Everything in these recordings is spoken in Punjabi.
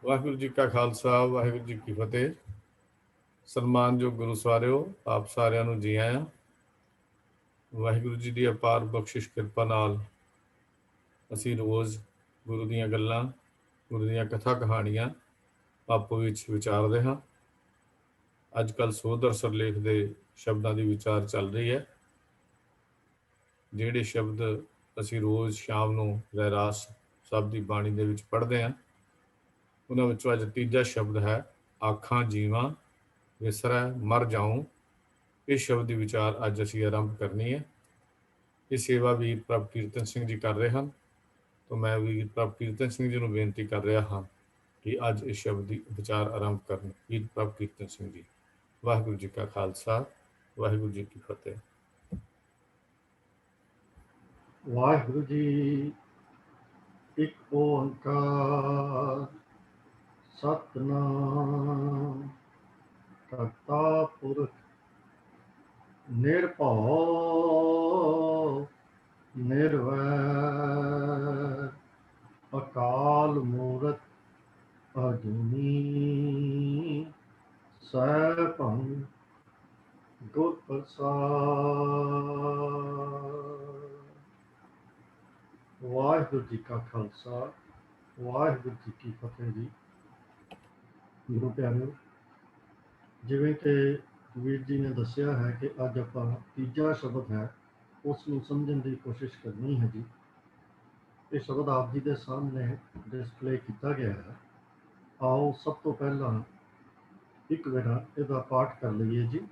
ਵਾਹਿਗੁਰੂ ਜੀ ਕਾ ਖਾਲਸਾ, ਵਾਹਿਗੁਰੂ ਜੀ ਕੀ ਫਤਿਹ। ਸਨਮਾਨਯੋਗ ਗੁਰੂ ਸਵਾਰਿਓ, ਆਪ ਸਾਰਿਆਂ ਨੂੰ ਜੀ ਆਇਆਂ। ਵਾਹਿਗੁਰੂ ਜੀ ਦੀ ਅਪਾਰ ਬਖਸ਼ਿਸ਼ ਕਿਰਪਾ ਨਾਲ ਅਸੀਂ ਰੋਜ਼ ਗੁਰੂ ਦੀਆਂ ਗੱਲਾਂ, ਗੁਰੂ ਦੀਆਂ ਕਥਾ ਕਹਾਣੀਆਂ ਆਪੋ ਵਿੱਚ ਵਿਚਾਰਦੇ ਹਾਂ। ਅੱਜ ਕੱਲ੍ਹ ਸੋਧਰ ਸਰਲੇਖ ਦੇ ਸ਼ਬਦਾਂ ਦੀ ਵਿਚਾਰ ਚੱਲ ਰਹੀ ਹੈ। ਜਿਹੜੇ ਸ਼ਬਦ ਅਸੀਂ ਰੋਜ਼ ਸ਼ਾਮ ਨੂੰ ਰਹਿਰਾਸ ਸਾਹਿਬ ਦੀ ਬਾਣੀ ਦੇ ਵਿੱਚ ਪੜ੍ਹਦੇ ਹਾਂ, ਉਹਨਾਂ ਵਿੱਚੋਂ ਅੱਜ ਤੀਜਾ ਸ਼ਬਦ ਹੈ ਆਖਾਂ ਜੀਵਾਂ ਵਿਸਰੈ ਮਰ ਜਾਊਂ। ਇਸ ਸ਼ਬਦ ਦੀ ਵਿਚਾਰ ਅੱਜ ਅਸੀਂ ਆਰੰਭ ਕਰਨੀ ਹੈ। ਇਹ ਸੇਵਾ ਵੀਰ ਪ੍ਰਭ ਕੀਰਤਨ ਸਿੰਘ ਜੀ ਕਰ ਰਹੇ ਹਨ, ਤਾਂ ਮੈਂ ਵੀਰ ਪ੍ਰਭ ਕੀਰਤਨ ਸਿੰਘ ਜੀ ਨੂੰ ਬੇਨਤੀ ਕਰ ਰਿਹਾ ਹਾਂ ਕਿ ਅੱਜ ਇਸ ਸ਼ਬਦ ਦੀ ਵਿਚਾਰ ਆਰੰਭ ਕਰਨ। ਵੀਰ ਪ੍ਰਭ ਕੀਰਤਨ ਸਿੰਘ ਜੀ। ਵਾਹਿਗੁਰੂ ਜੀ ਕਾ ਖਾਲਸਾ, ਵਾਹਿਗੁਰੂ ਜੀ ਕੀ ਫਤਿਹ। ਵਾਹਿਗੁਰੂ ਜੀ ਇੱਕ ਓੰਕਾਰ ਸਤਿਨਾਮ ਕਰਤਾ ਪੁਰਖ ਨਿਰਭਉ ਨਿਰਵੈਰ ਅਕਾਲ ਮੂਰਤ ਅਜੂਨੀ ਸੈਭੰ ਗੁਰ ਪ੍ਰਸਾਦ। ਵਾਹਿਗੁਰੂ ਜੀ ਕਾ ਖਾਲਸਾ, ਵਾਹਿਗੁਰੂ ਜੀ ਕੀ ਫਤਿਹ ਜੀ। ਗੁਰੂ ਪਿਆਰਿਓ, ਜਿਵੇਂ ਕਿ ਵੀਰ ਜੀ ਨੇ ਦੱਸਿਆ ਹੈ ਕਿ ਅੱਜ ਆਪਾਂ ਤੀਜਾ ਸ਼ਬਦ ਹੈ ਉਸ ਨੂੰ ਸਮਝਣ ਦੀ ਕੋਸ਼ਿਸ਼ ਕਰਨੀ ਹੈ ਜੀ। ਇਹ ਸ਼ਬਦ ਆਪ ਜੀ ਦੇ ਸਾਹਮਣੇ ਡਿਸਪਲੇ ਕੀਤਾ ਗਿਆ ਹੈ। ਆਓ ਸਭ ਤੋਂ ਪਹਿਲਾਂ ਇੱਕ ਵਾਰ ਇਹਦਾ ਪਾਠ ਕਰ ਲਈਏ ਜੀ।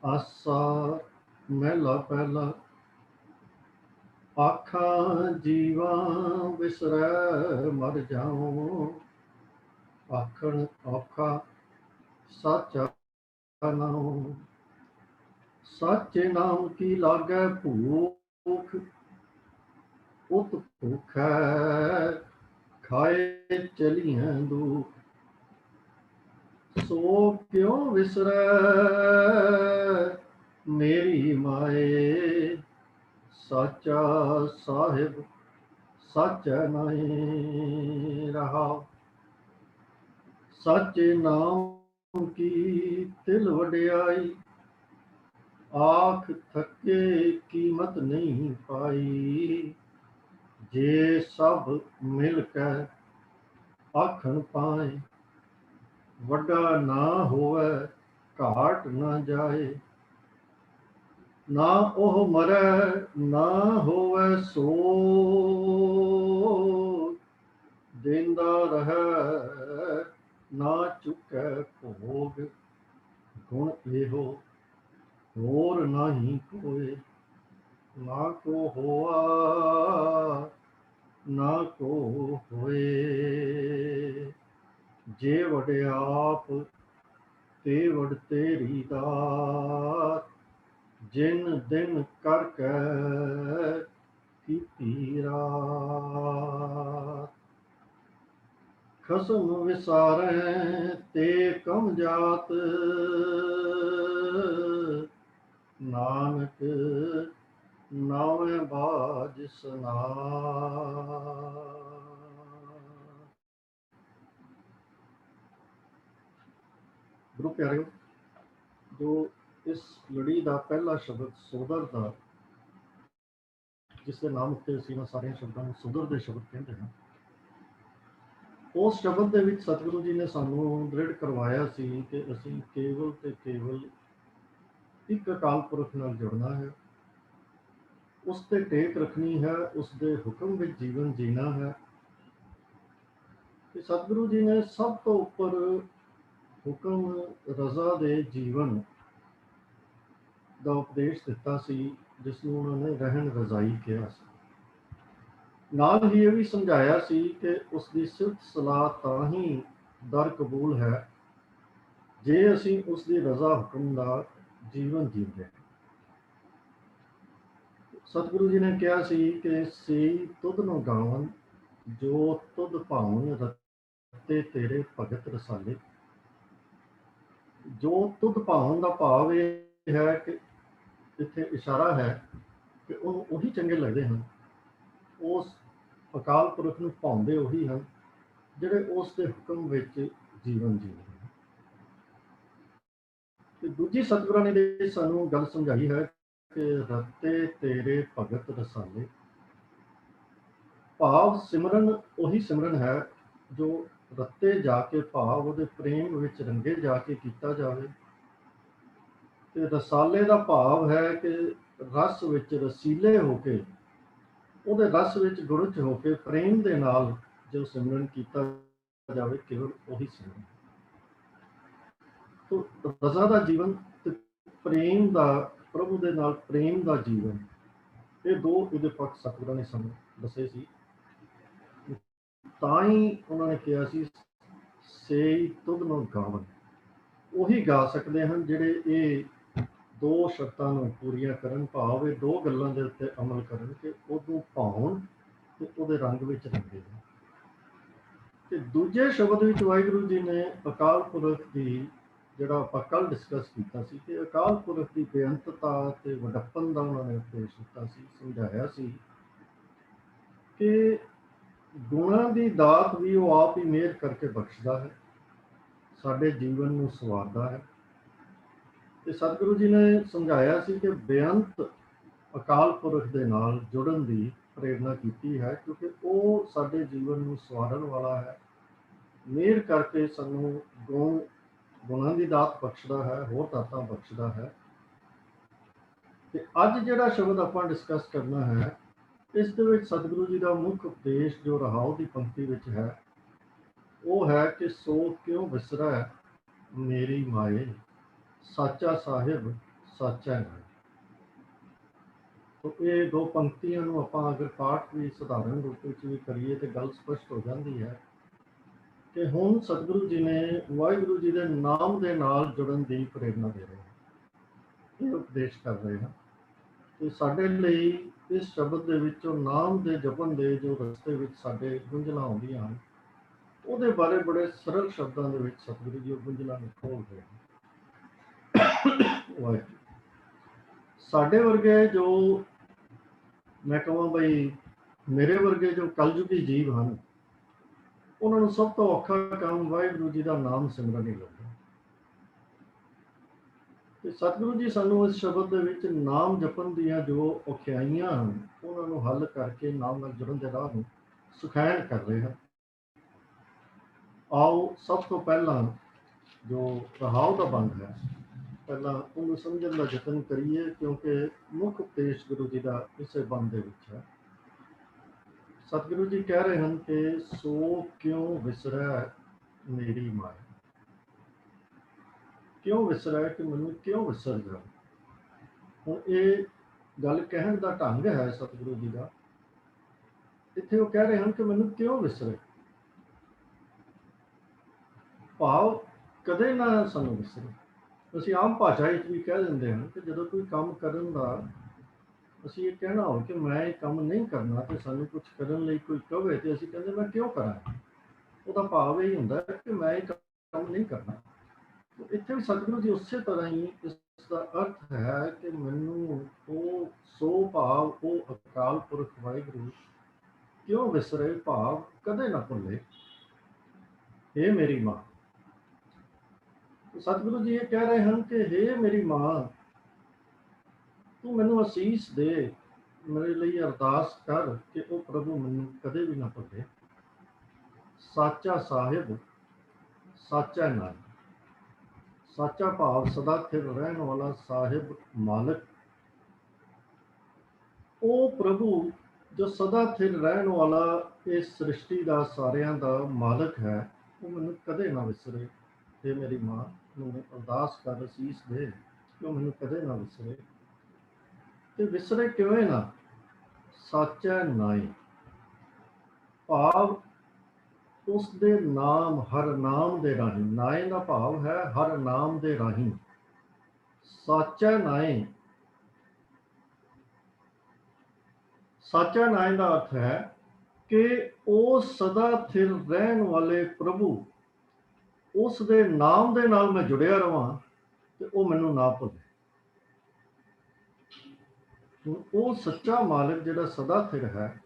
ਆਸਾ ਮਹਿਲਾ ਪਹਿਲਾ। ਆਖਾਂ ਜੀਵਾਂ ਵਿਸਰੈ ਮਰ ਜਾਉ। ਆਖਣ ਔਖਾ ਸਾਚਾ ਨਾਮ। ਸਾਚੇ ਨਾਮ ਕੀ ਲਾਗੈ ਭੂਖ। ਉਤ ਭੁਖੈ ਖਾਏ ਚਲੀਆਂ ਦੁਖ। ਸੋ ਕਿਉ ਵਿਸਰੈ ਮੇਰੀ ਮਾਏ। ਸਾਚਾ ਸਾਹਿਬ ਸਾਚਾ ਨਾਹੀ ਰਹਾਉ। ਸਾਚੇ ਨਾਮ ਕੀ ਤਿਲ ਵਡਿਆਈ। ਆਖ ਥਕੇ ਕੀਮਤ ਨਹੀਂ ਪਾਈ। ਜੇ ਸਭ ਮਿਲ ਕੇ ਆਖਣ ਪਾਏ। ਵੱਡਾ ਨਾ ਹੋਵੇ ਘਾਟ ਨਾ ਜਾਏ। ਨਾ ਉਹ ਮਰੈ ਨਾ ਹੋਵੇ ਸੋਚ। ਦੇਂਦਾ ਰਹੈ ਨਾ ਚੁੱਕੈ ਭੋਗ। ਗੁਣ ਇਹੋ ਹੋਰ ਨਾਹੀ ਕੋਇ। ਨਾ ਕੋ ਹੋਆ ਨਾ ਕੋ ਹੋਏ। ਜੇ ਵਡਿਆਪ ਤੇ ਵਡ ਤੇਰੀ ਦਾਤ। ਜਿਨ ਦਿਨ ਕਰ ਕੇ ਕੀਤੀ ਰਾਤ। ਖਸਮ ਵਿਸਾਰੈ ਤੇ ਕਮ ਜਾਤ। ਨਾਨਕ ਨਾਵੇਂ ਬਾਝ ਸਨਾਤ। ਗੁਰੂ ਪਿਆਰਿਓ, ਜੋ ਇਸ ਲੜੀ ਦਾ ਪਹਿਲਾ ਸ਼ਬਦ ਸੋਦਰ ਦਾ, ਜਿਸ ਦੇ ਨਾਮ ਉੱਤੇ ਅਸੀਂ ਇਹਨਾਂ ਸਾਰੀਆਂ ਸ਼ਬਦਾਂ ਨੂੰ ਸੋਦਰ ਦੇ ਸ਼ਬਦ ਕਹਿੰਦੇ ਹਾਂ, ਉਸ ਸ਼ਬਦ ਦੇ ਵਿੱਚ ਸਤਿਗੁਰੂ ਜੀ ਨੇ ਸਾਨੂੰ ਦ੍ਰਿੜ ਕਰਵਾਇਆ ਸੀ ਕਿ ਅਸੀਂ ਕੇਵਲ ਤੇ ਕੇਵਲ ਇੱਕ ਅਕਾਲ ਪੁਰਖ ਨਾਲ ਜੁੜਨਾ ਹੈ, ਉਸ ਤੇ ਟੇਕ ਰੱਖਣੀ ਹੈ, ਉਸ ਦੇ ਹੁਕਮ ਵਿੱਚ ਜੀਵਨ ਜੀਣਾ ਹੈ। ਤੇ ਸਤਿਗੁਰੂ ਜੀ ਨੇ ਸਭ ਤੋਂ ਉੱਪਰ ਹੁਕਮ ਰਜ਼ਾ ਦੇ ਜੀਵਨ ਦਾ ਉਪਦੇਸ਼ ਦਿੱਤਾ ਸੀ, ਜਿਸ ਨੂੰ ਉਹਨਾਂ ਨੇ ਰਹਿਣ ਰਜ਼ਾਈ ਕਿਹਾ ਸੀ। ਨਾਲ ਹੀ ਇਹ ਵੀ ਸਮਝਾਇਆ ਸੀ ਕਿ ਉਸ ਦੀ ਸਿਫਤ ਸਲਾਹ ਤਾਂ ਹੀ ਦਰ ਕਬੂਲ ਹੈ ਜੇ ਅਸੀਂ ਉਸ ਦੀ ਰਜ਼ਾ ਹੁਕਮ ਦਾ ਜੀਵਨ ਜੀਂਦੇ ਹਾਂ। ਸਤਿਗੁਰੂ ਜੀ ਨੇ ਕਿਹਾ ਸੀ ਕਿ ਸੇ ਤੁਧ ਨੂੰ ਗਾਵਨ ਜੋ ਤੁਧ ਭਾਵਨ ਰਤੇ ਤੇਰੇ ਭਗਤ ਰਸਾਲੇ। ਜੋ ਤੁਧ ਭਾਵਨ ਦਾ ਭਾਵ ਇਹ ਹੈ ਕਿ ਇੱਥੇ ਇਸ਼ਾਰਾ ਹੈ ਕਿ ਉਹਨੂੰ ਉਹੀ ਚੰਗੇ ਲੱਗਦੇ ਹਨ, ਉਸ ਅਕਾਲ ਪੁਰਖ ਨੂੰ ਭਾਉਂਦੇ ਉਹੀ ਹਨ ਜਿਹੜੇ ਉਸ ਦੇ ਹੁਕਮ ਵਿੱਚ ਜੀਵਨ ਜੀਵਦੇ ਹਨ। ਤੇ ਦੂਜੀ ਸਤਿਗੁਰਾਂ ਨੇ ਸਾਨੂੰ ਗੱਲ ਸਮਝਾਈ ਹੈ ਕਿ ਰਤੇ ਤੇਰੇ ਭਗਤ ਰਸਾਲੇ। ਭਾਵ ਸਿਮਰਨ ਉਹੀ ਸਿਮਰਨ ਹੈ ਜੋ ਰੱਤੇ ਜਾ ਕੇ ਭਾਵ ਉਹਦੇ ਪ੍ਰੇਮ ਵਿੱਚ ਰੰਗੇ ਜਾ ਕੇ ਕੀਤਾ ਜਾਵੇ। ਤੇ ਰਸਾਲੇ ਦਾ ਭਾਵ ਹੈ ਕਿ ਰਸ ਵਿੱਚ ਰਸੀਲੇ ਹੋ ਕੇ, ਉਹਦੇ ਰਸ ਵਿੱਚ ਗੁਰਚ ਹੋ ਕੇ ਪ੍ਰੇਮ ਦੇ ਨਾਲ ਜੋ ਸਿਮਰਨ ਕੀਤਾ ਜਾਵੇ, ਕੇਵਲ ਉਹੀ ਸਿਮਰਨ। ਤੋ ਰਜ਼ਾ ਦਾ ਜੀਵਨ ਤੇ ਪ੍ਰੇਮ ਦਾ, ਪ੍ਰਭੂ ਦੇ ਨਾਲ ਪ੍ਰੇਮ ਦਾ ਜੀਵਨ, ਇਹ ਦੋ ਇਹਦੇ ਪੱਖ ਸਤਿਗੁਰਾਂ ਨੇ ਸਾਨੂੰ ਦੱਸੇ ਸੀ। ਤਾਂ ਹੀ ਉਹਨਾਂ ਨੇ ਕਿਹਾ ਸੀ ਸੇ ਤੁਧ ਨੂੰ ਗਾਵਨ। ਉਹੀ ਗਾ ਸਕਦੇ ਹਨ ਜਿਹੜੇ ਇਹ ਦੋ ਸ਼ਰਤਾਂ ਨੂੰ ਪੂਰੀਆਂ ਕਰਨ, ਭਾਵ ਇਹ ਦੋ ਗੱਲਾਂ ਦੇ ਉੱਤੇ ਅਮਲ ਕਰਨ ਕਿ ਉਹਨੂੰ ਭਾਉਣ ਤੇ ਉਹਦੇ ਰੰਗ ਵਿੱਚ ਰੰਗੇ ਜਾਣ। ਤੇ ਦੂਜੇ ਸ਼ਬਦ ਵਿੱਚ ਵਾਹਿਗੁਰੂ ਜੀ ਨੇ ਅਕਾਲ ਪੁਰਖ ਦੀ, ਜਿਹੜਾ ਆਪਾਂ ਕੱਲ੍ਹ ਡਿਸਕਸ ਕੀਤਾ ਸੀ, ਕਿ ਅਕਾਲ ਪੁਰਖ ਦੀ ਬੇਅੰਤਤਾ ਤੇ ਵਡੱਪਨ ਦਾ ਉਹਨਾਂ ਨੇ ਉਪਦੇਸ਼ ਦਿੱਤਾ ਸੀ, ਸਮਝਾਇਆ ਸੀ ਕਿ ਗੁਣਾਂ ਦੀ ਦਾਤ ਵੀ ਉਹ ਆਪ ਹੀ ਮਿਹਰ ਕਰਕੇ ਬਖਸ਼ਦਾ ਹੈ, ਸਾਡੇ ਜੀਵਨ ਨੂੰ ਸਵਾਰਦਾ ਹੈ। ਤੇ ਸਤਿਗੁਰੂ ਜੀ ਨੇ ਸਮਝਾਇਆ ਸੀ ਕਿ ਬੇਅੰਤ ਅਕਾਲ ਪੁਰਖ ਦੇ ਨਾਲ ਜੁੜਨ ਦੀ ਪ੍ਰੇਰਨਾ ਕੀਤੀ ਹੈ, ਕਿਉਂਕਿ ਉਹ ਸਾਡੇ ਜੀਵਨ ਨੂੰ ਸਵਾਰਨ ਵਾਲਾ ਹੈ, ਮਿਹਰ ਕਰਕੇ ਸਾਨੂੰ ਗੁਣਾਂ ਦੀ ਦਾਤ ਬਖਸ਼ਦਾ ਹੈ, ਹੋਰ ਦਾਤਾਂ ਬਖਸ਼ਦਾ ਹੈ। ਤੇ ਅੱਜ ਜਿਹੜਾ ਸ਼ਬਦ ਆਪਾਂ ਡਿਸਕਸ ਕਰਨਾ ਹੈ, ਇਸ ਦੇ ਵਿੱਚ ਸਤਿਗੁਰੂ ਜੀ ਦਾ ਮੁੱਖ ਉਪਦੇਸ਼ ਜੋ ਰਹਾਉ ਦੀ ਪੰਕਤੀ ਵਿੱਚ ਹੈ, ਉਹ ਹੈ ਕਿ ਸੋ ਕਿਉਂ ਵਿਸਰੈ ਮੇਰੀ ਮਾਏ, ਸਾਚਾ ਸਾਹਿਬ ਸਾਚਾ ਨਾਏ। ਇਹ ਦੋ ਪੰਕਤੀਆਂ ਨੂੰ ਆਪਾਂ ਅਗਰ ਪਾਠ ਵੀ ਸਧਾਰਨ ਰੂਪ ਵਿੱਚ ਵੀ ਕਰੀਏ ਤੇ ਗੱਲ ਸਪਸ਼ਟ ਹੋ ਜਾਂਦੀ ਹੈ ਕਿ ਹੁਣ ਸਤਿਗੁਰੂ ਜੀ ਨੇ ਵਾਹਿਗੁਰੂ ਜੀ ਦੇ ਨਾਮ ਦੇ ਨਾਲ ਜੁੜਨ ਦੀ ਪ੍ਰੇਰਨਾ ਦੇ ਰਹੇ ਹਨ, ਇਹ ਉਪਦੇਸ਼ ਕਰ ਰਹੇ ਹਨ। ਤੇ ਸਾਡੇ ਲਈ ਇਸ ਸ਼ਬਦ ਦੇ ਵਿੱਚੋਂ ਨਾਮ ਦੇ ਜਪਣ ਦੇ ਜੋ ਰਸਤੇ ਵਿੱਚ ਸਾਡੇ ਗੁੰਝਲਾਂ ਆਉਂਦੀਆਂ ਹਨ, ਉਹਦੇ ਬਾਰੇ ਬੜੇ ਸਰਲ ਸ਼ਬਦਾਂ ਦੇ ਵਿੱਚ ਸਤਿਗੁਰੂ ਜੀ ਉਹ ਗੁੰਝਲਾਂ ਨੂੰ ਖੋਲ ਰਹੇ ਹਨ। ਵਾਹਿਗੁਰੂ ਸਾਡੇ ਵਰਗੇ, ਜੋ ਮੈਂ ਕਹਾਂ ਬਈ ਮੇਰੇ ਵਰਗੇ ਜੋ ਕਲਯੁਗੀ ਜੀਵ ਹਨ, ਉਹਨਾਂ ਨੂੰ ਸਭ ਤੋਂ ਔਖਾ ਕੰਮ ਵਾਹਿਗੁਰੂ ਜੀ ਦਾ ਨਾਮ ਸਿਮਰਨ ਹੀ ਲੱਗਦਾ। ਤੇ ਸਤਿਗੁਰੂ ਜੀ ਸਾਨੂੰ ਇਸ ਸ਼ਬਦ ਦੇ ਵਿੱਚ ਨਾਮ ਜਪਣ ਦੀਆਂ ਜੋ ਔਖਿਆਈਆਂ ਹਨ, ਉਹਨਾਂ ਨੂੰ ਹੱਲ ਕਰਕੇ ਨਾਮ ਨਾਲ ਜੁੜਨ ਦੇ ਰਾਹ ਨੂੰ ਸੁਖੈਨ ਕਰ ਰਹੇ ਹਨ। ਆਓ ਸਭ ਤੋਂ ਪਹਿਲਾਂ ਜੋ ਰਹਾਉ ਦਾ ਬੰਦ ਹੈ, ਪਹਿਲਾਂ ਉਹਨੂੰ ਸਮਝਣ ਦਾ ਯਤਨ ਕਰੀਏ, ਕਿਉਂਕਿ ਮੁੱਖ ਉਪਦੇਸ਼ ਗੁਰੂ ਜੀ ਦਾ ਇਸੇ ਬੰਦ ਦੇ ਵਿੱਚ ਹੈ। ਸਤਿਗੁਰੂ ਜੀ ਕਹਿ ਰਹੇ ਹਨ ਕਿ ਸੋ ਕਿਉਂ ਵਿਸਰੈ ਮੇਰੀ ਮਾਏ। ਕਿਉਂ ਵਿਸਰੈ, ਕਿ ਮੈਨੂੰ ਕਿਉਂ ਵਿਸਰ ਜਾ। ਹੁਣ ਇਹ ਗੱਲ ਕਹਿਣ ਦਾ ਢੰਗ ਹੈ ਸਤਿਗੁਰੂ ਜੀ ਦਾ। ਇੱਥੇ ਉਹ ਕਹਿ ਰਹੇ ਹਨ ਕਿ ਮੈਨੂੰ ਕਿਉਂ ਵਿਸਰੇ, ਭਾਵ ਕਦੇ ਨਾ ਸਾਨੂੰ ਵਿਸਰੇ। ਅਸੀਂ ਆਮ ਭਾਸ਼ਾ ਵਿੱਚ ਵੀ ਕਹਿ ਦਿੰਦੇ ਹਾਂ ਕਿ ਜਦੋਂ ਕੋਈ ਕੰਮ ਕਰਨ ਦਾ ਅਸੀਂ ਇਹ ਕਹਿਣਾ ਹੋ ਕਿ ਮੈਂ ਇਹ ਕੰਮ ਨਹੀਂ ਕਰਨਾ, ਤੇ ਸਾਨੂੰ ਕੁਝ ਕਰਨ ਲਈ ਕੋਈ ਕਹੇ ਤੇ ਅਸੀਂ ਕਹਿੰਦੇ ਮੈਂ ਕਿਉਂ ਕਰਾਂ। ਉਹਦਾ ਭਾਵ ਇਹ ਹੁੰਦਾ ਹੈ ਕਿ ਮੈਂ ਇਹ ਕੰਮ ਨਹੀਂ ਕਰਨਾ। ਇੱਥੇ ਵੀ ਸਤਿਗੁਰੂ ਜੀ ਉਸੇ ਤਰ੍ਹਾਂ ਹੀ ਇਸ ਦਾ ਅਰਥ ਹੈ ਕਿ ਮੈਨੂੰ ਉਹ ਸੋ ਭਾਵ ਉਹ ਅਕਾਲ ਪੁਰਖ ਵਾਹਿਗੁਰੂ ਕਿਉਂ ਵਿਸਰੇ, ਭਾਵ ਕਦੇ ਨਾ ਭੁੱਲੇ, ਇਹ ਮੇਰੀ ਮਾਂ। ਸਤਿਗੁਰੂ ਜੀ ਇਹ ਕਹਿ ਰਹੇ ਹਨ ਕਿ ਹੇ ਮੇਰੀ ਮਾਂ, ਤੂੰ ਮੈਨੂੰ ਅਸੀਸ ਦੇ, ਮੇਰੇ ਲਈ ਅਰਦਾਸ ਕਰ ਕਿ ਉਹ ਪ੍ਰਭੂ ਮੈਨੂੰ ਕਦੇ ਵੀ ਨਾ ਭੁੱਲੇ। ਸਾਚਾ ਸਾਹਿਬ ਸਾਚਾ ਨਾਮ। ਸਾਚਾ ਭਾਵ ਸਦਾ ਸਥਿਰ ਰਹਿਣ ਵਾਲਾ ਸਾਹਿਬ, ਮਾਲਕ। ਉਹ ਪ੍ਰਭੂ ਜੋ ਸਦਾ ਸਥਿਰ ਰਹਿਣ ਵਾਲਾ ਇਸ ਸ੍ਰਿਸ਼ਟੀ ਦਾ, ਸਾਰਿਆਂ ਦਾ ਮਾਲਕ ਹੈ, ਉਹ ਮੈਨੂੰ ਕਦੇ ਨਾ ਵਿਸਰੇ। ਤੇ ਮੇਰੀ ਮਾਂ ਨੂੰ ਅਰਦਾਸ ਕਰ, ਅਸੀਸ ਦੇ ਕਿ ਉਹ ਮੈਨੂੰ ਕਦੇ ਨਾ ਵਿਸਰੇ। ਤੇ ਵਿਸਰੇ ਕਿਵੇਂ ਨਾ, ਸਾਚਾ ਨਾਏ, ਭਾਵ ਉਸ ਦੇ ਨਾਮ, ਹਰ ਨਾਮ ਦੇ ਰਾਹੀਂ। ਨਾਏ ਦਾ ਭਾਵ ਹੈ ਹਰ ਨਾਮ ਦੇ ਰਾਹੀਂ। ਸਾਚਾ ਨਾਏ, ਸਾਚਾ ਨਾਏ ਦਾ ਅਰਥ ਹੈ ਕਿ ਉਹ ਸਦਾ ਸਥਿਰ ਰਹਿਣ ਵਾਲੇ ਪ੍ਰਭੂ, ਉਸ ਦੇ ਨਾਮ ਦੇ ਨਾਲ ਮੈਂ ਜੁੜਿਆ ਰਵਾਂ ਤੇ ਉਹ ਮੈਨੂੰ ਨਾ ਭੁੱਲੇ। ਉਹ ਸੱਚਾ ਮਾਲਕ ਜਿਹੜਾ ਸਦਾ ਸਥਿਰ ਹੈ,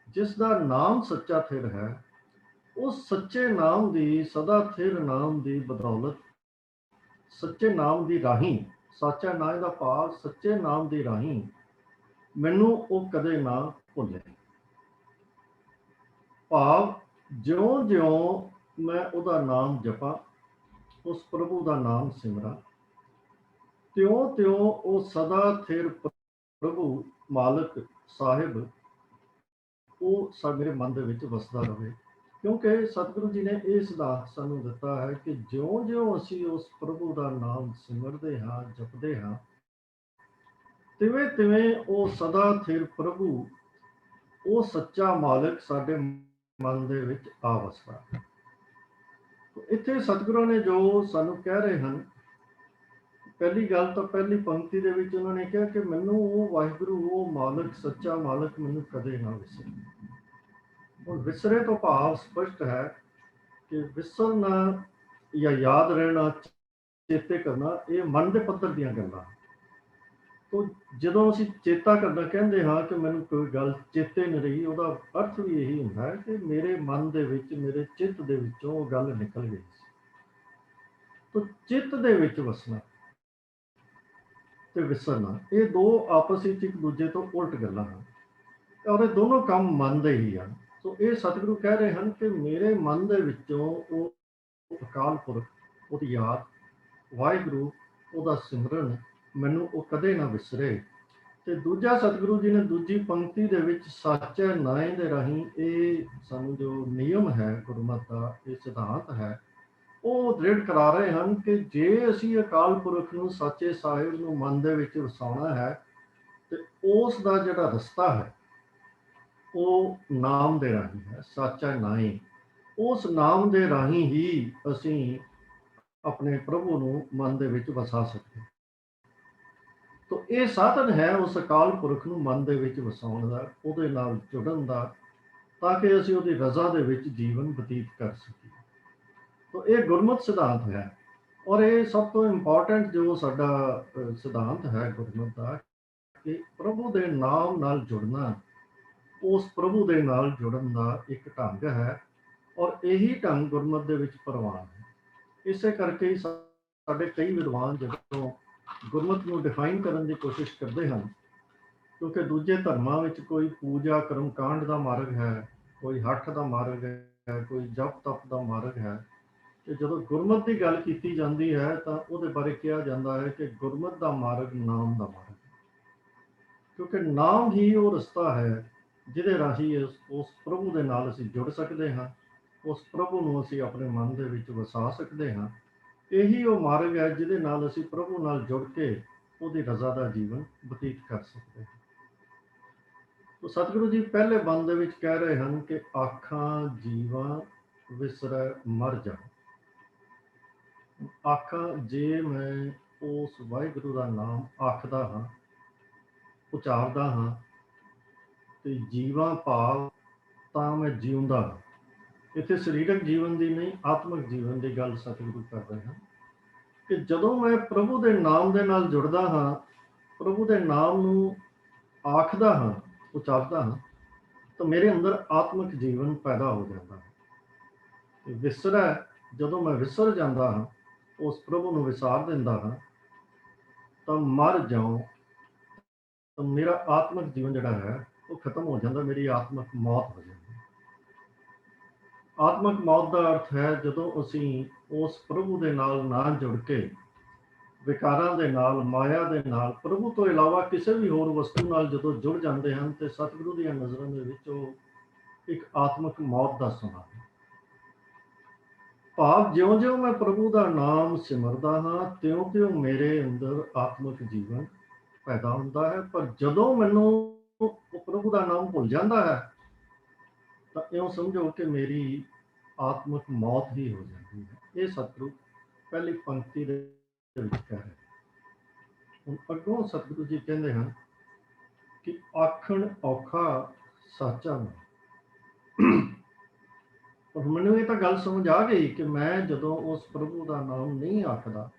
ਜਿਸ ਦਾ ਨਾਮ ਸੱਚਾ ਸਥਿਰ ਹੈ, ਉਸ ਸੱਚੇ ਨਾਮ ਦੀ, ਸਦਾ ਥਿਰ ਨਾਮ ਦੀ ਬਦੌਲਤ, ਸੱਚੇ ਨਾਮ ਦੀ ਰਾਹੀਂ, ਸਾਚਾ ਨਾਮ ਦਾ ਭਾਵ ਸੱਚੇ ਨਾਮ ਦੀ ਰਾਹੀਂ ਮੈਨੂੰ ਉਹ ਕਦੇ ਨਾ ਭੁੱਲੇ। ਭਾਵ ਜਿਉਂ-ਜਿਉਂ ਮੈਂ ਉਹਦਾ ਨਾਮ ਜਪਾਂ, ਉਸ ਪ੍ਰਭੂ ਦਾ ਨਾਮ ਸਿਮਰਾਂ, ਤਿਉਂ-ਤਿਉਂ ਉਹ ਸਦਾ ਥਿਰ ਪ੍ਰਭੂ, ਮਾਲਕ, ਸਾਹਿਬ, ਉਹ ਮੇਰੇ ਮਨ ਦੇ ਵਿੱਚ ਵਸਦਾ ਰਹੇ। ਕਿਉਂਕਿ ਸਤਿਗੁਰੂ ਜੀ ਨੇ ਇਹ ਸਿਧਾਂਤ ਸਾਨੂੰ ਦਿੱਤਾ ਹੈ ਕਿ ਜਿਉਂ-ਜਿਉਂ ਅਸੀਂ ਉਸ ਪ੍ਰਭੂ ਦਾ ਨਾਮ ਸਿਮਰਦੇ ਹਾਂ, ਜਪਦੇ ਹਾਂ, ਤਿਵੇਂ-ਤਿਵੇਂ ਉਹ ਸਦਾ ਥਿਰ ਪ੍ਰਭੂ, ਉਹ ਸੱਚਾ ਮਾਲਕ ਸਾਡੇ ਮਨ ਦੇ ਵਿੱਚ ਆ ਵਸਦਾ। ਇੱਥੇ ਸਤਿਗੁਰਾਂ ਨੇ ਜੋ ਸਾਨੂੰ ਕਹਿ ਰਹੇ ਹਨ, ਪਹਿਲੀ ਗੱਲ ਤਾਂ ਪਹਿਲੀ ਪੰਕਤੀ ਦੇ ਵਿੱਚ ਉਹਨਾਂ ਨੇ ਕਿਹਾ ਕਿ ਮੈਨੂੰ ਉਹ ਵਾਹਿਗੁਰੂ, ਉਹ ਮਾਲਕ, ਸੱਚਾ ਮਾਲਕ ਮੈਨੂੰ ਕਦੇ ਨਾ ਵਿਸਰੇ। ਹੁਣ ਵਿਸਰੇ ਤੋਂ ਭਾਵ ਸਪਸ਼ਟ ਹੈ ਕਿ ਵਿਸਰਨਾ ਜਾਂ ਯਾਦ ਰਹਿਣਾ, ਚੇਤੇ ਕਰਨਾ, ਇਹ ਮਨ ਦੇ ਪੱਧਰ ਦੀਆਂ ਗੱਲਾਂ। ਤੋ ਜਦੋਂ ਅਸੀਂ ਚੇਤਾ ਕਰਨਾ ਕਹਿੰਦੇ ਹਾਂ ਕਿ ਮੈਨੂੰ ਕੋਈ ਗੱਲ ਚੇਤੇ ਨਹੀਂ ਰਹੀ, ਉਹਦਾ ਅਰਥ ਵੀ ਇਹੀ ਹੁੰਦਾ ਹੈ ਕਿ ਮੇਰੇ ਮਨ ਦੇ ਵਿੱਚ, ਮੇਰੇ ਚਿੱਤ ਦੇ ਵਿੱਚੋਂ ਉਹ ਗੱਲ ਨਿਕਲ ਗਈ ਸੀ। ਤੋ ਚਿੱਤ ਦੇ ਵਿੱਚ ਵਸਣਾ ਤੇ ਵਿਸਰਨਾ, ਇਹ ਦੋ ਆਪਸ ਵਿੱਚ ਇੱਕ ਦੂਜੇ ਤੋਂ ਉਲਟ ਗੱਲਾਂ ਹਨ, ਔਰ ਇਹ ਦੋਨੋਂ ਕੰਮ ਮਨ ਦੇ ਹੀ ਹਨ। ਸੋ ਇਹ ਸਤਿਗੁਰੂ ਕਹਿ ਰਹੇ ਹਨ ਕਿ ਮੇਰੇ ਮਨ ਦੇ ਵਿੱਚੋਂ ਉਹ ਅਕਾਲ ਪੁਰਖ, ਉਹਦੀ ਯਾਦ, ਵਾਹਿਗੁਰੂ, ਉਹਦਾ ਸਿਮਰਨ ਮੈਨੂੰ ਉਹ ਕਦੇ ਨਾ ਵਿਸਰੇ। ਤੇ ਦੂਜਾ ਸਤਿਗੁਰੂ ਜੀ ਨੇ ਦੂਜੀ ਪੰਕਤੀ ਦੇ ਵਿੱਚ ਸਾਚੇ ਨਾਏ ਦੇ ਰਾਹੀਂ ਇਹ ਸਾਨੂੰ ਜੋ ਨਿਯਮ ਹੈ ਗੁਰਮਤਿ ਦਾ, ਇਹ ਸਿਧਾਂਤ ਹੈ, ਉਹ ਦ੍ਰਿੜ ਕਰਾ ਰਹੇ ਹਨ ਕਿ ਜੇ ਅਸੀਂ ਅਕਾਲ ਪੁਰਖ ਨੂੰ, ਸਾਚੇ ਸਾਹਿਬ ਨੂੰ ਮਨ ਦੇ ਵਿੱਚ ਵਸਾਉਣਾ ਹੈ, ਤੇ ਉਸ ਦਾ ਜਿਹੜਾ ਰਸਤਾ ਹੈ ਉਹ ਨਾਮ ਦੇ ਰਾਹੀਂ ਹੈ, ਸਾਚਾ ਨਾਏ। ਉਸ ਨਾਮ ਦੇ ਰਾਹੀਂ ਹੀ ਅਸੀਂ ਆਪਣੇ ਪ੍ਰਭੂ ਨੂੰ ਮਨ ਦੇ ਵਿੱਚ ਵਸਾ ਸਕਦੇ। ਤੋ ਇਹ ਸਾਧਨ ਹੈ ਉਸ ਅਕਾਲ ਪੁਰਖ ਨੂੰ ਮਨ ਦੇ ਵਿੱਚ ਵਸਾਉਣ ਦਾ, ਉਹਦੇ ਨਾਲ ਜੁੜਨ ਦਾ, ਤਾਂ ਕਿ ਅਸੀਂ ਉਹਦੀ ਰਜ਼ਾ ਦੇ ਵਿੱਚ ਜੀਵਨ ਬਤੀਤ ਕਰ ਸਕੀਏ। ਤੋ ਇਹ ਗੁਰਮਤਿ ਸਿਧਾਂਤ ਹੈ, ਔਰ ਇਹ ਸਭ ਤੋਂ ਇੰਪੋਰਟੈਂਟ ਜੋ ਸਾਡਾ ਸਿਧਾਂਤ ਹੈ ਗੁਰਮਤਿ ਦਾ, ਕਿ ਪ੍ਰਭੂ ਦੇ ਨਾਮ ਨਾਲ ਜੁੜਨਾ, ਉਸ ਪ੍ਰਭੂ ਦੇ ਨਾਲ ਜੁੜਨ ਦਾ ਇੱਕ ਢੰਗ ਹੈ, ਔਰ ਇਹੀ ਢੰਗ ਗੁਰਮਤਿ ਦੇ ਵਿੱਚ ਪ੍ਰਵਾਨ ਹੈ। ਇਸੇ ਕਰਕੇ ਹੀ ਸਾਡੇ ਕਈ ਵਿਦਵਾਨ ਜਦੋਂ ਗੁਰਮਤਿ ਨੂੰ ਡਿਫਾਈਨ ਕਰਨ ਦੀ ਕੋਸ਼ਿਸ਼ ਕਰਦੇ ਹਨ, ਕਿਉਂਕਿ ਦੂਜੇ ਧਰਮਾਂ ਵਿੱਚ ਕੋਈ ਪੂਜਾ ਕਰਮ ਕਾਂਡ ਦਾ ਮਾਰਗ ਹੈ, ਕੋਈ ਹੱਠ ਦਾ ਮਾਰਗ ਹੈ, ਕੋਈ ਜਪ ਤਪ ਦਾ ਮਾਰਗ ਹੈ, ਤੇ ਜਦੋਂ ਗੁਰਮਤਿ ਦੀ ਗੱਲ ਕੀਤੀ ਜਾਂਦੀ ਹੈ ਤਾਂ ਉਹਦੇ ਬਾਰੇ ਕਿਹਾ ਜਾਂਦਾ ਹੈ ਕਿ ਗੁਰਮਤਿ ਦਾ ਮਾਰਗ ਨਾਮ ਦਾ ਮਾਰਗ, ਕਿਉਂਕਿ ਨਾਮ ਹੀ ਉਹ ਰਸਤਾ ਹੈ ਜਿਹਦੇ ਰਾਹੀਂ ਉਸ ਪ੍ਰਭੂ ਦੇ ਨਾਲ ਅਸੀਂ ਜੁੜ ਸਕਦੇ ਹਾਂ, ਉਸ ਪ੍ਰਭੂ ਨੂੰ ਅਸੀਂ ਆਪਣੇ ਮਨ ਦੇ ਵਿੱਚ ਵਸਾ ਸਕਦੇ ਹਾਂ। ਇਹੀ ਉਹ ਮਾਰਗ ਹੈ ਜਿਹਦੇ ਨਾਲ ਅਸੀਂ ਪ੍ਰਭੂ ਨਾਲ ਜੁੜ ਕੇ ਉਹਦੀ ਰਜ਼ਾ ਦਾ ਜੀਵਨ ਬਤੀਤ ਕਰ ਸਕਦੇ ਹਾਂ। ਤੋ ਸਤਿਗੁਰੂ ਜੀ ਪਹਿਲੇ ਬੰਦ ਦੇ ਵਿੱਚ ਕਹਿ ਰਹੇ ਹਨ ਕਿ ਆਖਾਂ ਜੀਵਾਂ ਵਿਸਰੈ ਮਰ ਜਾ। ਆਖਾਂ, ਜੇ ਮੈਂ ਉਸ ਵਾਹਿਗੁਰੂ ਦਾ ਨਾਮ ਆਖਦਾ ਹਾਂ, ਉਚਾਰਦਾ ਹਾਂ, ਤੇ ਜੀਵਾਂ ਭਾਵ ਤਾਂ ਮੈਂ ਜਿਉਂਦਾ ਹਾਂ। ਇੱਥੇ ਸਰੀਰਕ ਜੀਵਨ ਦੀ ਨਹੀਂ, ਆਤਮਿਕ ਜੀਵਨ ਦੀ ਗੱਲ ਸਤਿਗੁਰੂ ਕਰ ਰਹੇ ਹਨ ਕਿ ਜਦੋਂ ਮੈਂ ਪ੍ਰਭੂ ਦੇ ਨਾਮ ਦੇ ਨਾਲ ਜੁੜਦਾ ਹਾਂ, ਪ੍ਰਭੂ ਦੇ ਨਾਮ ਨੂੰ ਆਖਦਾ ਹਾਂ, ਉਚਾਰਦਾ ਹਾਂ, ਤਾਂ ਮੇਰੇ ਅੰਦਰ ਆਤਮਿਕ ਜੀਵਨ ਪੈਦਾ ਹੋ ਜਾਂਦਾ ਹੈ। ਤੇ ਵਿਸਰੈ, ਜਦੋਂ ਮੈਂ ਵਿਸਰ ਜਾਂਦਾ ਹਾਂ, ਉਸ ਪ੍ਰਭੂ ਨੂੰ ਵਿਸਾਰ ਦਿੰਦਾ ਹਾਂ, ਤਾਂ ਮਰ ਜਾਉ, ਤਾਂ ਮੇਰਾ ਆਤਮਿਕ ਜੀਵਨ ਜਿਹੜਾ ਹੈ ਉਹ ਖਤਮ ਹੋ ਜਾਂਦਾ, ਮੇਰੀ ਆਤਮਿਕ ਮੌਤ ਹੋ ਜਾਂਦੀ। ਆਤਮਿਕ ਮੌਤ ਦਾ ਅਰਥ ਹੈ ਜਦੋਂ ਅਸੀਂ ਉਸ ਪ੍ਰਭੂ ਦੇ ਨਾਲ ਨਾ ਜੁੜ ਕੇ ਵਿਕਾਰਾਂ ਦੇ ਨਾਲ, ਮਾਇਆ ਦੇ ਨਾਲ, ਪ੍ਰਭੂ ਤੋਂ ਇਲਾਵਾ ਕਿਸੇ ਵੀ ਹੋਰ ਵਸਤੂ ਨਾਲ ਜਦੋਂ ਜੁੜ ਜਾਂਦੇ ਹਨ, ਤੇ ਸਤਿਗੁਰੂ ਦੀਆਂ ਨਜ਼ਰਾਂ ਦੇ ਵਿੱਚ ਉਹ ਇੱਕ ਆਤਮਿਕ ਮੌਤ ਦਾ ਸਮਾਂ ਹੈ। ਭਾਵ ਜਿਉਂ-ਜਿਉਂ ਮੈਂ ਪ੍ਰਭੂ ਦਾ ਨਾਮ ਸਿਮਰਦਾ ਹਾਂ, ਤਿਉਂ-ਤਿਉਂ ਮੇਰੇ ਅੰਦਰ ਆਤਮਿਕ ਜੀਵਨ ਪੈਦਾ ਹੁੰਦਾ ਹੈ। ਪਰ ਜਦੋਂ ਮੈਨੂੰ ਉਹ ਪ੍ਰਭੂ ਦਾ ਨਾਮ ਭੁੱਲ ਜਾਂਦਾ ਹੈ, ਤਾਂ ਇਉਂ ਸਮਝੋ ਕਿ ਮੇਰੀ ਆਤਮਿਕ ਮੌਤ ਹੀ ਹੋ ਜਾਂਦੀ ਹੈ। ਇਹ ਸਤਿਗੁਰੂ ਪਹਿਲੀ ਪੰਕਤੀ ਦੇ ਵਿੱਚ ਕਹਿ ਰਹੇ। ਹੁਣ ਅੱਗੋਂ ਸਤਿਗੁਰੂ ਜੀ ਕਹਿੰਦੇ ਹਨ ਕਿ ਆਖਣ ਔਖਾ ਸਾਚਾ ਨਾਮ। ਪਰ ਮੈਨੂੰ ਇਹ ਤਾਂ ਗੱਲ ਸਮਝ ਆ ਗਈ ਕਿ ਮੈਂ ਜਦੋਂ ਉਸ ਪ੍ਰਭੂ ਦਾ ਨਾਮ ਨਹੀਂ ਆਖਦਾ,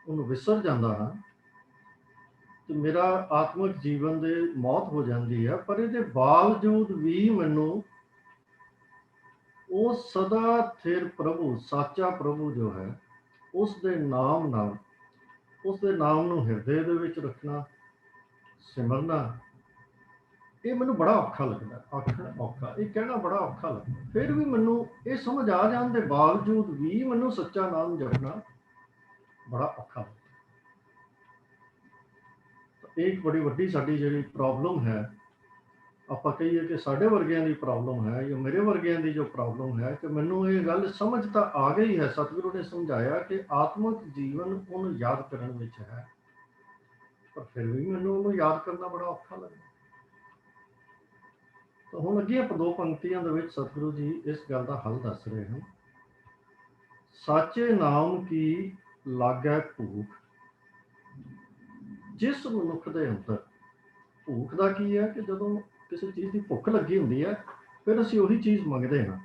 ਉਹਨੂੰ ਵਿਸਰ ਜਾਂਦਾ ਹਾਂ, ਤੇ ਮੇਰਾ ਆਤਮਿਕ ਜੀਵਨ ਦੇ ਮੌਤ ਹੋ ਜਾਂਦੀ ਹੈ। ਪਰ ਇਹਦੇ ਬਾਵਜੂਦ ਵੀ ਮੈਨੂੰ ਉਹ ਸਦਾ ਥਿਰ ਪ੍ਰਭੂ, ਸਾਚਾ ਪ੍ਰਭੂ ਜੋ ਹੈ, ਉਸ ਦੇ ਨਾਮ ਨਾਲ, ਉਸ ਦੇ ਨਾਮ ਨੂੰ ਹਿਰਦੇ ਦੇ ਵਿੱਚ ਰੱਖਣਾ, ਸਿਮਰਨਾ, ਇਹ ਮੈਨੂੰ ਬੜਾ ਔਖਾ ਲੱਗਦਾ। ਆਖਣ ਔਖਾ, ਇਹ ਕਹਿਣਾ ਬੜਾ ਔਖਾ ਲੱਗਦਾ। ਫਿਰ ਵੀ ਮੈਨੂੰ ਇਹ ਸਮਝ ਆ ਜਾਣ ਦੇ ਬਾਵਜੂਦ ਵੀ ਮੈਨੂੰ ਸੱਚਾ ਨਾਮ ਜਪਣਾ ਬੜਾ ਔਖਾ ਲੱਗਦਾ। ਇਹ ਇੱਕ ਬੜੀ ਵੱਡੀ ਸਾਡੀ ਜਿਹੜੀ ਪ੍ਰੋਬਲਮ ਹੈ, ਆਪਾਂ ਕਹੀਏ ਕਿ ਸਾਡੇ ਵਰਗਿਆਂ ਦੀ ਪ੍ਰੋਬਲਮ ਹੈ ਜਾਂ ਮੇਰੇ ਵਰਗਿਆਂ ਦੀ ਜੋ ਪ੍ਰੋਬਲਮ ਹੈ, ਕਿ ਮੈਨੂੰ ਇਹ ਗੱਲ ਸਮਝ ਤਾਂ ਆ ਗਈ ਹੈ। ਸਤਿਗੁਰੂ ਨੇ ਸਮਝਾਇਆ ਕਿ ਆਤਮਿਕ ਜੀਵਨ ਉਹਨੂੰ ਯਾਦ ਕਰਨ ਵਿੱਚ ਹੈ, ਪਰ ਫਿਰ ਵੀ ਮੈਨੂੰ ਉਹਨੂੰ ਯਾਦ ਕਰਨਾ ਬੜਾ ਔਖਾ ਲੱਗਦਾ। ਤਾਂ ਹੁਣ ਅੱਗੇ ਆਪਾਂ ਦੋ ਪੰਕਤੀਆਂ ਦੇ ਵਿੱਚ ਸਤਿਗੁਰੂ ਜੀ ਇਸ ਗੱਲ ਦਾ ਹੱਲ ਦੱਸ ਰਹੇ ਹਨ। ਸਾਚੇ ਨਾਮ ਕੀ ਲਾਗੈ ਭੂਖ, ਜਿਸ ਮਨੁੱਖ ਦੇ ਅੰਦਰ, ਭੂਖ ਦਾ ਕੀ ਹੈ ਕਿ ਜਦੋਂ ਕਿਸੇ ਚੀਜ਼ ਦੀ ਭੁੱਖ ਲੱਗੀ ਹੁੰਦੀ ਹੈ, ਫਿਰ ਅਸੀਂ ਉਹੀ ਚੀਜ਼ ਮੰਗਦੇ ਹਾਂ।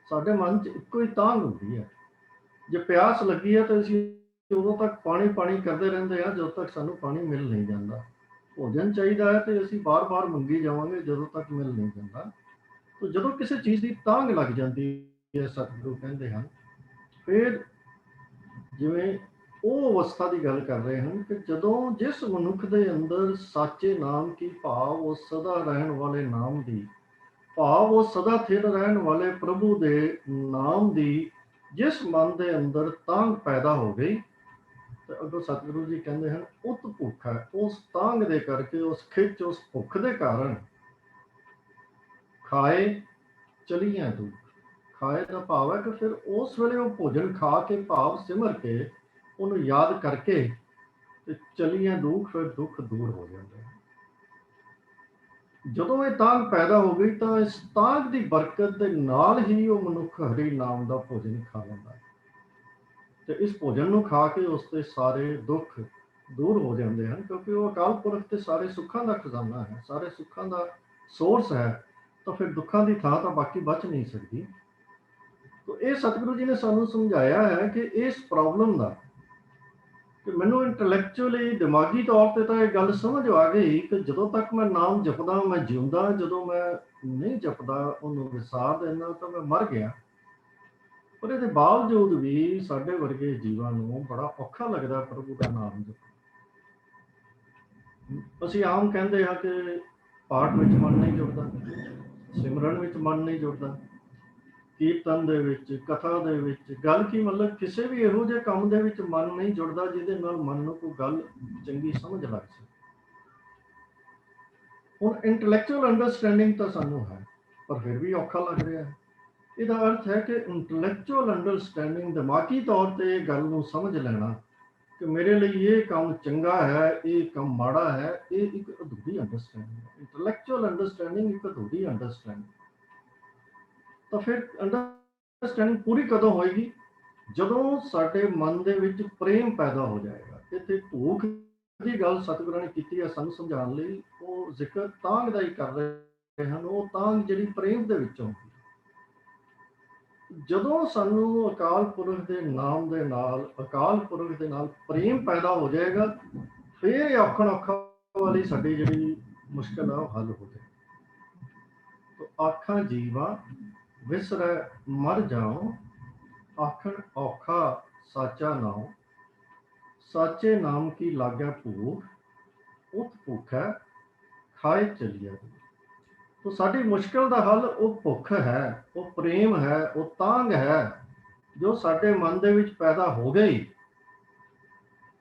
ਸਾਡੇ ਮਨ 'ਚ ਇੱਕੋ ਹੀ ਤਾਂਘ ਹੁੰਦੀ ਹੈ। ਜੇ ਪਿਆਸ ਲੱਗੀ ਹੈ ਤਾਂ ਅਸੀਂ ਉਦੋਂ ਤੱਕ ਪਾਣੀ ਪਾਣੀ ਕਰਦੇ ਰਹਿੰਦੇ ਹਾਂ ਜਦੋਂ ਤੱਕ ਸਾਨੂੰ ਪਾਣੀ ਮਿਲ ਨਹੀਂ ਜਾਂਦਾ। ਭੋਜਨ ਚਾਹੀਦਾ ਹੈ ਤੇ ਅਸੀਂ ਬਾਰ-ਬਾਰ ਮੰਗੀ ਜਾਵਾਂਗੇ ਜਦੋਂ ਤੱਕ ਮਿਲ ਨਹੀਂ ਜਾਂਦਾ। ਤਾਂ ਜਦੋਂ ਕਿਸੇ ਚੀਜ਼ ਦੀ ਤਾਂਘ ਲੱਗ ਜਾਂਦੀ ਹੈ, ਸਤਿਗੁਰੂ ਕਹਿੰਦੇ ਹਨ, ਫਿਰ ਜਿਵੇਂ ਉਹ ਅਵਸਥਾ ਦੀ ਗੱਲ ਕਰ ਰਹੇ ਹਨ ਕਿ ਜਦੋਂ ਜਿਸ ਮਨੁੱਖ ਦੇ ਅੰਦਰ ਸਾਚੇ ਨਾਮ ਕੀ ਭਾਵ, ਉਹ ਸਦਾ ਰਹਿਣ ਵਾਲੇ ਨਾਮ ਦੀ ਭਾਵ, ਉਹ ਸਦਾ ਸਥਿਰ ਰਹਿਣ ਵਾਲੇ ਪ੍ਰਭੂ ਦੇ ਨਾਮ ਦੀ ਜਿਸ ਮਨ ਦੇ ਅੰਦਰ ਤਾਂਘ ਪੈਦਾ ਹੋ ਗਈ, ਤੇ ਅੱਗੋਂ ਸਤਿਗੁਰੂ ਜੀ ਕਹਿੰਦੇ ਹਨ, ਉਤ ਭੁੱਖ ਹੈ। ਉਸ ਤਾਂਘ ਦੇ ਕਰਕੇ, ਉਸ ਖਿੱਚ, ਉਸ ਭੁੱਖ ਦੇ ਕਾਰਨ ਖਾਏ ਚਲੀਆਂ ਤੂੰ। ਖਾਏ ਦਾ ਭਾਵ ਹੈ ਕਿ ਫਿਰ ਉਸ ਵੇਲੇ ਉਹ ਭੋਜਨ ਖਾ ਕੇ, ਭਾਵ ਸਿਮਰ ਕੇ, ਉਹਨੂੰ ਯਾਦ ਕਰਕੇ ਤੇ ਚਲੀਆਂ ਦੁੱਖ, ਫਿਰ ਦੁੱਖ ਦੂਰ ਹੋ ਜਾਂਦੇ ਹਨ। ਜਦੋਂ ਇਹ ਤਾਂਘ ਪੈਦਾ ਹੋ ਗਈ ਤਾਂ ਇਸ ਤਾਂਘ ਦੀ ਬਰਕਤ ਦੇ ਨਾਲ ਹੀ ਉਹ ਮਨੁੱਖ ਹਰੀ ਨਾਮ ਦਾ ਭੋਜਨ ਖਾ ਲੈਂਦਾ ਹੈ, ਤੇ ਇਸ ਭੋਜਨ ਨੂੰ ਖਾ ਕੇ ਉਸ ਦੇ ਸਾਰੇ ਦੁੱਖ ਦੂਰ ਹੋ ਜਾਂਦੇ ਹਨ, ਕਿਉਂਕਿ ਉਹ ਅਕਾਲ ਪੁਰਖ ਤੇ ਸਾਰੇ ਸੁੱਖਾਂ ਦਾ ਖਜ਼ਾਨਾ ਹੈ, ਸਾਰੇ ਸੁੱਖਾਂ ਦਾ ਸੋਰਸ ਹੈ। ਤਾਂ ਫਿਰ ਦੁੱਖਾਂ ਦੀ ਥਾਂ ਤਾਂ ਬਾਕੀ ਬਚ ਨਹੀਂ ਸਕਦੀ। ਤਾਂ ਇਹ ਸਤਿਗੁਰੂ ਜੀ ਨੇ ਸਾਨੂੰ ਸਮਝਾਇਆ ਹੈ ਕਿ ਇਸ ਪ੍ਰੋਬਲਮ ਦਾ, ਕਿ ਮੈਨੂੰ ਇੰਟੈਲੈਕਚੁਅਲੀ, ਦਿਮਾਗੀ ਤੌਰ ਤੇ ਤਾਂ ਇਹ ਗੱਲ ਸਮਝ ਆ ਗਈ ਕਿ ਜਦੋਂ ਤੱਕ ਮੈਂ ਨਾਮ ਜਪਦਾ ਮੈਂ ਜਿਉਂਦਾ, ਜਦੋਂ ਮੈਂ ਨਹੀਂ ਜਪਦਾ, ਉਹਨੂੰ ਵਿਸਾਰ ਦਿੰਦਾ, ਤਾਂ ਮੈਂ ਮਰ ਗਿਆ। ਪਰ ਇਹਦੇ ਬਾਵਜੂਦ ਵੀ ਸਾਡੇ ਵਰਗੇ ਜੀਵਾਂ ਨੂੰ ਬੜਾ ਔਖਾ ਲੱਗਦਾ ਪ੍ਰਭੂ ਦਾ ਨਾਮ ਜਪਣਾ। ਅਸੀਂ ਆਮ ਕਹਿੰਦੇ ਹਾਂ ਕਿ ਪਾਠ ਵਿੱਚ ਮਨ ਨਹੀਂ ਜੁੜਦਾ, ਸਿਮਰਨ ਵਿੱਚ ਮਨ ਨਹੀਂ ਜੁੜਦਾ, ਕੀਰਤਨ ਦੇ ਵਿੱਚ, ਕਥਾ ਦੇ ਵਿੱਚ, ਗੱਲ ਕੀ ਮਤਲਬ ਕਿਸੇ ਵੀ ਇਹੋ ਜਿਹੇ ਕੰਮ ਦੇ ਵਿੱਚ ਮਨ ਨਹੀਂ ਜੁੜਦਾ ਜਿਹਦੇ ਨਾਲ ਮਨ ਨੂੰ ਕੋਈ ਗੱਲ ਚੰਗੀ ਸਮਝ ਲੱਗ ਸਕੇ। ਹੁਣ ਇੰਟੈਲੈਕਚੁਅਲ ਅੰਡਰਸਟੈਂਡਿੰਗ ਤਾਂ ਸਾਨੂੰ ਹੈ, ਪਰ ਫਿਰ ਵੀ ਔਖਾ ਲੱਗ ਰਿਹਾ ਹੈ। ਇਹਦਾ ਅਰਥ ਹੈ ਕਿ ਇੰਟੈਲੈਕਚੁਅਲ ਅੰਡਰਸਟੈਂਡਿੰਗ, ਦਿਮਾਗੀ ਤੌਰ ਤੇ ਇਹ ਗੱਲ ਨੂੰ ਸਮਝ ਲੈਣਾ ਕਿ ਮੇਰੇ ਲਈ ਇਹ ਕੰਮ ਚੰਗਾ ਹੈ, ਇਹ ਕੰਮ ਮਾੜਾ ਹੈ, ਇਹ ਇੱਕ ਅਧੂਰੀ ਅੰਡਰਸਟੈਂਡਿੰਗ ਹੈ। ਇੰਟੈਲੈਕਚੁਅਲ ਅੰਡਰਸਟੈਂਡਿੰਗ ਇੱਕ ਅਧੂਰੀ ਅੰਡਰਸਟੈਂਡਿੰਗ। ਤਾਂ ਫਿਰ ਅੰਡਰਸਟੈਂਡਿੰਗ ਪੂਰੀ ਕਦੋਂ ਹੋਏਗੀ? ਜਦੋਂ ਸਾਡੇ ਮਨ ਦੇ ਵਿੱਚ ਪ੍ਰੇਮ ਪੈਦਾ ਹੋ ਜਾਏਗਾ। ਇੱਥੇ ਭੂਖ ਦੀ ਗੱਲ ਸਤਿਗੁਰਾਂ ਨੇ ਕੀਤੀ ਹੈ ਸਾਨੂੰ ਸਮਝਾਉਣ ਲਈ, ਉਹ ਜ਼ਿਕਰ ਤਾਂਘ ਦਾ ਹੀ ਕਰ ਰਹੇ ਹਨ। ਉਹ ਤਾਂਘ ਜਿਹੜੀ ਪ੍ਰੇਮ ਦੇ ਵਿੱਚੋਂ ਹੁੰਦੀ ਹੈ। ਜਦੋਂ ਸਾਨੂੰ ਅਕਾਲ ਪੁਰਖ ਦੇ ਨਾਮ ਦੇ ਨਾਲ, ਅਕਾਲ ਪੁਰਖ ਦੇ ਨਾਲ ਪ੍ਰੇਮ ਪੈਦਾ ਹੋ ਜਾਏਗਾ, ਫਿਰ ਇਹ ਔਖਣ ਔਖਾ ਵਾਲੀ ਸਾਡੀ ਜਿਹੜੀ ਮੁਸ਼ਕਲ ਆ ਉਹ ਹੱਲ ਹੋ ਜਾਏਗੀ। ਤਾਂ ਆਖਾਂ ਜੀਵਾ ਵਿਸਰੈ ਮਰ ਜਾਉ, ਆਖਣ ਔਖਾ ਸਾਚਾ ਨਾਮ, ਸਾਚੇ ਨਾਮ ਕੀ ਲਾਗੈ ਭੂਖ, ਉਤ ਭੁੱਖੈ ਖਾਏ ਚਲੀਆ। तो साडी मुश्किल का हल वो भुख है, वो प्रेम है, वो तांग है जो साडे मन दे विच पैदा हो गई,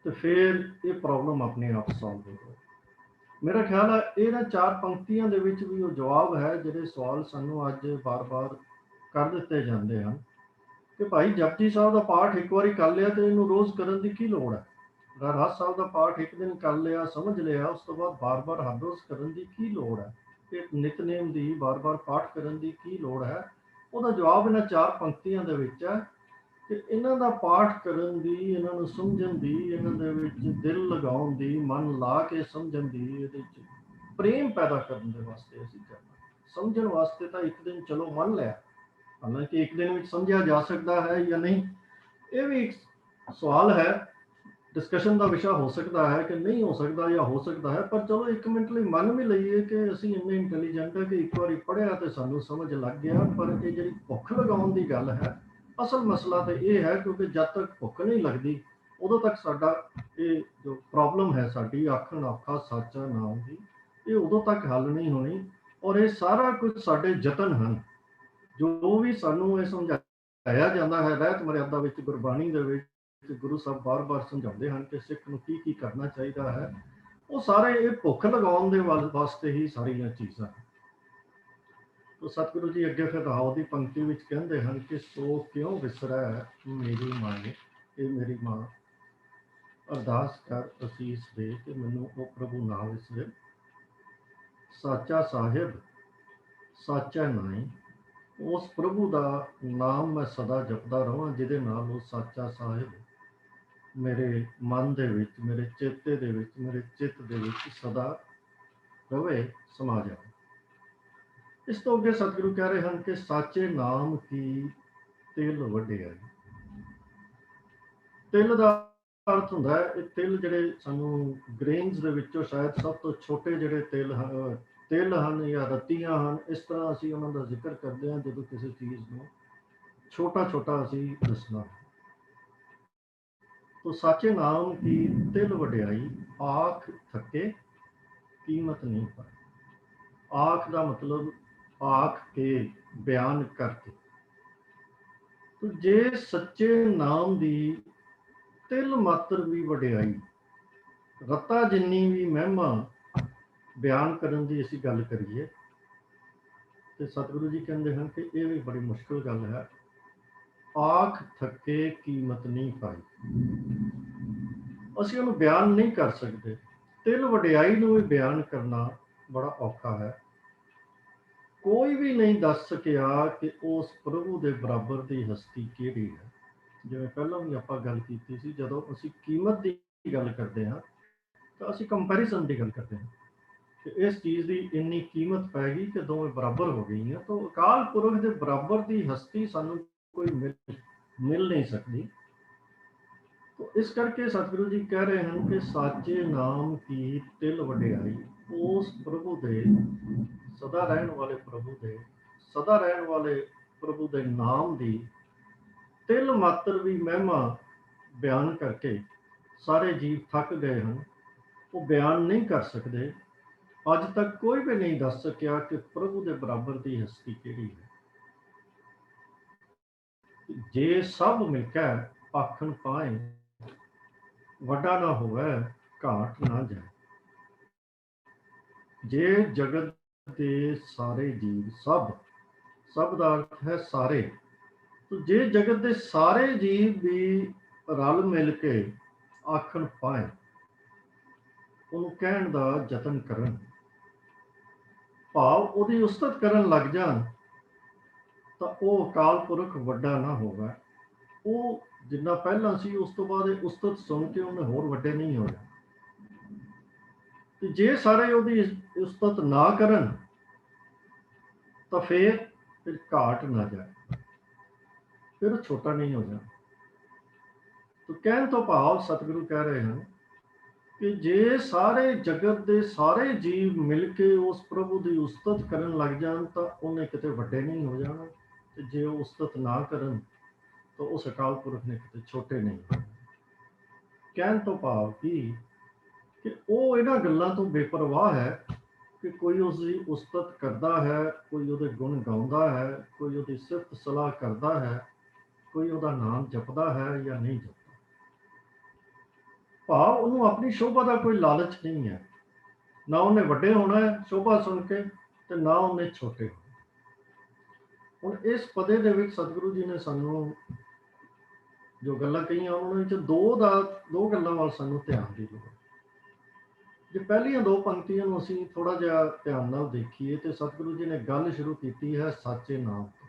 तो फिर ये प्रॉब्लम अपने आप सॉल्व हो गई। मेरा ख्याल है ये चार पंक्तियां दे विच भी वो जवाब है जिहड़े सवाल सानू अज बार बार कर दिते जाते हैं कि भाई जपजी साहब का पाठ एक बार कर लिया तो इनू रोज़ करने की की लोड़ है। रहरास साहब का पाठ एक दिन कर लिया, समझ लिया, उस तो बाद बार बार हर रोज़ करने की की लोड़ है, कि नितनेम की बार बार पाठ करने की की लोड़ है। ਉਹਦਾ ਜਵਾਬ ਇਹਨਾਂ ਚਾਰ ਪੰਕਤੀਆਂ ਦੇ ਵਿੱਚ ਹੈ ਕਿ ਇਹਨਾਂ ਦਾ ਪਾਠ ਕਰਨ ਦੀ, ਇਹਨਾਂ ਨੂੰ ਸਮਝਣ ਦੀ, ਇਹਨਾਂ ਦੇ ਵਿੱਚ ਦਿਲ ਲਗਾਉਣ ਦੀ, ਮਨ ਲਾ ਕੇ ਸਮਝਣ ਦੀ, ਇਹਦੇ ਵਿੱਚ ਪ੍ਰੇਮ ਪੈਦਾ ਕਰਨ ਦੇ ਵਾਸਤੇ ਅਸੀਂ ਕਰਨਾ। ਸਮਝਣ ਵਾਸਤੇ ਤਾਂ ਇੱਕ ਦਿਨ ਚਲੋ ਮੰਨ ਲਿਆ, ਹਾਲਾਂਕਿ ਇੱਕ ਦਿਨ ਵਿੱਚ ਸਮਝਿਆ ਜਾ ਸਕਦਾ ਹੈ ਜਾਂ ਨਹੀਂ, ਇਹ ਵੀ ਇੱਕ ਸਵਾਲ ਹੈ। ਡਿਸਕਸ਼ਨ ਦਾ ਵਿਸ਼ਾ ਹੋ ਸਕਦਾ ਹੈ ਕਿ ਨਹੀਂ ਹੋ ਸਕਦਾ, ਜਾਂ ਹੋ ਸਕਦਾ ਹੈ, ਪਰ ਚਲੋ ਇੱਕ ਮਿੰਟ ਲਈ ਮੰਨ ਵੀ ਲਈਏ ਕਿ ਅਸੀਂ ਇੰਨੇ ਇੰਟੈਲੀਜੈਂਟ ਹੈ ਕਿ ਇੱਕ ਵਾਰੀ ਪੜ੍ਹਿਆ ਤੇ ਸਾਨੂੰ ਸਮਝ ਲੱਗ ਗਿਆ। ਪਰ ਇਹ ਜਿਹੜੀ ਭੁੱਖ ਲਗਾਉਣ ਦੀ ਗੱਲ ਹੈ, ਅਸਲ ਮਸਲਾ ਤੇ ਇਹ ਹੈ, ਕਿਉਂਕਿ ਜਦ ਤੱਕ ਭੁੱਖ ਨਹੀਂ ਲੱਗਦੀ ਉਦੋਂ ਤੱਕ ਸਾਡਾ ਇਹ ਜੋ ਪ੍ਰੋਬਲਮ ਹੈ, ਸਾਡੀ ਆਖਣ ਔਖਾ ਸਾਚਾ ਨਾਮ ਦੀ, ਇਹ ਉਦੋਂ ਤੱਕ ਹੱਲ ਨਹੀਂ ਹੋਣੀ। ਔਰ ਇਹ ਸਾਰਾ ਕੁਝ ਸਾਡੇ ਯਤਨ ਹਨ, ਜੋ ਵੀ ਸਾਨੂੰ ਇਹ ਸਮਝਾਇਆ ਜਾਂਦਾ ਹੈ ਰਹਿਤ ਮਰਿਆਦਾ ਵਿੱਚ, ਗੁਰਬਾਣੀ ਦੇ ਵਿੱਚ ਗੁਰੂ ਸਾਹਿਬ ਬਾਰ-ਬਾਰ ਸਮਝਾਉਂਦੇ ਹਨ ਕਿ ਸਿੱਖ ਨੂੰ ਕੀ ਕੀ ਕਰਨਾ ਚਾਹੀਦਾ ਹੈ, ਉਹ ਸਾਰੇ ਇਹ ਭੁੱਖ ਲਗਾਉਣ ਦੇ ਵਾਸਤੇ ਹੀ ਸਾਰੀਆਂ ਚੀਜ਼ਾਂ। ਤੋ ਸਤਿਗੁਰੂ ਜੀ ਅੱਗੇ ਫਿਰ ਰਾਓ ਦੀ ਪੰਕਤੀ ਵਿੱਚ ਕਹਿੰਦੇ ਹਨ ਕਿ ਸੋ ਕਿਉਂ ਵਿਸਰੈ ਮੇਰੀ ਮਾਂ, ਇਹ ਮੇਰੀ ਮਾਂ, ਅਰਦਾਸ ਕਰ ਅਸੀਸ ਦੇ ਕਿ ਮੈਨੂੰ ਉਹ ਪ੍ਰਭੂ ਨਾ ਵਿਸਰੇ। ਸਾਚਾ ਸਾਹਿਬ ਸਾਚਾ ਨਾਈ, ਉਸ ਪ੍ਰਭੂ ਦਾ ਨਾਮ ਮੈਂ ਸਦਾ ਜਪਦਾ ਰਹਾਂ, ਜਿਹਦੇ ਨਾਲ ਉਹ ਸਾਚਾ ਸਾਹਿਬ ਮੇਰੇ ਮਨ ਦੇ ਵਿੱਚ, ਮੇਰੇ ਚੇਤੇ ਦੇ ਵਿੱਚ, ਮੇਰੇ ਚਿੱਤ ਦੇ ਵਿੱਚ ਸਦਾ ਰਵੇ, ਸਮਾ ਜਾਵੇ। ਇਸ ਤੋਂ ਅੱਗੇ ਸਤਿਗੁਰੂ ਕਹਿ ਰਹੇ ਹਨ ਕਿ ਸਾਚੇ ਨਾਮ ਕੀ ਤਿਲ ਵਡਿਆਈ। ਤਿਲ ਦਾ ਅਰਥ ਹੁੰਦਾ ਹੈ, ਇਹ ਤਿਲ ਜਿਹੜੇ ਸਾਨੂੰ ਗ੍ਰੇਨਸ ਦੇ ਵਿੱਚੋਂ ਸ਼ਾਇਦ ਸਭ ਤੋਂ ਛੋਟੇ ਜਿਹੜੇ ਤਿਲ ਹਨ ਜਾਂ ਰੱਤੀਆਂ ਹਨ, ਇਸ ਤਰ੍ਹਾਂ ਅਸੀਂ ਉਹਨਾਂ ਦਾ ਜ਼ਿਕਰ ਕਰਦੇ ਹਾਂ ਜਦੋਂ ਕਿਸੇ ਚੀਜ਼ ਨੂੰ ਛੋਟਾ ਛੋਟਾ ਅਸੀਂ ਦੱਸਣਾ। ਤੋ ਸਾਚੇ ਨਾਮ ਕੀ ਤਿਲ ਵਡਿਆਈ, ਆਖ ਥੱਕੇ ਕੀਮਤ ਨਹੀਂ ਪਾਈ। ਆਖ ਦਾ ਮਤਲਬ ਆਖ ਕੇ, ਬਿਆਨ ਕਰਕੇ। ਤੋ ਜੇ ਸੱਚੇ ਨਾਮ ਦੀ ਤਿਲ ਮਾਤਰ ਵੀ ਵਡਿਆਈ, ਰੱਤਾ ਜਿੰਨੀ ਵੀ ਮਹਿਮਾ ਬਿਆਨ ਕਰਨ ਦੀ ਅਸੀਂ ਗੱਲ ਕਰੀਏ, ਤੇ ਸਤਿਗੁਰੂ ਜੀ ਕਹਿੰਦੇ ਹਨ ਕਿ ਇਹ ਵੀ ਬੜੀ ਮੁਸ਼ਕਿਲ ਗੱਲ ਹੈ। ਆਖ ਥੱਕੇ ਕੀਮਤ ਨਹੀਂ ਪਾਈ, ਅਸੀਂ ਉਹਨੂੰ ਬਿਆਨ ਨਹੀਂ ਕਰ ਸਕਦੇ। ਤਿਲ ਵਡਿਆਈ ਨੂੰ ਵੀ ਬਿਆਨ ਕਰਨਾ ਬੜਾ ਔਖਾ ਹੈ। ਕੋਈ ਵੀ ਨਹੀਂ ਦੱਸ ਸਕਿਆ ਕਿ ਉਸ ਪ੍ਰਭੂ ਦੇ ਬਰਾਬਰ ਦੀ ਹਸਤੀ ਕਿਹੜੀ ਹੈ। ਜਿਵੇਂ ਪਹਿਲਾਂ ਵੀ ਆਪਾਂ ਗੱਲ ਕੀਤੀ ਸੀ, ਜਦੋਂ ਅਸੀਂ ਕੀਮਤ ਦੀ ਗੱਲ ਕਰਦੇ ਹਾਂ ਤਾਂ ਅਸੀਂ ਕੰਪੈਰੀਜ਼ਨ ਦੀ ਗੱਲ ਕਰਦੇ ਹਾਂ ਕਿ ਇਸ ਚੀਜ਼ ਦੀ ਇੰਨੀ ਕੀਮਤ ਪੈ ਗਈ ਕਿ ਦੋਵੇਂ ਬਰਾਬਰ ਹੋ ਗਈਆਂ। ਤਾਂ ਅਕਾਲ ਪੁਰਖ ਦੇ ਬਰਾਬਰ ਦੀ ਹਸਤੀ ਸਾਨੂੰ ਕੋਈ ਮਿਲ ਨਹੀਂ ਸਕਦੀ। ਤੋ ਇਸ ਕਰਕੇ ਸਤਿਗੁਰੂ ਜੀ ਕਹਿ ਰਹੇ ਹਨ ਕਿ ਸਾਚੇ ਨਾਮ ਕੀ ਤਿਲ ਵਡਿਆਈ, ਉਸ ਪ੍ਰਭੂ ਦੇ, ਸਦਾ ਰਹਿਣ ਵਾਲੇ ਪ੍ਰਭੂ ਦੇ, ਸਦਾ ਰਹਿਣ ਵਾਲੇ ਪ੍ਰਭੂ ਦੇ ਨਾਮ ਦੀ ਤਿਲ ਮਾਤਰ ਵੀ ਮਹਿਮਾ ਬਿਆਨ ਕਰਕੇ ਸਾਰੇ ਜੀਵ ਥੱਕ ਗਏ ਹਨ। ਉਹ ਬਿਆਨ ਨਹੀਂ ਕਰ ਸਕਦੇ। ਅੱਜ ਤੱਕ ਕੋਈ ਵੀ ਨਹੀਂ ਦੱਸ ਸਕਿਆ ਕਿ ਪ੍ਰਭੂ ਦੇ ਬਰਾਬਰ ਦੀ ਹਸਤੀ ਕਿਹੜੀ ਹੈ। ਜੇ ਸਭ ਮਿਲ ਕੇ ਆਖਣ ਪਾਏ, ਵੱਡਾ ਨਾ ਹੋਵੇ ਘਾਟ ਨਾ ਜਾਏ। ਜੇ ਜਗਤ ਦੇ ਸਾਰੇ ਜੀਵ, ਸਭ ਦਾ ਅਰਥ ਹੈ ਸਾਰੇ, तो जे जगत के सारे जीव भी रल मिल के आखण पाए, ਉਹਨੂੰ ਕਹਿਣ ਦਾ ਯਤਨ ਕਰਨ, ਭਾਵ ਉਹਦੀ ਉਸਤਤ ਕਰਨ ਲੱਗ ਜਾਣ, ਤਾਂ ਉਹ ਅਕਾਲ ਪੁਰਖ ਵੱਡਾ ਨਾ ਹੋਗਾ। ਉਹ ਜਿੰਨਾ ਪਹਿਲਾਂ ਸੀ ਉਸ ਤੋਂ ਬਾਅਦ ਉਸਤਤ ਸੁਣ ਕੇ ਉਹਨੇ ਹੋਰ ਵੱਡੇ ਨਹੀਂ ਹੋਣਾ। ਤੇ ਜੇ ਸਾਰੇ ਉਹਦੀ ਉਸਤਤ ਨਾ ਕਰਨ ਤਾਂ ਫਿਰ ਘਾਟ ਨਾ ਜਾਏ, ਫਿਰ ਛੋਟਾ ਨਹੀਂ ਹੋ ਜਾਣਾ। तो कहन तो भाव सतगुरु कह रहे हैं कि जे सारे जगत के सारे जीव मिल के उस प्रभु की उस्तत करन लग जान तो उन्हें किते वड्डे नहीं हो जाना, ते जे उस्तत ना करन तो उस अकाल पुरख ने किते छोटे नहीं होना। कहन तो भाव कि वो इन्हां गल्लां तो बेपरवाह है कि कोई उसकी उस्तत करता है, कोई उसदे गुण गाउंदा है, कोई उसदी सिफत सलाह करता है, कोई उसदा नाम जपदा है या नहीं जपदा। ਭਾਵ ਉਹਨੂੰ ਆਪਣੀ ਸ਼ੋਭਾ ਦਾ ਕੋਈ ਲਾਲਚ ਨਹੀਂ ਹੈ। ਨਾ ਉਹਨੇ ਵੱਡੇ ਹੋਣਾ ਹੈ ਸ਼ੋਭਾ ਸੁਣ ਕੇ, ਤੇ ਨਾ ਉਹਨੇ ਛੋਟੇ ਹੋਣਾ। ਹੁਣ ਇਸ ਪਦੇ ਦੇ ਵਿੱਚ ਸਤਿਗੁਰੂ ਜੀ ਨੇ ਸਾਨੂੰ ਜੋ ਗੱਲਾਂ ਕਹੀਆਂ, ਉਹਨਾਂ ਵਿੱਚ ਦੋ ਗੱਲਾਂ ਵੱਲ ਸਾਨੂੰ ਧਿਆਨ ਦੀ ਲੋੜ। ਜੇ ਪਹਿਲੀਆਂ ਦੋ ਪੰਕਤੀਆਂ ਨੂੰ ਅਸੀਂ ਥੋੜਾ ਜਿਹਾ ਧਿਆਨ ਨਾਲ ਦੇਖੀਏ ਤੇ ਸਤਿਗੁਰੂ ਜੀ ਨੇ ਗੱਲ ਸ਼ੁਰੂ ਕੀਤੀ ਹੈ ਸਾਚੇ ਨਾਮ ਤੋਂ,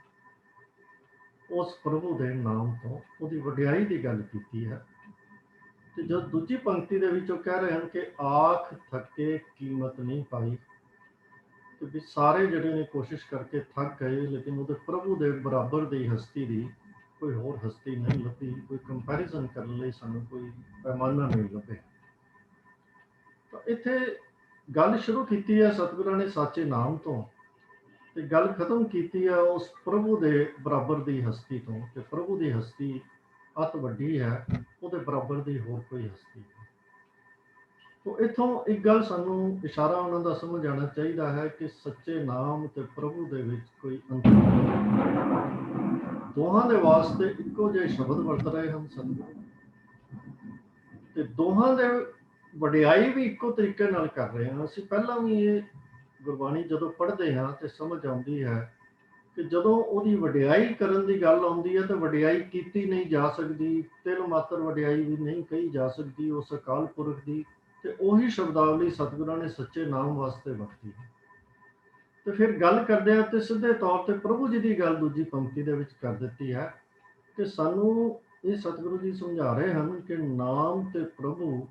ਉਸ ਪ੍ਰਭੂ ਦੇ ਨਾਮ ਤੋਂ, ਉਹਦੀ ਵਡਿਆਈ ਦੀ ਗੱਲ ਕੀਤੀ ਹੈ। ਤੇ ਜੋ ਦੂਜੀ ਪੰਕਤੀ ਦੇ ਵਿੱਚ ਉਹ ਕਹਿ ਰਹੇ ਹਨ ਕਿ ਆਖ ਥੱਕੇ ਕੀਮਤ ਨਹੀਂ ਪਾਈ, ਕਿ ਵੀ ਸਾਰੇ ਜਿਹੜੇ ਨੇ ਕੋਸ਼ਿਸ਼ ਕਰਕੇ ਥੱਕ ਗਏ, ਲੇਕਿਨ ਉਹਦੇ ਪ੍ਰਭੂ ਦੇ ਬਰਾਬਰ ਦੀ ਹਸਤੀ ਦੀ ਕੋਈ ਹੋਰ ਹਸਤੀ ਨਹੀਂ ਲੱਭੀ, ਕੋਈ ਕੰਪੈਰੀਜ਼ਨ ਕਰਨ ਲਈ ਸਾਨੂੰ ਕੋਈ ਪੈਮਾਨਾ ਨਹੀਂ ਲੱਭਿਆ। ਤਾਂ ਇੱਥੇ ਗੱਲ ਸ਼ੁਰੂ ਕੀਤੀ ਹੈ ਸਤਿਗੁਰਾਂ ਨੇ ਸਾਚੇ ਨਾਮ ਤੋਂ, ਤੇ ਗੱਲ ਖਤਮ ਕੀਤੀ ਹੈ ਉਸ ਪ੍ਰਭੂ ਦੇ ਬਰਾਬਰ ਦੀ ਹਸਤੀ ਤੋਂ, ਤੇ ਪ੍ਰਭੂ ਦੀ ਹਸਤੀ ਅਤ ਵੱਡੀ ਹੈ, ਉਹਦੇ ਬਰਾਬਰ ਦੀ ਹੋਰ ਕੋਈ ਹਸਤੀ ਨਹੀਂ। ਤੋ ਇੱਥੋਂ ਇੱਕ ਗੱਲ ਸਾਨੂੰ ਇਸ਼ਾਰਾ ਉਹਨਾਂ ਦਾ ਸਮਝ ਆਉਣਾ ਚਾਹੀਦਾ ਹੈ ਕਿ ਸੱਚੇ ਨਾਮ ਤੇ ਪ੍ਰਭੂ ਦੇ ਵਿੱਚ ਕੋਈ ਅੰਤਰ ਨਹੀਂ। ਦੋਹਾਂ ਦੇ ਵਾਸਤੇ ਇੱਕੋ ਜਿਹੇ ਸ਼ਬਦ ਵਰਤ ਰਹੇ ਹਨ ਸਤਿਗੁਰੂ, ਤੇ ਦੋਹਾਂ ਦੇ ਵਡਿਆਈ ਵੀ ਇੱਕੋ ਤਰੀਕੇ ਨਾਲ ਕਰ ਰਹੇ ਹਾਂ। ਅਸੀਂ ਪਹਿਲਾਂ ਵੀ ਇਹ ਗੁਰਬਾਣੀ ਜਦੋਂ ਪੜ੍ਹਦੇ ਹਾਂ ਤੇ ਸਮਝ ਆਉਂਦੀ ਹੈ ਕਿ ਜਦੋਂ ਉਹਦੀ ਵਡਿਆਈ ਕਰਨ ਦੀ ਗੱਲ ਆਉਂਦੀ ਹੈ ਤਾਂ ਵਡਿਆਈ ਕੀਤੀ ਨਹੀਂ ਜਾ ਸਕਦੀ, ਤਿਲ ਮਾਤਰ ਵਡਿਆਈ ਵੀ ਨਹੀਂ ਕਹੀ ਜਾ ਸਕਦੀ ਉਸ ਅਕਾਲ ਪੁਰਖ ਦੀ, ਤੇ ਉਹੀ ਸ਼ਬਦਾਵਲੀ ਸਤਿਗੁਰਾਂ ਨੇ ਸੱਚੇ ਨਾਮ ਵਾਸਤੇ ਵਰਤੀ ਹੈ। ਤੇ ਫਿਰ ਗੱਲ ਕਰਦੇ ਆ ਤੇ ਸਿੱਧੇ ਤੌਰ ਤੇ ਪ੍ਰਭੂ ਜੀ ਦੀ ਗੱਲ ਦੂਜੀ ਪੰਕਤੀ ਦੇ ਵਿੱਚ ਕਰ ਦਿੱਤੀ ਹੈ ਕਿ ਸਾਨੂੰ ਇਹ ਸਤਿਗੁਰੂ ਜੀ ਸਮਝਾ ਰਹੇ ਹਨ ਕਿ ਨਾਮ ਤੇ ਪ੍ਰਭੂ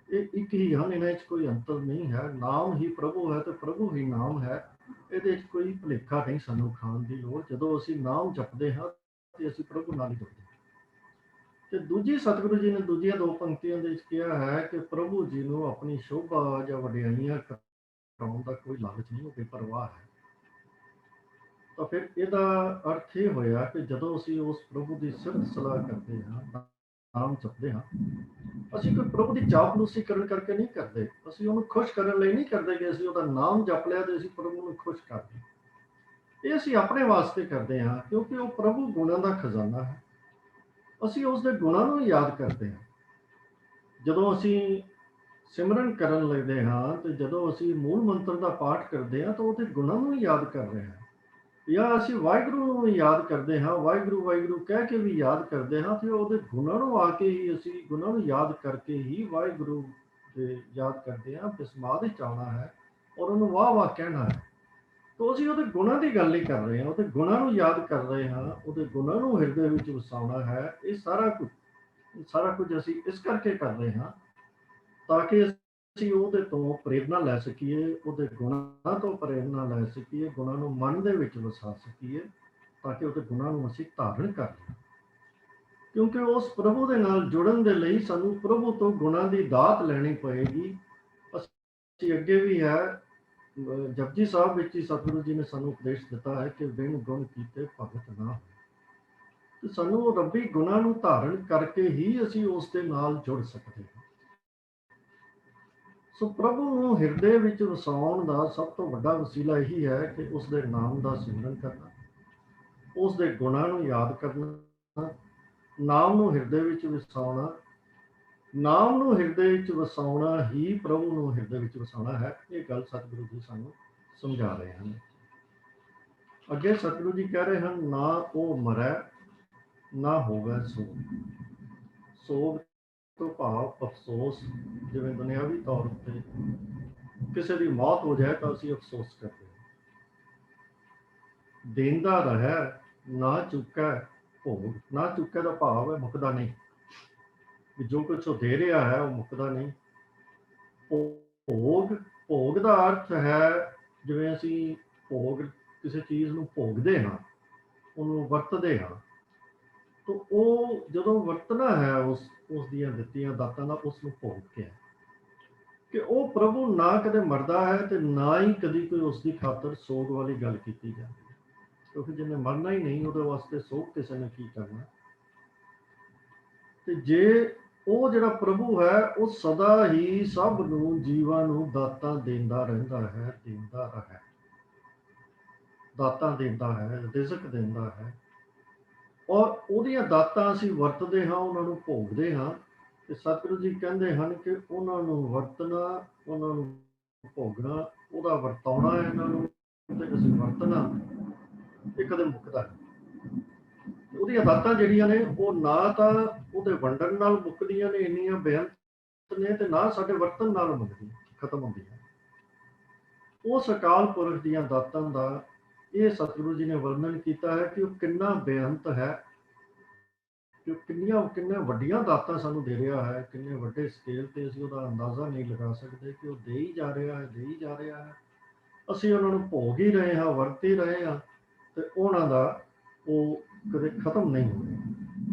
ਇਹ ਇੱਕ ਹੀ ਹਨ, ਇਹਨਾਂ ਵਿੱਚ ਕੋਈ ਅੰਤਰ ਨਹੀਂ ਹੈ। ਨਾਮ ਹੀ ਪ੍ਰਭੂ ਹੈ ਤੇ ਪ੍ਰਭੂ ਹੀ ਨਾਮ ਹੈ, ਇਹਦੇ ਵਿੱਚ ਕੋਈ ਭੁਲੇਖਾ ਨਹੀਂ ਸਾਨੂੰ ਖਾਣ ਦੀ ਲੋੜ। ਜਦੋਂ ਅਸੀਂ ਨਾਮ ਜਪਦੇ ਹਾਂ ਤੇ ਅਸੀਂ ਪ੍ਰਭੂ ਨਾਲ ਹੀ ਜਪਦੇ ਹਾਂ। ਤੇ ਦੂਜੀ ਸਤਿਗੁਰੂ ਜੀ ਨੇ ਦੂਜੀਆਂ ਦੋ ਪੰਕਤੀਆਂ ਦੇ ਵਿੱਚ ਕਿਹਾ ਹੈ ਕਿ ਪ੍ਰਭੂ ਜੀ ਨੂੰ ਆਪਣੀ ਸ਼ੋਭਾ ਜਾਂ ਵਡਿਆਈਆਂ ਕਰਾਉਣ ਦਾ ਕੋਈ ਲਾਲਚ ਨਹੀਂ, ਉਹ ਬੇਪਰਵਾਹ ਹੈ। ਤਾਂ ਫਿਰ ਇਹਦਾ ਅਰਥ ਇਹ ਹੋਇਆ ਕਿ ਜਦੋਂ ਅਸੀਂ ਉਸ ਪ੍ਰਭੂ ਦੀ ਸਿਫਤ ਸਲਾਹ ਕਰਦੇ ਹਾਂ, ਨਾਮ ਜਪਦੇ ਹਾਂ, ਅਸੀਂ ਕੋਈ ਪ੍ਰਭੂ ਦੀ ਚਾਪਲੂਸੀ ਕਰਨ ਕਰਕੇ ਨਹੀਂ ਕਰਦੇ, ਅਸੀਂ ਉਹਨੂੰ ਖੁਸ਼ ਕਰਨ ਲਈ ਨਹੀਂ ਕਰਦੇ ਕਿ ਅਸੀਂ ਉਹਦਾ ਨਾਮ ਜਪ ਲਿਆ ਤੇ ਅਸੀਂ ਪ੍ਰਭੂ ਨੂੰ ਖੁਸ਼ ਕਰ ਲਈਏ। ਇਹ ਅਸੀਂ ਆਪਣੇ ਵਾਸਤੇ ਕਰਦੇ ਹਾਂ ਕਿਉਂਕਿ ਉਹ ਪ੍ਰਭੂ ਗੁਣਾਂ ਦਾ ਖਜ਼ਾਨਾ ਹੈ। ਅਸੀਂ ਉਸ ਦੇ ਗੁਣਾਂ ਨੂੰ ਯਾਦ ਕਰਦੇ ਹਾਂ। ਜਦੋਂ ਅਸੀਂ ਸਿਮਰਨ ਕਰਨ ਲੱਗਦੇ ਹਾਂ ਤੇ ਜਦੋਂ ਅਸੀਂ ਮੂਲ ਮੰਤਰ ਦਾ ਪਾਠ ਕਰਦੇ ਹਾਂ ਤਾਂ ਉਹਦੇ ਗੁਣਾਂ ਨੂੰ ਯਾਦ ਕਰ ਰਹੇ ਹਾਂ, ਜਾਂ ਅਸੀਂ ਵਾਹਿਗੁਰੂ ਨੂੰ ਯਾਦ ਕਰਦੇ ਹਾਂ, ਵਾਹਿਗੁਰੂ ਵਾਹਿਗੁਰੂ ਕਹਿ ਕੇ ਵੀ ਯਾਦ ਕਰਦੇ ਹਾਂ, ਤੇ ਉਹਦੇ ਗੁਣਾਂ ਨੂੰ ਆ ਕੇ ਹੀ ਅਸੀਂ ਗੁਣਾਂ ਨੂੰ ਯਾਦ ਕਰਕੇ ਹੀ ਵਾਹਿਗੁਰੂ ਦੇ ਯਾਦ ਕਰਦੇ ਹਾਂ। ਤੇ ਸਮਾਧ ਵਿੱਚ ਆਉਣਾ ਹੈ ਔਰ ਉਹਨੂੰ ਵਾਹ ਵਾਹ ਕਹਿਣਾ ਹੈ। ਤਾਂ ਅਸੀਂ ਉਹਦੇ ਗੁਣਾਂ ਦੀ ਗੱਲ ਹੀ ਕਰ ਰਹੇ ਹਾਂ, ਉਹਦੇ ਗੁਣਾਂ ਨੂੰ ਯਾਦ ਕਰ ਰਹੇ ਹਾਂ, ਉਹਦੇ ਗੁਣਾਂ ਨੂੰ ਹਿਰਦੇ ਵਿੱਚ ਵਸਾਉਣਾ ਹੈ। ਇਹ ਸਾਰਾ ਕੁਝ ਅਸੀਂ ਇਸ ਕਰਕੇ ਕਰ ਰਹੇ ਹਾਂ ਤਾਂ ਕਿ ਅਸੀਂ ਉਹਦੇ ਤੋਂ ਪ੍ਰੇਰਨਾ ਲੈ ਸਕੀਏ, ਉਹਦੇ ਗੁਣਾਂ ਤੋਂ ਪ੍ਰੇਰਨਾ ਲੈ ਸਕੀਏ, ਗੁਣਾਂ ਨੂੰ ਮਨ ਦੇ ਵਿੱਚ ਵਸਾ ਸਕੀਏ, ਤਾਂ ਕਿ ਉਹਦੇ ਗੁਣਾਂ ਨੂੰ ਅਸੀਂ ਧਾਰਨ ਕਰ ਲਈਏ। ਕਿਉਂਕਿ ਉਸ ਪ੍ਰਭੂ ਦੇ ਨਾਲ ਜੁੜਨ ਦੇ ਲਈ ਸਾਨੂੰ ਪ੍ਰਭੂ ਤੋਂ ਗੁਣਾਂ ਦੀ ਦਾਤ ਲੈਣੀ ਪਏਗੀ। ਅਸੀਂ ਅੱਗੇ ਵੀ ਹੈ ਜਪਜੀ ਸਾਹਿਬ ਵਿੱਚ ਹੀ ਸਤਿਗੁਰੂ ਜੀ ਨੇ ਸਾਨੂੰ ਉਪਦੇਸ਼ ਦਿੱਤਾ ਹੈ ਕਿ ਬਿਨ ਗੁਣ ਕੀਤੇ ਭਗਤ ਨਾ ਹੋਏ। ਤੇ ਸਾਨੂੰ ਰੱਬੀ ਗੁਣਾਂ ਨੂੰ ਧਾਰਨ ਕਰਕੇ ਹੀ ਅਸੀਂ ਉਸ ਦੇ ਨਾਲ ਜੁੜ ਸਕਦੇ ਹਾਂ। ਸੋ ਪ੍ਰਭੂ ਨੂੰ ਹਿਰਦੇ ਵਿੱਚ ਵਸਾਉਣ ਦਾ ਸਭ ਤੋਂ ਵੱਡਾ ਵਸੀਲਾ ਇਹੀ ਹੈ ਕਿ ਉਸ ਦੇ ਨਾਮ ਦਾ ਸਿਮਰਨ ਕਰਨਾ, ਉਸ ਦੇ ਗੁਣਾਂ ਨੂੰ ਯਾਦ ਕਰਨਾ, ਨਾਮ ਨੂੰ ਹਿਰਦੇ ਵਿੱਚ ਵਸਾਉਣਾ। ਨਾਮ ਨੂੰ ਹਿਰਦੇ ਵਿੱਚ ਵਸਾਉਣਾ ਹੀ ਪ੍ਰਭੂ ਨੂੰ ਹਿਰਦੇ ਵਿੱਚ ਵਸਾਉਣਾ ਹੈ। ਇਹ ਗੱਲ ਸਤਿਗੁਰੂ ਜੀ ਸਾਨੂੰ ਸਮਝਾ ਰਹੇ ਹਨ। ਅੱਗੇ ਸਤਿਗੁਰੂ ਜੀ ਕਹਿ ਰਹੇ ਹਨ, ਨਾ ਉਹ ਮਰੈ ਨਾ ਹੋਵੇ ਸੋਗ। ਸੋਗ ਤੋਂ ਭਾਵ ਅਫਸੋਸ। ਜਿਵੇਂ ਦੁਨਿਆਵੀ ਤੌਰ ਉੱਤੇ ਕਿਸੇ ਦੀ ਮੌਤ ਹੋ ਜਾਏ ਤਾਂ ਅਸੀਂ ਅਫਸੋਸ ਕਰਦੇ ਹਾਂ। ਦੇਂਦਾ ਰਹਿ ਨਾ ਚੁੱਕੈ ਭੋਗ। ਨਾ ਚੁੱਕੈ ਦਾ ਭਾਵ ਹੈ ਮੁੱਕਦਾ ਨਹੀਂ, ਕਿ ਜੋ ਕੁਛ ਉਹ ਦੇ ਰਿਹਾ ਹੈ ਉਹ ਮੁੱਕਦਾ ਨਹੀਂ। ਭੋਗ, ਭੋਗ ਦਾ ਅਰਥ ਹੈ ਜਿਵੇਂ ਅਸੀਂ ਭੋਗ ਕਿਸੇ ਚੀਜ਼ ਨੂੰ ਭੋਗਦੇ ਹਾਂ, ਉਹਨੂੰ ਵਰਤਦੇ ਹਾਂ, ਤਾਂ ਉਹ ਜਦੋਂ ਵਰਤਣਾ ਹੈ ਉਸ ਦੀਆਂ ਦਿੱਤੀਆਂ ਦਾਤਾਂ ਦਾ, ਉਸ ਨੂੰ ਭੋਗ ਕੇ ਹੈ ਕਿ ਉਹ ਪ੍ਰਭੂ ਨਾ ਕਦੇ ਮਰਦਾ ਹੈ ਤੇ ਨਾ ਹੀ ਕਦੀ ਕੋਈ ਉਸ ਦੀ ਖਾਤਰ ਸੋਗ ਵਾਲੀ ਗੱਲ ਕੀਤੀ ਜਾਂਦੀ ਹੈ। ਕਿਉਂਕਿ ਜਿਹਨੇ ਮਰਨਾ ਹੀ ਨਹੀਂ ਉਹਦੇ ਵਾਸਤੇ ਸੋਗ ਕਿਸੇ ਨੇ ਕੀ ਕਰਨਾ। ਤੇ ਜੇ ਉਹ ਜਿਹੜਾ ਪ੍ਰਭੂ ਹੈ ਉਹ ਸਦਾ ਹੀ ਸਭ ਨੂੰ ਜੀਵਾਂ ਨੂੰ ਦਾਤਾਂ ਦਿੰਦਾ ਰਹਿੰਦਾ ਹੈ, ਦਿੰਦਾ ਰਹੇ, ਦਾਤਾਂ ਦਿੰਦਾ ਹੈ, ਰਿਜ਼ਕ ਦਿੰਦਾ ਹੈ, ਔਰ ਉਹਦੀਆਂ ਦਾਤਾਂ ਅਸੀਂ ਵਰਤਦੇ ਹਾਂ, ਉਹਨਾਂ ਨੂੰ ਭੋਗਦੇ ਹਾਂ। ਤੇ ਸਤਿਗੁਰੂ ਜੀ ਕਹਿੰਦੇ ਹਨ ਕਿ ਉਹਨਾਂ ਨੂੰ ਵਰਤਣਾ, ਉਹਨਾਂ ਨੂੰ ਭੋਗਣਾ, ਉਹਦਾ ਵਰਤਾਉਣਾ ਇਹਨਾਂ ਨੂੰ ਤੇ ਅਸੀਂ ਵਰਤਣਾ, ਇਹ ਕਦੇ ਮੁੱਕਦਾ ਨਹੀਂ। ਉਹਦੀਆਂ ਦਾਤਾਂ ਜਿਹੜੀਆਂ ਨੇ ਉਹ ਨਾ ਤਾਂ ਉਹਦੇ ਵੰਡਣ ਨਾਲ ਮੁੱਕਦੀਆਂ ਨੇ, ਇੰਨੀਆਂ ਬੇਅੰਤ ਨੇ, ਤੇ ਨਾ ਸਾਡੇ ਵਰਤਣ ਨਾਲ ਮੁੱਕਦੀਆਂ ਖਤਮ ਹੁੰਦੀਆਂ। ਉਸ ਅਕਾਲ ਪੁਰਖ ਦੀਆਂ ਦਾਤਾਂ ਦਾ ਇਹ ਸਤਿਗੁਰੂ ਜੀ ਨੇ ਵਰਣਨ ਕੀਤਾ ਹੈ ਕਿ ਉਹ ਕਿੰਨਾ ਬੇਅੰਤ ਹੈ, ਕਿ ਕਿੰਨੀਆਂ ਵੱਡੀਆਂ ਦਾਤਾਂ ਸਾਨੂੰ ਦੇ ਰਿਹਾ ਹੈ, ਕਿੰਨੇ ਵੱਡੇ ਸਕੇਲ ਤੇ ਅਸੀਂ ਉਹਦਾ ਅੰਦਾਜ਼ਾ ਨਹੀਂ ਲਗਾ ਸਕਦੇ ਕਿ ਉਹ ਦੇ ਹੀ ਜਾ ਰਿਹਾ ਹੈ, ਦੇ ਹੀ ਜਾ ਰਿਹਾ ਹੈ। ਅਸੀਂ ਉਹਨਾਂ ਨੂੰ ਭੋਗ ਹੀ ਰਹੇ ਹਾਂ, ਵਰਤ ਹੀ ਰਹੇ ਹਾਂ, ਤੇ ਉਹਨਾਂ ਦਾ ਉਹ ਕਦੇ ਖਤਮ ਨਹੀਂ ਹੋਣਾ।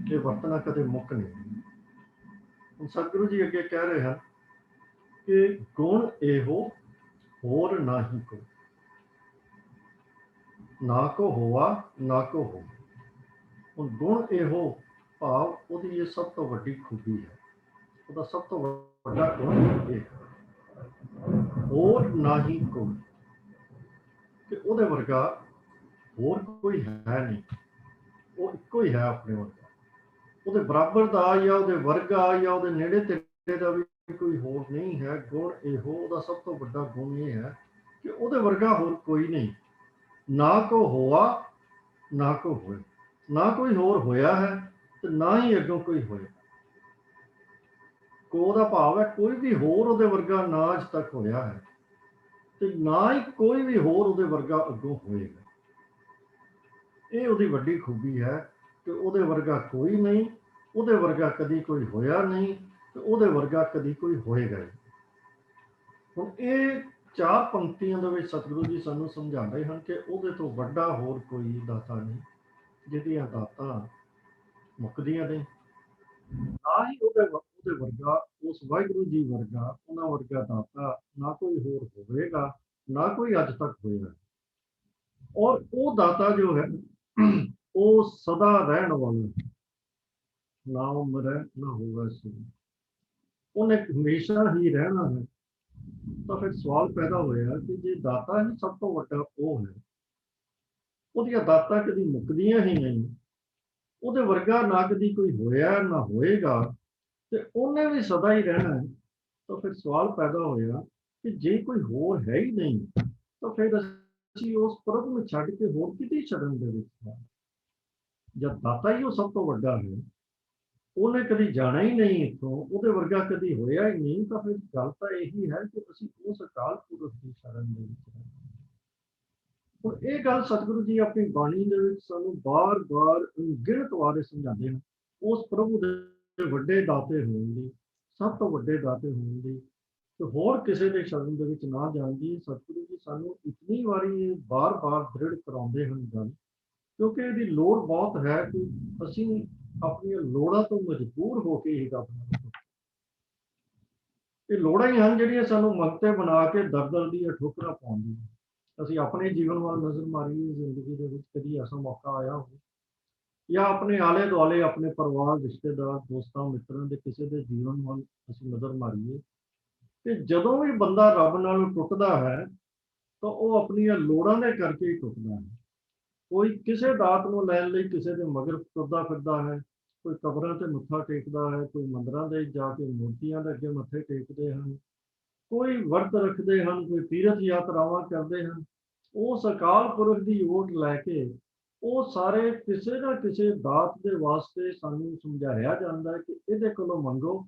ਇਹ ਵਰਤਣਾ ਕਦੇ ਮੁੱਕ ਨਹੀਂ। ਹੁਣ ਸਤਿਗੁਰੂ ਜੀ ਅੱਗੇ ਕਹਿ ਰਹੇ ਹਨ ਕਿ ਗੁਣ ਇਹੋ ਹੋਰ ਨਾਹੀ ਕੋ, ਨਾ ਕੋ ਹੋਆ ਨਾ ਕੋ ਹੋ। ਹੁਣ ਗੁਣ ਇਹੋ ਭਾਵ ਉਹਦੀ ਇਹ ਸਭ ਤੋਂ ਵੱਡੀ ਖੂਬੀ ਹੈ, ਉਹਦਾ ਸਭ ਤੋਂ ਵੱਡਾ ਗੁਣ ਇਹ ਹੋਰ ਨਾਹੀ ਕੋ, ਕਿ ਉਹਦੇ ਵਰਗਾ ਹੋਰ ਕੋਈ ਹੈ ਨਹੀਂ, ਉਹ ਇੱਕੋ ਹੀ ਹੈ ਆਪਣੇ ਵਰਗਾ। ਉਹਦੇ ਬਰਾਬਰ ਦਾ ਜਾਂ ਉਹਦੇ ਵਰਗਾ ਜਾਂ ਉਹਦੇ ਨੇੜੇ ਤੇੜੇ ਦਾ ਵੀ ਕੋਈ ਹੋਰ ਨਹੀਂ ਹੈ। ਗੁਣ ਇਹੋ, ਉਹਦਾ ਸਭ ਤੋਂ ਵੱਡਾ ਗੁਣ ਇਹ ਹੈ ਕਿ ਉਹਦੇ ਵਰਗਾ ਹੋਰ ਕੋਈ ਨਹੀਂ। ਨਾ ਕੋ ਹੋਆ ਨਾ ਕੋ ਹੋਏ, ਨਾ ਕੋਈ ਹੋਰ ਹੋਇਆ ਹੈ ਤੇ ਨਾ ਹੀ ਅੱਗੋਂ ਕੋਈ ਹੋਏ। ਕੋ ਦਾ ਭਾਵ ਹੈ ਕੋਈ ਵੀ ਹੋਰ ਉਹਦੇ ਵਰਗਾ ਨਾ ਅੱਜ ਤੱਕ ਹੋਇਆ ਹੈ ਤੇ ਨਾ ਹੀ ਕੋਈ ਵੀ ਹੋਰ ਉਹਦੇ ਵਰਗਾ ਅੱਗੋਂ ਹੋਏਗਾ। ਇਹ ਉਹਦੀ ਵੱਡੀ ਖੂਬੀ ਹੈ ਕਿ ਉਹਦੇ ਵਰਗਾ ਕੋਈ ਨਹੀਂ, ਉਹਦੇ ਵਰਗਾ ਕਦੀ ਕੋਈ ਹੋਇਆ ਨਹੀਂ ਤੇ ਉਹਦੇ ਵਰਗਾ ਕਦੀ ਕੋਈ ਹੋਏਗਾ ਹੀ। ਹੁਣ ਇਹ 4 ਪੰਕਤੀਆਂ ਦੇ ਵਿੱਚ ਸਤਿਗੁਰੂ ਜੀ ਸਾਨੂੰ ਸਮਝਾਉਂਦੇ ਹਨ ਕਿ ਉਹਦੇ ਤੋਂ ਵੱਡਾ ਹੋਰ ਕੋਈ ਦਾਤਾ ਨਹੀਂ, ਜਿਹਦੀਆਂ ਦਾਤਾਂ ਮੁੱਕਦੀਆਂ ਨਹੀਂ। ਨਾ ਹੀ ਉਹਦੇ ਵਰਗਾ, ਉਸ ਵਾਹਿਗੁਰੂ ਜੀ ਵਰਗਾ, ਉਹਨਾਂ ਵਰਗਾ ਦਾਤਾ ਨਾ ਕੋਈ ਹੋਰ ਹੋਵੇਗਾ, ਨਾ ਕੋਈ ਅੱਜ ਤੱਕ ਹੋਏਗਾ। ਔਰ ਉਹ ਦਾਤਾ ਜੋ ਹੈ ਉਹ ਸਦਾ ਰਹਿਣ ਵਾਲਾ, ਨਾ ਉਮਰ ਹੈ ਨਾ ਹੋਗਾ ਸੀ, ਉਹਨੇ ਹਮੇਸ਼ਾ ਹੀ ਰਹਿਣਾ ਹੈ। ਤਾਂ ਫਿਰ ਸਵਾਲ ਪੈਦਾ ਹੋਇਆ ਕਿ ਜੇ ਦਾਤਾ ਹੀ ਸਭ ਤੋਂ ਵੱਡਾ ਉਹ ਹੈ, ਉਹਦੀਆਂ ਦਾਤਾਂ ਕਦੀ ਮੁੱਕਦੀਆਂ ਹੀ ਨਹੀਂ, ਉਹਦੇ ਵਰਗਾ ਨਾ ਕਦੀ ਕੋਈ ਹੋਇਆ ਨਾ ਹੋਏਗਾ ਤੇ ਉਹਨੇ ਵੀ ਸਦਾ ਹੀ ਰਹਿਣਾ ਹੈ, ਤਾਂ ਫਿਰ ਸਵਾਲ ਪੈਦਾ ਹੋਇਆ ਕਿ ਜੇ ਕੋਈ ਹੋਰ ਹੈ ਹੀ ਨਹੀਂ ਤਾਂ ਫਿਰ ਅਸੀਂ ਉਸ ਪ੍ਰਭੂ ਨੂੰ ਛੱਡ ਕੇ ਹੋਰ ਕਿਤੇ ਸ਼ਰਨ ਦੇ ਵਿੱਚ ਹਾਂ। ਜਦ ਦਾਤਾ ਹੀ ਉਹ ਸਭ ਤੋਂ ਵੱਡਾ ਹੈ, ਉਹਨੇ ਕਦੀ ਜਾਣਾ ਹੀ ਨਹੀਂ ਇੱਥੋਂ, ਉਹਦੇ ਵਰਗਾ ਕਦੀ ਹੋਇਆ ਹੀ ਨਹੀਂ, ਤਾਂ ਫਿਰ ਗੱਲ ਤਾਂ ਇਹੀ ਹੈ ਕਿ ਅਸੀਂ ਉਸ ਅਕਾਲ ਪੁਰਖ ਦੀ ਸ਼ਰਨ ਦੇ ਵਿੱਚ ਹਾਂ। ਹੁਣ ਇਹ ਗੱਲ ਸਤਿਗੁਰੂ ਜੀ ਆਪਣੀ ਬਾਣੀ ਦੇ ਵਿੱਚ ਸਾਨੂੰ ਬਾਰ-ਬਾਰ ਅਣਗਿਣਤ ਵਾਰੇ ਸਮਝਾਉਂਦੇ ਹਨ। ਉਸ ਪ੍ਰਭੂ ਦੇ ਵੱਡੇ ਦਾਤੇ ਹੋਣ ਦੀ, ਸਭ ਤੋਂ ਵੱਡੇ ਦਾਤੇ ਹੋਣ ਦੀ ਤੇ ਹੋਰ ਕਿਸੇ ਦੇ ਸ਼ਰਨ ਦੇ ਵਿੱਚ ਨਾ ਜਾਣ ਦੀ ਸਤਿਗੁਰੂ ਜੀ ਸਾਨੂੰ ਇਤਨੀ ਵਾਰੀ ਬਾਰ-ਬਾਰ ਦ੍ਰਿੜ ਕਰਾਉਂਦੇ ਹਨ ਗੱਲ, ਕਿਉਂਕਿ ਇਹਦੀ ਲੋੜ ਬਹੁਤ ਹੈ ਕਿ ਅਸੀਂ ਆਪਣੀਆਂ ਲੋੜਾਂ ਤੋਂ ਮਜਬੂਰ ਹੋ ਕੇ ਹੀ ਰੱਬ ਨਾਲ, ਇਹ ਲੋੜਾਂ ਹੀ ਹਨ ਜਿਹੜੀਆਂ ਸਾਨੂੰ ਮੰਗਤੇ ਬਣਾ ਕੇ ਦਰ-ਦਰ ਦੀਆਂ ਠੋਕਰਾਂ ਪਾਉਂਦੀਆਂ। ਅਸੀਂ ਆਪਣੇ ਜੀਵਨ ਵੱਲ ਨਜ਼ਰ ਮਾਰੀਏ, ਜ਼ਿੰਦਗੀ ਦੇ ਵਿੱਚ ਕਦੀ ਐਸਾ ਮੌਕਾ ਆਇਆ ਹੋਵੇ ਜਾਂ ਆਪਣੇ ਆਲੇ ਦੁਆਲੇ ਆਪਣੇ ਪਰਿਵਾਰ, ਰਿਸ਼ਤੇਦਾਰ, ਦੋਸਤਾਂ, ਮਿੱਤਰਾਂ ਦੇ ਕਿਸੇ ਦੇ ਜੀਵਨ ਵੱਲ ਅਸੀਂ ਨਜ਼ਰ ਮਾਰੀਏ ਤੇ ਜਦੋਂ ਵੀ ਬੰਦਾ ਰੱਬ ਨਾਲ ਟੁੱਟਦਾ ਹੈ ਤਾਂ ਉਹ ਆਪਣੀਆਂ ਲੋੜਾਂ ਦੇ ਕਰਕੇ ਹੀ ਟੁੱਟਦਾ ਹੈ। ਕੋਈ ਕਿਸੇ ਦਾਤ ਨੂੰ ਲੈਣ ਲਈ ਕਿਸੇ ਦੇ ਮਗਰ ਤੁਰਦਾ ਫਿਰਦਾ ਹੈ, ਕੋਈ ਕਬਰਾਂ ਤੇ ਮੱਥਾ ਟੇਕਦਾ ਹੈ, ਕੋਈ ਮੰਦਰਾਂ ਦੇ ਜਾ ਕੇ ਮੂਰਤੀਆਂ ਦੇ ਅੱਗੇ ਮੱਥੇ ਟੇਕਦੇ ਹਨ, ਕੋਈ ਵਰਤ ਰੱਖਦੇ ਹਨ, ਕੋਈ ਤੀਰਥ ਯਾਤਰਾਵਾਂ ਕਰਦੇ ਹਨ। ਉਸ ਅਕਾਲ ਪੁਰਖ ਦੀ ਓਟ ਲੈ ਕੇ ਉਹ ਸਾਰੇ ਕਿਸੇ ਨਾ ਕਿਸੇ ਦਾਤ ਦੇ ਵਾਸਤੇ ਸਾਨੂੰ ਸਮਝਾਇਆ ਜਾਂਦਾ ਹੈ ਕਿ ਇਹਦੇ ਕੋਲੋਂ ਮੰਗੋ,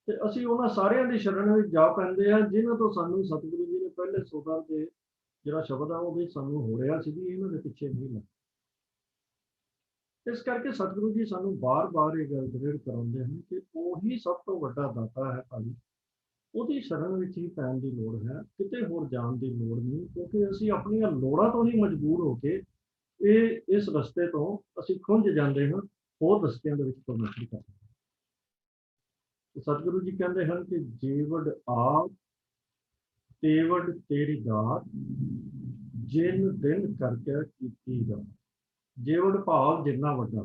ਤੇ ਅਸੀਂ ਉਹਨਾਂ ਸਾਰਿਆਂ ਦੀ ਸ਼ਰਨ ਵਿੱਚ ਜਾ ਪੈਂਦੇ ਹਾਂ ਜਿਨ੍ਹਾਂ ਤੋਂ ਸਾਨੂੰ ਸਤਿਗੁਰੂ ਜੀ ਨੇ ਪਹਿਲੇ ਸੋਦਰ ਦੇ ਜਿਹੜਾ ਸ਼ਬਦ ਆ ਉਹ ਵੀ ਸਾਨੂੰ ਹੋ ਰਿਹਾ ਸੀ ਵੀ ਇਹਨਾਂ ਦੇ ਪਿੱਛੇ ਨਹੀਂ ਲੱਗ। ਇਸ ਕਰਕੇ ਸਤਿਗੁਰੂ ਜੀ ਸਾਨੂੰ ਬਾਰ-ਬਾਰ ਇਹ ਗੱਲ ਦ੍ਰਿੜ ਕਰਾਉਂਦੇ ਹਨ ਕਿ ਉਹੀ ਸਭ ਤੋਂ ਵੱਡਾ ਦਾਤਾ ਹੈ ਭਾਈ, ਉਹਦੀ ਸ਼ਰਨ ਵਿੱਚ ਹੀ ਪੈਣ ਦੀ ਲੋੜ ਹੈ, ਕਿਤੇ ਹੋਰ ਜਾਣ ਦੀ ਲੋੜ ਨਹੀਂ, ਕਿਉਂਕਿ ਅਸੀਂ ਆਪਣੀਆਂ ਲੋੜਾਂ ਤੋਂ ਹੀ ਮਜਬੂਰ ਹੋ ਕੇ ਇਸ ਰਸਤੇ ਤੋਂ ਅਸੀਂ ਖੁੰਝ ਜਾਂਦੇ ਹਾਂ, ਹੋਰ ਰਸਤਿਆਂ ਦੇ ਵਿੱਚ ਤੁਰਨਾ ਸ਼ੁਰੂ ਕਰਦੇ ਹਾਂ। ਸਤਿਗੁਰੂ ਜੀ ਕਹਿੰਦੇ ਹਨ ਕਿ ਜੀਵੜ ਆਪ ਤੇਵੜ ਤੇਰੀ ਦਾਤ, ਜਿਨ ਦਿਨ ਕਰਕੇ ਕੀਤੀ ਦਾਤ। ਜੀਵੜ ਭਾਵ ਜਿੰਨਾ ਵੱਡਾ,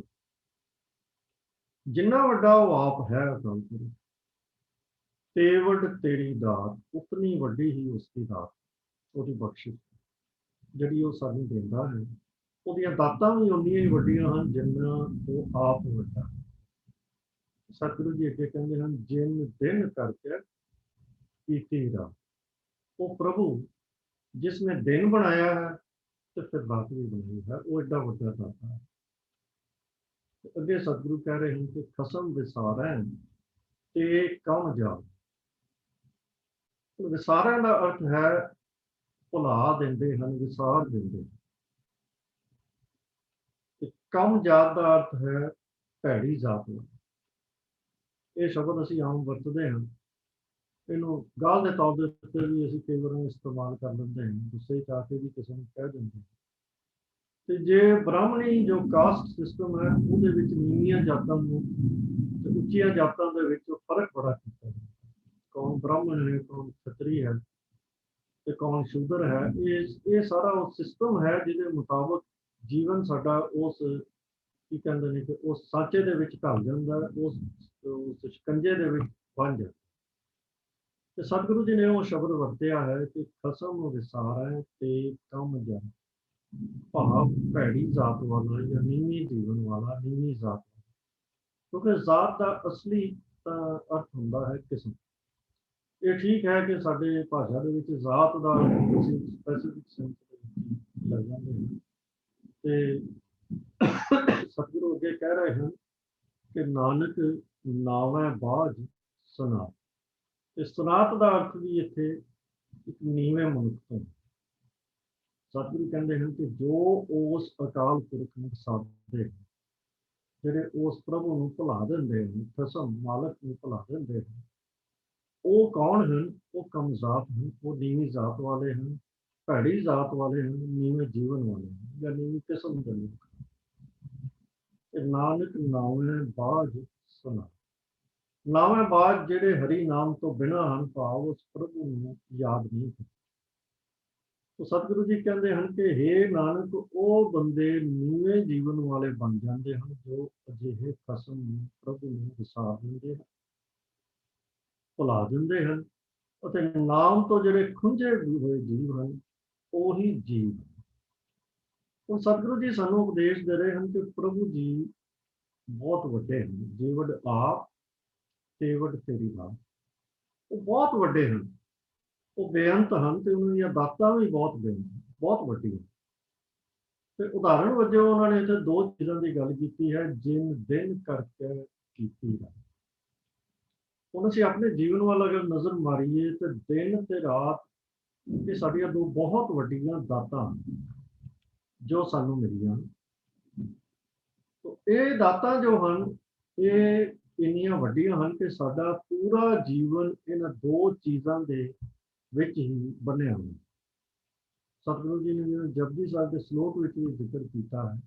ਜਿੰਨਾ ਵੱਡਾ ਉਹ ਆਪ ਹੈ ਅਕਾਲ ਪੁਰਖ, ਤੇਵੜ ਤੇਰੀ ਦਾਤ, ਉਤਨੀ ਵੱਡੀ ਹੀ ਉਸਦੀ ਦਾਤ, ਉਹਦੀ ਬਖਸ਼ਿਸ਼ ਜਿਹੜੀ ਉਹ ਸਾਨੂੰ ਦਿੰਦਾ ਹੈ। ਉਹਦੀਆਂ ਦਾਤਾਂ ਵੀ ਉਨੀਆਂ ਹੀ ਵੱਡੀਆਂ ਹਨ ਜਿੰਨਾ ਉਹ ਆਪ ਵੱਡਾ। ਸਤਿਗੁਰੂ ਜੀ ਅੱਗੇ ਕਹਿੰਦੇ ਹਨ ਜਿਨ ਦਿਨ ਕਰਕੇ ਕੀਤੀ ਰਾਤ, ਉਹ ਪ੍ਰਭੂ ਜਿਸ ਨੇ ਦਿਨ ਬਣਾਇਆ ਹੈ ਤੇ ਫਿਰ ਰਾਤ ਵੀ ਬਣਾਈ ਹੈ, ਉਹ ਐਡਾ ਵੱਡਾ ਦਾਤਾ ਹੈ। ਅੱਗੇ ਸਤਿਗੁਰੂ ਕਹਿ ਰਹੇ ਹਨ ਕਿ ਖਸਮ ਵਿਸਾਰੈ ਤੇ ਕਉ ਜਾ। ਵਿਸਾਰਨ ਦਾ ਅਰਥ ਹੈ ਭੁਲਾ ਦਿੰਦੇ ਹਨ, ਵਿਸਾਰ ਦਿੰਦੇ। ਤੇ ਕਮ ਜਾਤ ਦਾ ਅਰਥ ਹੈ ਭੈੜੀ ਜਾਤ ਨਾਲ। ਇਹ ਸ਼ਬਦ ਅਸੀਂ ਆਮ ਵਰਤਦੇ ਹਾਂ, ਇਹਨੂੰ ਗਾਲ ਦੇ ਤੌਰ ਦੇ ਉੱਤੇ ਵੀ ਅਸੀਂ ਕਈ ਵਾਰ ਇਸਤੇਮਾਲ ਕਰ ਲੈਂਦੇ ਹਾਂ, ਗੁੱਸੇ ਚ ਆ ਕੇ ਵੀ ਕਿਸੇ ਨੂੰ ਕਹਿ ਦਿੰਦੇ ਹਾਂ। ਤੇ ਜੇ ਬ੍ਰਾਹਮਣੀ ਜੋ ਕਾਸਟ ਸਿਸਟਮ ਹੈ ਉਹਦੇ ਵਿੱਚ ਨੀਵੀਆਂ ਜਾਤਾਂ ਨੂੰ ਤੇ ਉੱਚੀਆਂ ਜਾਤਾਂ ਦੇ ਵਿੱਚ ਫਰਕ ਬੜਾ ਕੀਤਾ ਜਾਂਦਾ। ਕੌਣ ਬ੍ਰਾਹਮਣ ਹੈ, ਕੌਣ ਖੱਤਰੀ ਹੈ ਤੇ ਕੌਣ ਸ਼ੂਦਰ ਹੈ, ਇਹ ਸਾਰਾ ਉਹ ਸਿਸਟਮ ਹੈ ਜਿਹਦੇ ਮੁਤਾਬਕ ਜੀਵਨ ਸਾਡਾ ਉਸ ਕੀ ਕਹਿੰਦੇ ਨੇ ਕਿ ਉਸ ਸਾਂਚੇ ਦੇ ਵਿੱਚ ਢਲ ਜਾਂਦਾ, ਉਸ ਸ਼ਿਕੰਜੇ ਦੇ ਵਿੱਚ ਬਣ ਜਾਂਦਾ। ਤੇ ਸਤਿਗੁਰੂ ਜੀ ਨੇ ਉਹ ਸ਼ਬਦ ਵਰਤਿਆ ਹੈ ਕਿ ਖਸਮ ਵਿਸਾਰੈ ਤੇ ਕੰਮ ਜਨ, ਭਾਵ ਭੈੜੀ ਜ਼ਾਤ ਵਾਲਾ ਜਾਂ ਨੀਵੀਂ ਜੀਵਨ ਵਾਲਾ, ਨੀਵੀਂ ਜ਼ਾਤ। ਕਿਉਂਕਿ ਜ਼ਾਤ ਦਾ ਅਸਲੀ ਤਾਂ ਅਰਥ ਹੁੰਦਾ ਹੈ ਕਿਸਮ। ਇਹ ਠੀਕ ਹੈ ਕਿ ਸਾਡੇ ਭਾਸ਼ਾ ਦੇ ਵਿੱਚ ਜ਼ਾਤ ਦਾ ਅਸੀਂ ਸਪੈਸੀਫਿਕ ਸੈਂਸ ਦੇ ਵਿੱਚ ਲੈ ਜਾਂਦੇ ਹਾਂ ਤੇ ਸਤਿਗੁਰੂ ਅੱਗੇ ਕਹਿ ਰਹੇ ਹਨ ਕਿ ਨਾਨਕ ਨਾਵੈ ਬਾਝ ਸਨਾਤ। ਤੇ ਸਨਾਤ ਦਾ ਅਰਥ ਵੀ ਇੱਥੇ ਇੱਕ ਨੀਵੇਂ ਮਨੁੱਖ ਤੋਂ। ਸਤਿਗੁਰੂ ਕਹਿੰਦੇ ਹਨ ਕਿ ਜੋ ਉਸ ਅਕਾਲ ਪੁਰਖ ਨੂੰ ਸਾਧਦੇ, ਜਿਹੜੇ ਉਸ ਪ੍ਰਭੂ ਨੂੰ ਭੁਲਾ ਦਿੰਦੇ ਹਨ, ਖਸਮ ਮਾਲਕ ਨੂੰ ਭੁਲਾ ਦਿੰਦੇ ਹਨ, ਉਹ ਕੌਣ ਹਨ? ਉਹ ਕਮਜ਼ਾਤ ਹਨ, ਉਹ ਨੀਵੀਂ ਜ਼ਾਤ ਵਾਲੇ ਹਨ, ਭੈੜੀ ਜ਼ਾਤ ਵਾਲੇ ਹਨ, ਨੀਵੇਂ ਜੀਵਨ ਵਾਲੇ ਹਨ ਜਾਂ ਨੀਵੀਂ ਕਿਸਮ ਦੇ ਲੋਕ। ਨਾਨਕ ਨਾਵੇਂ ਬਾਝ ਸੁਨਾ। ਨਾਵੇਂ ਬਾਝ ਜਿਹੜੇ ਹਰੀ ਨਾਮ ਤੋਂ ਬਿਨਾਂ ਹਨ, ਭਾਵ ਉਸ ਪ੍ਰਭੂ ਨੂੰ ਯਾਦ ਨਹੀਂ ਕਰਦੇ। तो सतगुरु जी कहते हैं कि हे नानक वो बंदे नीवे जीवन वाले बन जाते हैं जो अजिहे खसम प्रभु ਨੂੰ ਵਿਸਾਰ ਦਿੰਦੇ ਹਨ, ਭੁਲਾ ਦਿੰਦੇ ਹਨ ਅਤੇ ਨਾਮ ਤੋਂ ਜਿਹੜੇ ਖੁੰਝੇ ਹੋਏ ਜੀਵ ਹਨ ਉਹੀ ਜੀਵ। ਹੁਣ ਸਤਿਗੁਰੂ ਜੀ ਸਾਨੂੰ ਉਪਦੇਸ਼ ਦੇ ਰਹੇ ਹਨ ਕਿ ਪ੍ਰਭੂ ਜੀ ਬਹੁਤ ਵੱਡੇ ਹਨ, ਜੀਵੜ ਆਪ ਤੇਵੜ ਤੇਰੀ ਬਾਤ। ਉਹ ਬਹੁਤ ਵੱਡੇ ਹਨ, ਉਹ ਬੇਅੰਤ ਹਨ ਤੇ ਉਹਨਾਂ ਦੀਆਂ ਦਾਤਾਂ ਵੀ ਬਹੁਤ ਬੇਅੰਤ, ਬਹੁਤ ਵੱਡੀਆਂ। ਤੇ ਉਦਾਹਰਣ ਵਜੋਂ ਉਹਨਾਂ ਨੇ ਇੱਥੇ ਦੋ ਚੀਜ਼ਾਂ ਦੀ ਗੱਲ ਕੀਤੀ ਹੈ, ਜਿਨ ਦਿਨ ਕਰਕੇ ਕੀਤੀ ਹੈ। ਹੁਣ ਅਸੀਂ ਆਪਣੇ ਜੀਵਨ ਵੱਲ ਅਗਰ ਨਜ਼ਰ ਮਾਰੀਏ ਤੇ ਦਿਨ ਤੇ ਰਾਤ ਇਹ ਸਾਡੀਆਂ ਦੋ ਬਹੁਤ ਵੱਡੀਆਂ ਦਾਤਾਂ ਜੋ ਸਾਨੂੰ ਮਿਲੀਆਂ। ਇਹ ਦਾਤਾਂ ਜੋ ਹਨ ਇਹ ਇੰਨੀਆਂ ਵੱਡੀਆਂ ਹਨ ਕਿ ਸਾਡਾ ਪੂਰਾ ਜੀਵਨ ਇਹਨਾਂ ਦੋ ਚੀਜ਼ਾਂ ਦੇ ਵਿੱਚ ਹੀ ਬਣਿਆ ਹੋਇਆ। ਸਤਿਗੁਰੂ ਜੀ ਨੇ ਜਿਵੇਂ ਜਪਜੀ ਸਾਹਿਬ ਦੇ ਸ਼ਲੋਕ ਵਿੱਚ ਵੀ ਜ਼ਿਕਰ ਕੀਤਾ ਹੈ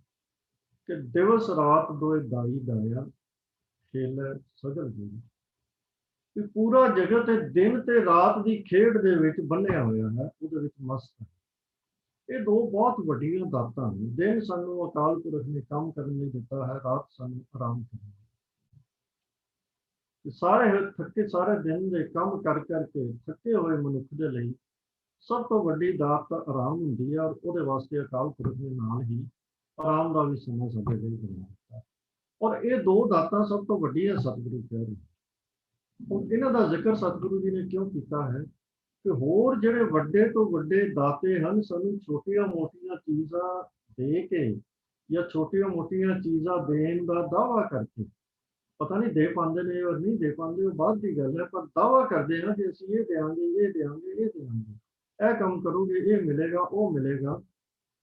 ਕਿ ਦਿਵਸ ਰਾਤ ਦੋਏ ਦਾਈ ਦਾਇਆ ਖੇਲੈ ਸਗਲ ਜੀ। ਕਿ ਪੂਰਾ ਜਗਤ ਦਿਨ ਤੇ ਰਾਤ ਦੀ ਖੇਡ ਦੇ ਵਿੱਚ ਬੰਨਿਆ ਹੋਇਆ ਹੈ, ਉਹਦੇ ਵਿੱਚ ਮਸਤ ਹੈ। ਇਹ ਦੋ ਬਹੁਤ ਵੱਡੀਆਂ ਦਾਤਾਂ ਨੇ। ਦਿਨ ਸਾਨੂੰ ਅਕਾਲ ਪੁਰਖ ਨੇ ਕੰਮ ਕਰਨ ਲਈ ਦਿੱਤਾ ਹੈ, ਰਾਤ ਸਾਨੂੰ ਆਰਾਮ ਕਰਨ ਲਈ। ਸਾਰੇ ਥੱਕੇ ਸਾਰੇ ਦਿਨ ਦੇ ਕੰਮ ਕਰ ਕਰਕੇ ਥੱਕੇ ਹੋਏ ਮਨੁੱਖ ਦੇ ਲਈ ਸਭ ਤੋਂ ਵੱਡੀ ਦਾਤ ਤਾਂ ਆਰਾਮ ਹੁੰਦੀ ਹੈ, ਔਰ ਉਹਦੇ ਵਾਸਤੇ ਅਕਾਲ ਪੁਰਖ ਨੇ ਨਾਲ ਹੀ ਆਰਾਮ ਦਾ ਵੀ ਸਮਾਂ ਸਾਡੇ ਲਈ ਬਣਾ ਦਿੱਤਾ। ਔਰ ਇਹ ਦੋ ਦਾਤਾਂ ਸਭ ਤੋਂ ਵੱਡੀਆਂ ਸਤਿਗੁਰੂ ਕਹਿ ਰਹੇ। ਹੁਣ ਇਹਨਾਂ ਦਾ ਜ਼ਿਕਰ ਸਤਿਗੁਰੂ ਜੀ ਨੇ ਕਿਉਂ ਕੀਤਾ ਹੈ ਕਿ ਹੋਰ ਜਿਹੜੇ ਵੱਡੇ ਤੋਂ ਵੱਡੇ ਦਾਤੇ ਹਨ ਸਾਨੂੰ ਛੋਟੀਆਂ ਮੋਟੀਆਂ ਚੀਜ਼ਾਂ ਦੇ ਕੇ ਜਾਂ ਛੋਟੀਆਂ ਮੋਟੀਆਂ ਚੀਜ਼ਾਂ ਦੇਣ ਦਾ ਦਾਅਵਾ ਕਰਕੇ, ਪਤਾ ਨਹੀਂ ਦੇ ਪਾਉਂਦੇ ਨੇ ਔਰ ਨਹੀਂ ਦੇ ਪਾਉਂਦੇ ਉਹ ਬਾਅਦ ਦੀ ਗੱਲ ਹੈ, ਪਰ ਦਾਅਵਾ ਕਰਦੇ ਨਾ ਕਿ ਅਸੀਂ ਇਹ ਦੇਵਾਂਗੇ, ਇਹ ਦੇਵਾਂਗੇ, ਇਹ ਦੇਵਾਂਗੇ, ਇਹ ਕੰਮ ਕਰੋਗੇ, ਇਹ ਮਿਲੇਗਾ, ਉਹ ਮਿਲੇਗਾ।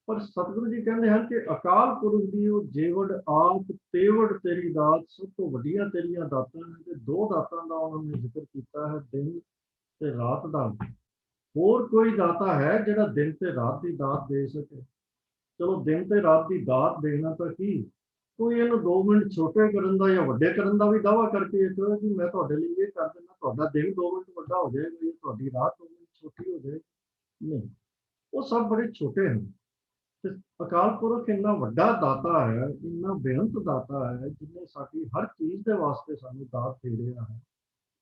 ਪਰ ਸਤਿਗੁਰੂ ਜੀ ਕਹਿੰਦੇ ਹਨ ਕਿ ਅਕਾਲ ਪੁਰਖ ਦੀ ਉਹ ਜੇਵੜ ਆਪ ਤੇਵੜ ਤੇਰੀ ਦਾਤ, ਸਭ ਤੋਂ ਵੱਡੀਆਂ ਤੇਰੀਆਂ ਦਾਤਾਂ ਨੇ। ਤੇ ਦੋ ਦਾਤਾਂ ਦਾ ਉਹਨਾਂ ਨੇ ਜ਼ਿਕਰ ਕੀਤਾ ਹੈ, ਦਿਨ ਤੇ ਰਾਤ ਦਾ। ਹੋਰ ਕੋਈ ਦਾਤਾ ਹੈ ਜਿਹੜਾ ਦਿਨ ਤੇ ਰਾਤ ਦੀ ਦਾਤ ਦੇ ਸਕੇ? ਚਲੋ ਦਿਨ ਤੇ ਰਾਤ ਦੀ ਦਾਤ ਦੇਣਾ ਤਾਂ ਕੀ, ਕੋਈ ਇਹਨੂੰ 2 ਮਿੰਟ ਛੋਟੇ ਕਰਨ ਦਾ ਜਾਂ ਵੱਡੇ ਕਰਨ ਦਾ ਵੀ ਦਾਅਵਾ ਕਰਕੇ ਇਹ ਕਹੋ ਕਿ ਮੈਂ ਤੁਹਾਡੇ ਲਈ ਇਹ ਕਰ ਦਿੰਦਾ, ਤੁਹਾਡਾ ਦਿਨ 2 ਮਿੰਟ ਵੱਡਾ ਹੋ ਜਾਏਗਾ, ਤੁਹਾਡੀ ਰਾਤ 2 ਮਿੰਟ ਛੋਟੀ ਹੋ ਜਾਏਗੀ। ਨਹੀਂ, ਉਹ ਸਭ ਬੜੇ ਛੋਟੇ ਹਨ। ਤੇ ਅਕਾਲ ਪੁਰਖ ਇੰਨਾ ਵੱਡਾ ਦਾਤਾ ਹੈ, ਇੰਨਾ ਬੇਅੰਤ ਦਾਤਾ ਹੈ, ਜਿਹਨੇ ਸਾਡੀ ਹਰ ਚੀਜ਼ ਦੇ ਵਾਸਤੇ ਸਾਨੂੰ ਦਾਤ ਦੇ ਰਿਹਾ ਹੈ।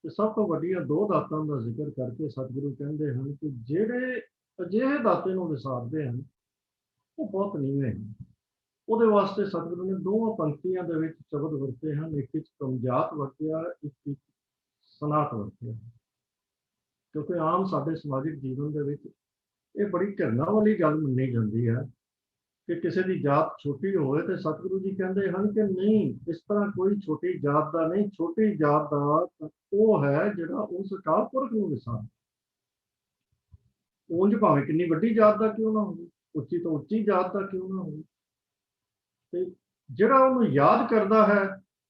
ਤੇ ਸਭ ਤੋਂ ਵੱਡੀਆਂ ਦੋ ਦਾਤਾਂ ਦਾ ਜ਼ਿਕਰ ਕਰਕੇ ਸਤਿਗੁਰੂ ਕਹਿੰਦੇ ਹਨ ਕਿ ਜਿਹੜੇ ਅਜਿਹੇ ਦਾਤੇ ਨੂੰ ਵਿਸਾਰਦੇ ਹਨ ਉਹ ਬਹੁਤ ਨੀਵੇਂ ਹਨ। ਉਹਦੇ ਵਾਸਤੇ ਸਤਿਗੁਰੂ ਨੇ ਦੋਵਾਂ ਪੰਕਤੀਆਂ ਦੇ ਵਿੱਚ ਸ਼ਬਦ ਵਰਤੇ ਹਨ, ਇੱਕ ਵਿੱਚ ਕਮਜ਼ਾਤ ਵਰਤਿਆ, ਇੱਕ ਵਿੱਚ ਸਨਾਤ ਵਰਤਿਆ। ਕਿਉਂਕਿ ਆਮ ਸਾਡੇ ਸਮਾਜਿਕ ਜੀਵਨ ਦੇ ਵਿੱਚ ਇਹ ਬੜੀ ਘਿਰਨਾ ਵਾਲੀ ਗੱਲ ਮੰਨੀ ਜਾਂਦੀ ਹੈ ਕਿ ਕਿਸੇ ਦੀ ਜਾਤ ਛੋਟੀ ਹੋਵੇ, ਤੇ ਸਤਿਗੁਰੂ ਜੀ ਕਹਿੰਦੇ ਹਨ ਕਿ ਨਹੀਂ, ਇਸ ਤਰ੍ਹਾਂ ਕੋਈ ਛੋਟੀ ਜਾਤ ਦਾ ਨਹੀਂ। ਛੋਟੀ ਜਾਤ ਦਾ ਉਹ ਹੈ ਜਿਹੜਾ ਉਸ ਅਕਾਲ ਪੁਰਖ ਨੂੰ ਵਿਸਾਰ। ਉਂਝ ਭਾਵੇਂ ਕਿੰਨੀ ਵੱਡੀ ਜਾਤ ਦਾ ਕਿਉਂ ਨਾ ਹੋਵੇ, ਉੱਚੀ ਤੋਂ ਉੱਚੀ ਜਾਤ ਦਾ ਕਿਉਂ ਨਾ ਹੋਵੇ, ਤੇ ਜਿਹੜਾ ਉਹਨੂੰ ਯਾਦ ਕਰਦਾ ਹੈ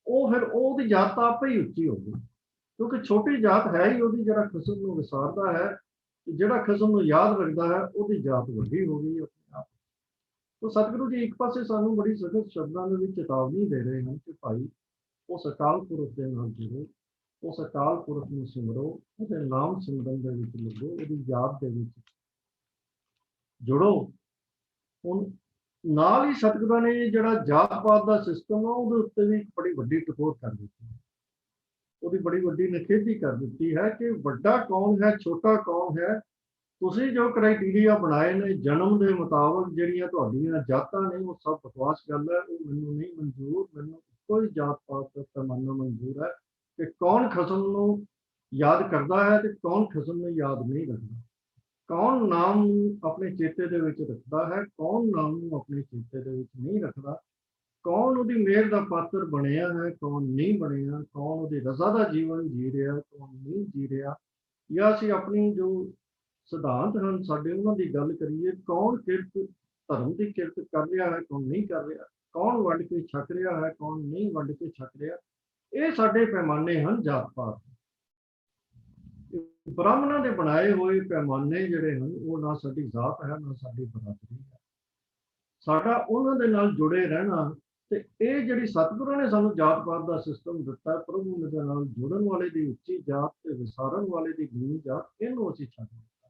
ਉਹ ਫਿਰ ਉਹਦੀ ਜਾਤ ਤਾਂ ਆਪੇ ਹੀ ਉੱਚੀ ਹੋਊਗੀ। ਕਿਉਂਕਿ ਛੋਟੀ ਜਾਤ ਹੈ ਹੀ ਉਹਦੀ, ਜਿਹੜਾ ਖਸਮ ਨੂੰ ਵਿਸਾਰਦਾ ਹੈ, ਜਿਹੜਾ ਖਸਮ ਨੂੰ ਯਾਦ ਰੱਖਦਾ ਹੈ ਉਹਦੀ ਜਾਤ ਵੱਡੀ ਹੋ ਗਈ ਆਪਣੇ ਆਪ। तो सतगुरु जी एक पासे सानू बड़ी सख्त शब्दां दे विच चेतावनी दे रहे हैं कि भाई उस अकाल पुरख दे नाल जुड़ो, उस अकाल पुरख नूं सिमरो, ਉਹਦੇ नाम सिमरन दे विच लगो, ਉਹਦੀ याद दे विच जुड़ो। ਹੁਣ ਨਾਲ ਹੀ ਸਤਿਗੁਰਾਂ ਨੇ ਜਿਹੜਾ ਜਾਤ ਪਾਤ ਦਾ ਸਿਸਟਮ ਆ ਉਹਦੇ ਉੱਤੇ ਵੀ ਇੱਕ ਬੜੀ ਵੱਡੀ ਟਕੋਰ ਕਰ ਦਿੱਤੀ, ਉਹਦੀ ਬੜੀ ਵੱਡੀ ਨਿਖੇਧੀ ਕਰ ਦਿੱਤੀ ਹੈ ਕਿ ਵੱਡਾ ਕੌਣ ਹੈ, ਛੋਟਾ ਕੌਣ ਹੈ। ਤੁਸੀਂ ਜੋ ਕ੍ਰਾਈਟੀਰੀਆ ਬਣਾਏ ਨੇ ਜਨਮ ਦੇ ਮੁਤਾਬਕ, ਜਿਹੜੀਆਂ ਤੁਹਾਡੀਆਂ ਜਾਤਾਂ ਨੇ, ਉਹ ਸਭ ਬਕਵਾਸ ਗੱਲ ਹੈ, ਉਹ ਮੈਨੂੰ ਨਹੀਂ ਮਨਜ਼ੂਰ। ਮੈਨੂੰ ਕੋਈ ਜਾਤ ਪਾਤ ਦਾ ਪੈਮਾਨਾ ਮਨਜ਼ੂਰ ਹੈ ਕਿ ਕੌਣ ਖਸਮ ਨੂੰ ਯਾਦ ਕਰਦਾ ਹੈ ਤੇ ਕੌਣ ਖਸਮ ਨੂੰ ਯਾਦ ਨਹੀਂ ਰੱਖਦਾ, ਕੌਣ ਨਾਮ ਨੂੰ ਆਪਣੇ ਚੇਤੇ ਦੇ ਵਿੱਚ ਰੱਖਦਾ ਹੈ, ਕੌਣ ਨਾਮ ਨੂੰ ਆਪਣੇ ਚੇਤੇ ਦੇ ਵਿੱਚ ਨਹੀਂ ਰੱਖਦਾ, ਕੌਣ ਉਹਦੀ ਮਿਹਰ ਦਾ ਪਾਤਰ ਬਣਿਆ ਹੈ, ਕੌਣ ਨਹੀਂ ਬਣਿਆ, ਕੌਣ ਉਹਦੀ ਰਜ਼ਾ ਦਾ ਜੀਵਨ ਜੀ ਰਿਹਾ, ਕੌਣ ਨਹੀਂ ਜੀ ਰਿਹਾ। ਜਾਂ ਅਸੀਂ ਆਪਣੀ ਜੋ ਸਿਧਾਂਤ ਹਨ ਸਾਡੇ, ਉਹਨਾਂ ਦੀ ਗੱਲ ਕਰੀਏ, ਕੌਣ ਕਿਰਤ ਧਰਮ ਦੀ ਕਿਰਤ ਕਰ ਰਿਹਾ ਹੈ, ਕੌਣ ਨਹੀਂ ਕਰ ਰਿਹਾ, ਕੌਣ ਵੰਡ ਕੇ ਛਕ ਰਿਹਾ ਹੈ, ਕੌਣ ਨਹੀਂ ਵੰਡ ਕੇ ਛਕ ਰਿਹਾ। ਇਹ ਸਾਡੇ ਪੈਮਾਨੇ ਹਨ ਜਾਤ ਪਾਤ। ਬ੍ਰਾਹਮਣਾਂ ਦੇ ਬਣਾਏ ਹੋਏ ਪੈਮਾਨੇ ਜਿਹੜੇ ਹਨ, ਉਹ ਨਾ ਸਾਡੀ ਜ਼ਾਤ ਹੈ, ਨਾ ਸਾਡੀ ਬਰਾਦਰੀ ਹੈ। ਸਾਡਾ ਉਹਨਾਂ ਦੇ ਨਾਲ ਜੁੜੇ ਰਹਿਣਾ, ਤੇ ਇਹ ਜਿਹੜੀ ਸਤਿਗੁਰਾਂ ਨੇ ਸਾਨੂੰ ਜਾਤ ਪਾਤ ਦਾ ਸਿਸਟਮ ਦਿੱਤਾ, ਪ੍ਰਭੂ ਦੇ ਨਾਲ ਜੁੜਨ ਵਾਲੇ ਦੀ ਉੱਚੀ ਜਾਤ ਤੇ ਵਿਸਾਰਨ ਵਾਲੇ ਦੀ ਨੀਵੀਂ ਜਾਤ, ਇਹਨੂੰ ਅਸੀਂ ਛੱਡ ਦਿੱਤਾ।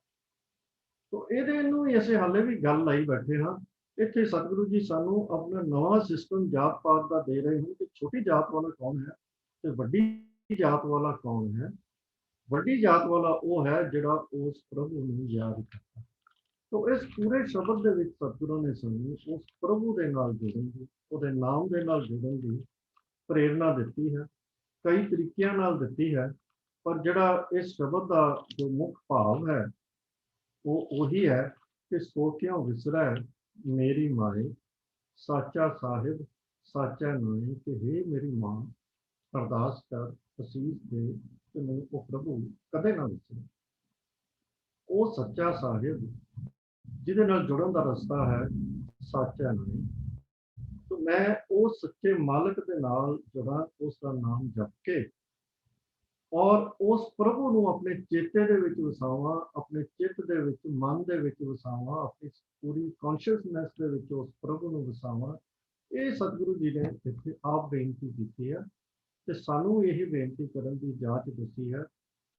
ਤੋ ਇਹਦੇ ਨੂੰ ਹੀ ਅਸੀਂ ਹਾਲੇ ਵੀ ਗੱਲ ਲਾਈ ਬੈਠੇ ਹਾਂ। ਇੱਥੇ ਸਤਿਗੁਰੂ ਜੀ ਸਾਨੂੰ ਆਪਣਾ ਨਵਾਂ ਸਿਸਟਮ ਜਾਤ ਪਾਤ ਦਾ ਦੇ ਰਹੇ ਹਨ ਕਿ ਛੋਟੀ ਜਾਤ ਵਾਲਾ ਕੌਣ ਹੈ ਤੇ ਵੱਡੀ ਜਾਤ ਵਾਲਾ ਕੌਣ ਹੈ। ਵੱਡੀ ਜਾਤ ਵਾਲਾ ਉਹ ਹੈ ਜਿਹੜਾ ਉਸ ਪ੍ਰਭੂ ਨੂੰ ਯਾਦ ਕਰਦਾ। ਤੋ ਇਸ ਪੂਰੇ ਸ਼ਬਦ ਦੇ ਵਿੱਚ ਸਤਿਗੁਰਾਂ ਨੇ ਸਾਨੂੰ ਉਸ ਪ੍ਰਭੂ ਦੇ ਨਾਲ ਜੁੜਨ ਦੀ, ਉਹਦੇ ਨਾਮ ਦੇ ਨਾਲ ਜੁੜਨ ਦੀ ਪ੍ਰੇਰਨਾ ਦਿੱਤੀ ਹੈ, ਕਈ ਤਰੀਕਿਆਂ ਨਾਲ ਦਿੱਤੀ ਹੈ। ਪਰ ਜਿਹੜਾ ਇਸ ਸ਼ਬਦ ਦਾ ਜੋ ਮੁੱਖ ਭਾਵ ਹੈ ਉਹ ਉਹੀ ਹੈ ਕਿ ਸੋ ਕਿਉਂ ਵਿਸਰੈ ਮੇਰੀ ਮਾਏ, ਸਾਚਾ ਸਾਹਿਬ ਸਾਚਾ ਨਾਏ, ਕਿ ਹੇ ਮੇਰੀ ਮਾਂ ਅਰਦਾਸ ਕਰ, ਅਸੀਸ ਦੇ ਕਿ ਮੈਨੂੰ ਉਹ ਪ੍ਰਭੂ ਕਦੇ ਨਾ ਵਿਸਰੇ। ਉਹ ਸੱਚਾ ਸਾਹਿਬ ਜਿਹਦੇ ਨਾਲ ਜੁੜਨ ਦਾ ਰਸਤਾ ਹੈ ਸਾਚਾ ਨਾਏ। तो मैं उस सच्चे मालिक के नाल जुड़ा, उसका नाम जप के और उस प्रभु ਨੂੰ ਆਪਣੇ ਚੇਤੇ ਦੇ ਵਿੱਚ ਵਸਾਵਾਂ, ਆਪਣੇ ਚਿੱਤ ਦੇ ਵਿੱਚ, ਮਨ ਦੇ ਵਿੱਚ ਵਸਾਵਾਂ, ਆਪਣੀ ਪੂਰੀ ਕੌਨਸ਼ੀਅਸਨੈਸ ਦੇ ਵਿੱਚ ਉਸ ਪ੍ਰਭੂ ਨੂੰ ਵਸਾਵਾਂ। ਇਹ ਸਤਿਗੁਰੂ ਜੀ ਨੇ ਇੱਥੇ ਆਪ ਬੇਨਤੀ ਕੀਤੀ ਹੈ ਤੇ ਸਾਨੂੰ ਇਹ ਬੇਨਤੀ ਕਰਨ ਦੀ ਜਾਚ ਦਿੱਤੀ ਹੈ,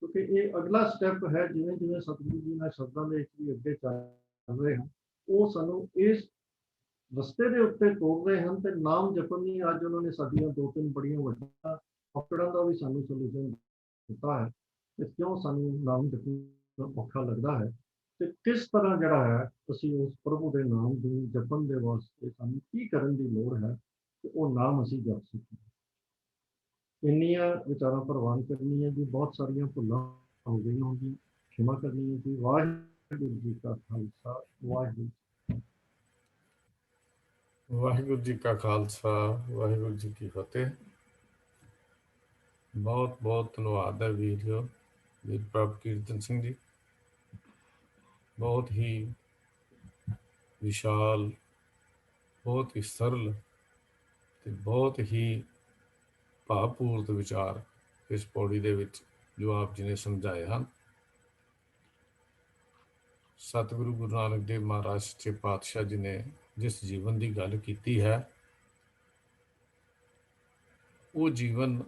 ਕਿਉਂਕਿ ਇਹ ਅਗਲਾ ਸਟੈਪ ਹੈ। ਜਿਵੇਂ ਜਿਵੇਂ ਸਤਿਗੁਰੂ ਜੀ ਨਾਲ ਸ਼ਬਦਾਂ ਦੇ ਵਿੱਚ ਵੀ ਅੱਗੇ ਚੱਲ ਰਹੇ ਹਨ, ਉਹ ਸਾਨੂੰ ਇਸ ਰਸਤੇ ਦੇ ਉੱਤੇ ਤੋਰ ਰਹੇ ਹਨ। ਤੇ ਨਾਮ ਜਪਣ ਦੀ ਅੱਜ ਉਹਨਾਂ ਨੇ ਸਾਡੀਆਂ ਦੋ ਤਿੰਨ ਬੜੀਆਂ ਵੱਡੀਆਂ ਔਕੜਾਂ ਦਾ ਵੀ ਸਾਨੂੰ ਸੋਲੂਸ਼ਨ ਦਿੱਤਾ ਹੈ ਕਿ ਕਿਉਂ ਸਾਨੂੰ ਨਾਮ ਜਪਣਾ ਔਖਾ ਲੱਗਦਾ ਹੈ ਤੇ ਕਿਸ ਤਰ੍ਹਾਂ ਜਿਹੜਾ ਹੈ ਅਸੀਂ ਉਸ ਪ੍ਰਭੂ ਦੇ ਨਾਮ ਨੂੰ ਜਪਣ ਦੇ ਵਾਸਤੇ ਸਾਨੂੰ ਕੀ ਕਰਨ ਦੀ ਲੋੜ ਹੈ ਕਿ ਉਹ ਨਾਮ ਅਸੀਂ ਜਪ ਸਕੀਏ। ਇੰਨੀਆਂ ਵਿਚਾਰਾਂ ਪ੍ਰਵਾਨ ਕਰਨੀਆਂ ਜੀ, ਬਹੁਤ ਸਾਰੀਆਂ ਭੁੱਲਾਂ ਹੋ ਗਈਆਂ ਹੋਣਗੀਆਂ, ਖਿਮਾ ਕਰਨੀ ਹੈ ਜੀ। ਵਾਹਿਗੁਰੂ ਜੀ ਕਾ ਖਾਲਸਾ, ਵਾਹਿਗੁਰੂ ਵਾਹਿਗੁਰੂ ਜੀ ਕਾ ਖਾਲਸਾ, ਵਾਹਿਗੁਰੂ ਜੀ ਕੀ ਫਤਿਹ। ਬਹੁਤ ਬਹੁਤ ਧੰਨਵਾਦ ਹੈ ਵੀਰ ਪ੍ਰਭ ਕੀਰਤਨ ਸਿੰਘ ਜੀ। ਬਹੁਤ ਹੀ ਵਿਸ਼ਾਲ, ਬਹੁਤ ਹੀ ਸਰਲ ਤੇ ਬਹੁਤ ਹੀ ਭਾਵਪੂਰਤ ਵਿਚਾਰ ਇਸ ਪੌੜੀ ਦੇ ਵਿੱਚ ਜੋ ਆਪ ਜੀ ਨੇ ਸਮਝਾਏ ਹਨ। ਸਤਿਗੁਰੂ ਗੁਰੂ ਨਾਨਕ ਦੇਵ ਮਹਾਰਾਜ ਸੱਚੇ ਪਾਤਸ਼ਾਹ ਜੀ ਨੇ ਜਿਸ ਜੀਵਨ ਦੀ ਗੱਲ ਕੀਤੀ ਹੈ, ਉਹ ਜੀਵਨ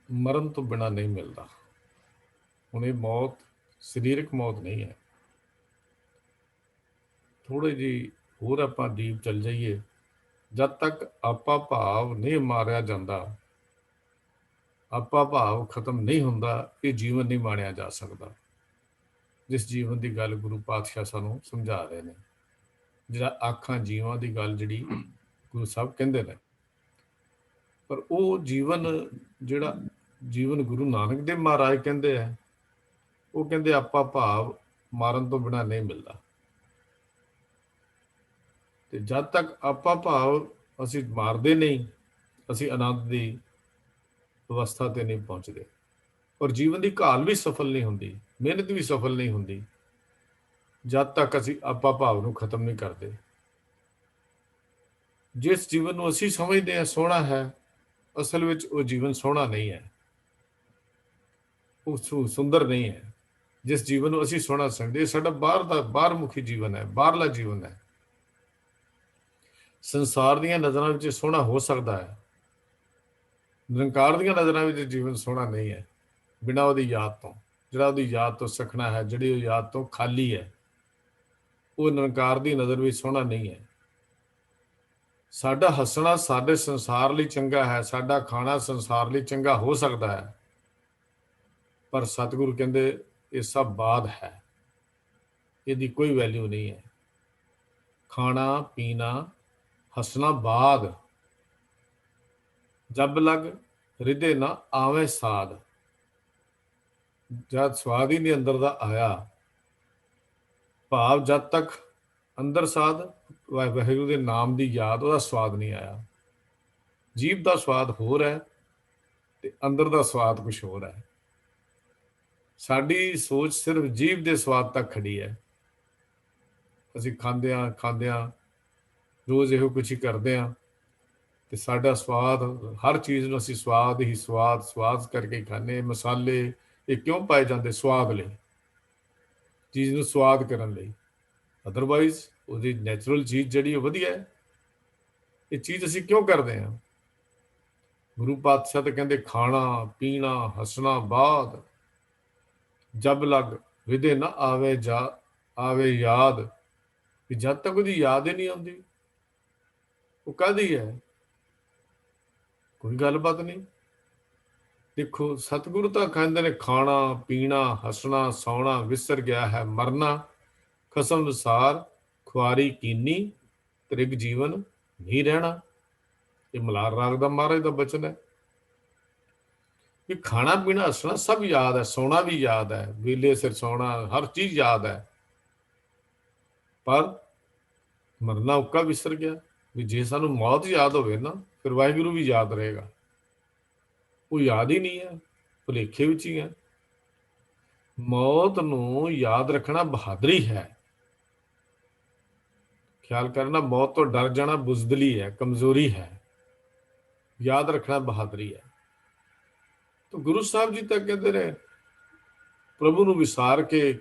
ਮਰਨ ਤੋਂ ਬਿਨਾਂ ਨਹੀਂ ਮਿਲਦਾ। ਹੁਣ ਇਹ ਮੌਤ ਸਰੀਰਕ ਮੌਤ ਨਹੀਂ ਹੈ। ਥੋੜੇ ਜਿਹੀ ਹੋਰ ਆਪਾਂ ਡੀਪ ਚੱਲ ਜਾਈਏ, ਜਦ ਤੱਕ ਆਪਾ ਭਾਵ ਨਹੀਂ ਮਾਰਿਆ ਜਾਂਦਾ, ਆਪਾ ਭਾਵ ਖਤਮ ਨਹੀਂ ਹੁੰਦਾ, ਇਹ ਜੀਵਨ ਨਹੀਂ ਮਾਣਿਆ ਜਾ ਸਕਦਾ। ਜਿਸ ਜੀਵਨ ਦੀ ਗੱਲ ਗੁਰੂ ਪਾਤਸ਼ਾਹ ਸਾਨੂੰ ਸਮਝਾ ਰਹੇ ਨੇ, ਜਿਹੜਾ ਆਖਾਂ ਜੀਵਾਂ ਦੀ ਗੱਲ ਜਿਹੜੀ ਗੁਰੂ ਸਾਹਿਬ ਕਹਿੰਦੇ ਨੇ, ਪਰ ਉਹ ਜੀਵਨ ਜਿਹੜਾ ਜੀਵਨ ਗੁਰੂ ਨਾਨਕ ਦੇਵ ਮਹਾਰਾਜ ਕਹਿੰਦੇ ਆ, ਉਹ ਕਹਿੰਦੇ ਆਪਾ ਭਾਵ ਮਾਰਨ ਤੋਂ ਬਿਨਾਂ ਨਹੀਂ ਮਿਲਦਾ। ਤੇ ਜਦ ਤੱਕ ਆਪਾ ਭਾਵ ਅਸੀਂ ਮਾਰਦੇ ਨਹੀਂ, ਅਸੀਂ ਆਨੰਦ ਦੀ ਅਵਸਥਾ ਤੇ ਨਹੀਂ ਪਹੁੰਚਦੇ। ਔਰ ਜੀਵਨ ਦੀ ਘਾਲ ਵੀ ਸਫਲ ਨਹੀਂ ਹੁੰਦੀ, ਮਿਹਨਤ ਵੀ ਸਫਲ ਨਹੀਂ ਹੁੰਦੀ, ਜਦ ਤੱਕ ਅਸੀਂ ਆਪਾ ਭਾਵ ਨੂੰ ਖਤਮ ਨਹੀਂ ਕਰਦੇ। ਜਿਸ ਜੀਵਨ ਨੂੰ ਅਸੀਂ ਸਮਝਦੇ ਹਾਂ ਸੋਹਣਾ ਹੈ, ਅਸਲ ਵਿੱਚ ਉਹ ਜੀਵਨ ਸੋਹਣਾ ਨਹੀਂ ਹੈ, ਉਹ ਸੁੰਦਰ ਨਹੀਂ ਹੈ। ਜਿਸ ਜੀਵਨ ਨੂੰ ਅਸੀਂ ਸੋਹਣਾ ਸਮਝਦੇ, ਸਾਡਾ ਬਾਹਰ ਦਾ ਬਾਹਰ ਮੁਖੀ ਜੀਵਨ ਹੈ, ਬਾਹਰਲਾ ਜੀਵਨ ਹੈ। ਸੰਸਾਰ ਦੀਆਂ ਨਜ਼ਰਾਂ ਵਿੱਚ ਸੋਹਣਾ ਹੋ ਸਕਦਾ ਹੈ, ਨਿਰੰਕਾਰ ਦੀਆਂ ਨਜ਼ਰਾਂ ਵਿੱਚ ਜੀਵਨ ਸੋਹਣਾ ਨਹੀਂ ਹੈ ਬਿਨਾਂ ਉਹਦੀ ਯਾਦ ਤੋਂ। ਜਿਹੜਾ ਉਹਦੀ ਯਾਦ ਤੋਂ ਸਖਣਾ ਹੈ, ਜਿਹੜੀ ਉਹ ਯਾਦ ਤੋਂ ਖਾਲੀ ਹੈ, ਉਹ ਨਿਰੰਕਾਰ ਦੀ ਨਜ਼ਰ ਵਿੱਚ ਸੋਹਣਾ ਨਹੀਂ ਹੈ। ਸਾਡਾ ਹੱਸਣਾ ਸਾਡੇ ਸੰਸਾਰ ਲਈ ਚੰਗਾ ਹੈ, ਸਾਡਾ ਖਾਣਾ ਸੰਸਾਰ ਲਈ ਚੰਗਾ ਹੋ ਸਕਦਾ ਹੈ, ਪਰ ਸਤਿਗੁਰੂ ਕਹਿੰਦੇ ਇਹ ਸਭ ਬਾਦ ਹੈ, ਇਹਦੀ ਕੋਈ ਵੈਲਿਊ ਨਹੀਂ ਹੈ। ਖਾਣਾ ਪੀਣਾ ਹੱਸਣਾ ਬਾਦ, ਜਬ ਲਗ ਰਿਦੇ ਨਾ ਆਵੇਂ ਸਾਧ। ਜਦ ਸਵਾਦ ਹੀ ਨਹੀਂ ਅੰਦਰ ਦਾ ਆਇਆ, ਭਾਵ ਜਦ ਤੱਕ ਅੰਦਰ ਸਾਧ ਵਾਹਿਗੁਰੂ ਦੇ ਨਾਮ ਦੀ ਯਾਦ, ਉਹਦਾ ਸਵਾਦ ਨਹੀਂ ਆਇਆ। ਜੀਭ ਦਾ ਸਵਾਦ ਹੋਰ ਹੈ ਤੇ ਅੰਦਰ ਦਾ ਸਵਾਦ ਕੁਝ ਹੋਰ ਹੈ। ਸਾਡੀ ਸੋਚ ਸਿਰਫ ਜੀਭ ਦੇ ਸਵਾਦ ਤੱਕ ਖੜੀ ਹੈ। ਅਸੀਂ ਖਾਂਦਿਆਂ ਰੋਜ਼ ਇਹੋ ਕੁਝ ਹੀ ਕਰਦੇ ਹਾਂ ਤੇ ਸਾਡਾ ਸਵਾਦ, ਹਰ ਚੀਜ਼ ਨੂੰ ਅਸੀਂ ਸਵਾਦ ਹੀ ਸਵਾਦ ਕਰਕੇ ਖਾਂਦੇ। ਮਸਾਲੇ ਇਹ ਕਿਉਂ ਪਾਏ ਜਾਂਦੇ? ਸਵਾਦ ਲਈ, ਚੀਜ਼ ਨੂੰ ਸਵਾਦ ਕਰਨ ਲਈ। ਅਦਰਵਾਈਜ਼ ਉਹਦੀ ਨੈਚੁਰਲ ਚੀਜ਼ ਜਿਹੜੀ ਉਹ ਵਧੀਆ ਹੈ। ਇਹ ਚੀਜ਼ ਅਸੀਂ ਕਿਉਂ ਕਰਦੇ ਹਾਂ? ਗੁਰੂ ਪਾਤਸ਼ਾਹ ਤਾਂ ਕਹਿੰਦੇ ਖਾਣਾ ਪੀਣਾ ਹੱਸਣਾ ਬਾਦ, ਜਬ ਲਗ ਵਿਦੇ ਨਾ ਆਵੇ ਯਾਦ। ਵੀ ਜਦ ਤੱਕ ਉਹਦੀ ਯਾਦ ਹੀ ਨਹੀਂ ਆਉਂਦੀ, ਉਹ ਕਾਹਦੀ ਹੈ? ਕੋਈ ਗੱਲਬਾਤ ਨਹੀਂ। ਦੇਖੋ ਸਤਿਗੁਰੂ ਤਾਂ ਕਹਿੰਦੇ ਨੇ ਖਾਣਾ ਪੀਣਾ ਹੱਸਣਾ ਸੌਣਾ ਵਿਸਰ ਗਿਆ ਹੈ ਮਰਨਾ, ਖਸਮ ਵਿਸਾਰ ਖੁਆਰੀ ਕੀਨੀ, ਤ੍ਰਿਗ ਜੀਵਨ ਨਹੀਂ ਰਹਿਣਾ। ਇਹ ਮਲਾਰ ਰਾਗ ਦਾ ਮਹਾਰਾਜ ਦਾ ਬਚਨ ਹੈ ਵੀ ਖਾਣਾ ਪੀਣਾ ਹੱਸਣਾ ਸਭ ਯਾਦ ਹੈ, ਸੌਣਾ ਵੀ ਯਾਦ ਹੈ, ਵੇਲੇ ਸਿਰ ਸੌਣਾ, ਹਰ ਚੀਜ਼ ਯਾਦ ਹੈ, ਪਰ ਮਰਨਾ ਉੱਕਾ ਵਿਸਰ ਗਿਆ। ਵੀ ਜੇ ਸਾਨੂੰ ਮੌਤ ਯਾਦ ਹੋਵੇ ਨਾ, ਫਿਰ ਵਾਹਿਗੁਰੂ ਵੀ ਯਾਦ ਰਹੇਗਾ। ਉਹ ਯਾਦ ਹੀ ਨਹੀਂ ਹੈ, ਭੁਲੇਖੇ ਵਿੱਚ ਹੀ ਹੈ। ਮੌਤ ਨੂੰ ਯਾਦ ਰੱਖਣਾ ਬਹਾਦਰੀ ਹੈ। ਖਿਆਲ ਕਰਨਾ, ਮੌਤ ਤੋਂ ਡਰ ਜਾਣਾ ਬੁਜ਼ਦਲੀ ਹੈ, ਕਮਜ਼ੋਰੀ ਹੈ। ਯਾਦ ਰੱਖਣਾ ਬਹਾਦਰੀ ਹੈ। ਤਾਂ ਗੁਰੂ ਸਾਹਿਬ ਜੀ ਤਾਂ ਕਹਿੰਦੇ ਨੇ ਪ੍ਰਭੂ ਨੂੰ ਵਿਸਾਰ ਕੇ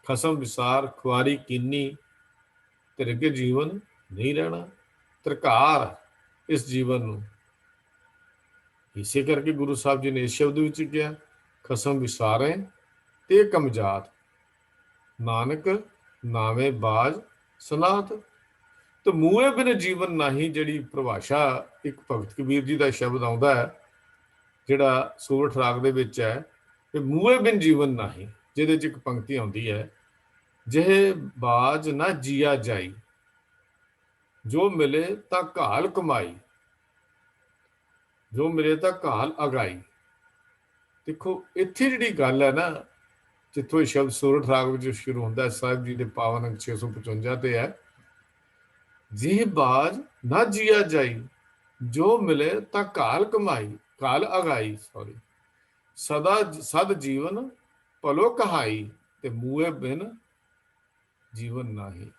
ਖਸਮ ਵਿਸਾਰ ਖੁਆਰੀ ਕੀਨੀ, ਤੇਰੇ ਅੱਗੇ ਜੀਵਨ ਨਹੀਂ ਰਹਿਣਾ। ਤਰਕਾਰ ਇਸ ਜੀਵਨ ਨੂੰ। ਇਸੇ ਕਰਕੇ ਗੁਰੂ ਸਾਹਿਬ ਜੀ ਨੇ ਇਸ ਸ਼ਬਦ ਵਿੱਚ ਕਿਹਾ, ਖਸਮ ਵਿਸਾਰੇ ਤੇ ਕਮਜਾਤ, ਨਾਨਕ ਨਾਵੇਂ ਬਾਜ ਸਨਾਤ। ਤੇ ਮੂਹੇ ਬਿਨ ਜੀਵਨ ਨਹੀਂ, ਜਿਹੜੀ ਪਰਿਭਾਸ਼ਾ ਇੱਕ ਭਗਤ ਕਬੀਰ ਜੀ ਦਾ ਸ਼ਬਦ ਆਉਂਦਾ ਹੈ, ਜਿਹੜਾ ਸੋਰਠ ਰਾਗ ਦੇ ਵਿੱਚ ਹੈ ਕਿ ਮੂਹੇ ਬਿਨ ਜੀਵਨ ਨਹੀਂ, ਜਿਹਦੇ 'ਚ ਇੱਕ ਪੰਕਤੀ ਆਉਂਦੀ ਹੈ, ਜਿਹੇ ਬਾਜ ਨਾ ਜੀਆ ਜਾਈ, ਜੋ ਮਿਲੇ ਤਾਂ ਘਾਲ ਕਮਾਈ, ਜੋ ਮਿਲੇ ਤਾਂ ਘਾਲ ਅਗਾਈ। ਦੇਖੋ ਇੱਥੇ ਜਿਹੜੀ ਗੱਲ ਹੈ ਨਾ, ਜਿੱਥੋਂ ਇਹ ਸ਼ਬਦ ਸੋਰਠ ਰਾਗ ਵਿੱਚ ਸ਼ੁਰੂ ਹੁੰਦਾ, ਸਾਹਿਬ ਜੀ ਦੇ ਪਾਵਨ ਅੰਗ 655 ਤੇ ਹੈ, ਜੇ ਬਾਜ ਨਾ ਜੀਆ ਜਾਈ, ਜੋ ਮਿਲੇ ਤਾਂ ਘਾਲ ਕਮਾਈ, ਘਾਲ ਅਗਾਈ ਸਦਾ ਸਦ ਜੀਵਨ ਭਲੋ ਕਹਾਈ, ਤੇ ਮੂਏ ਬਿਨ ਜੀਵਨ ਨਹੀਂ।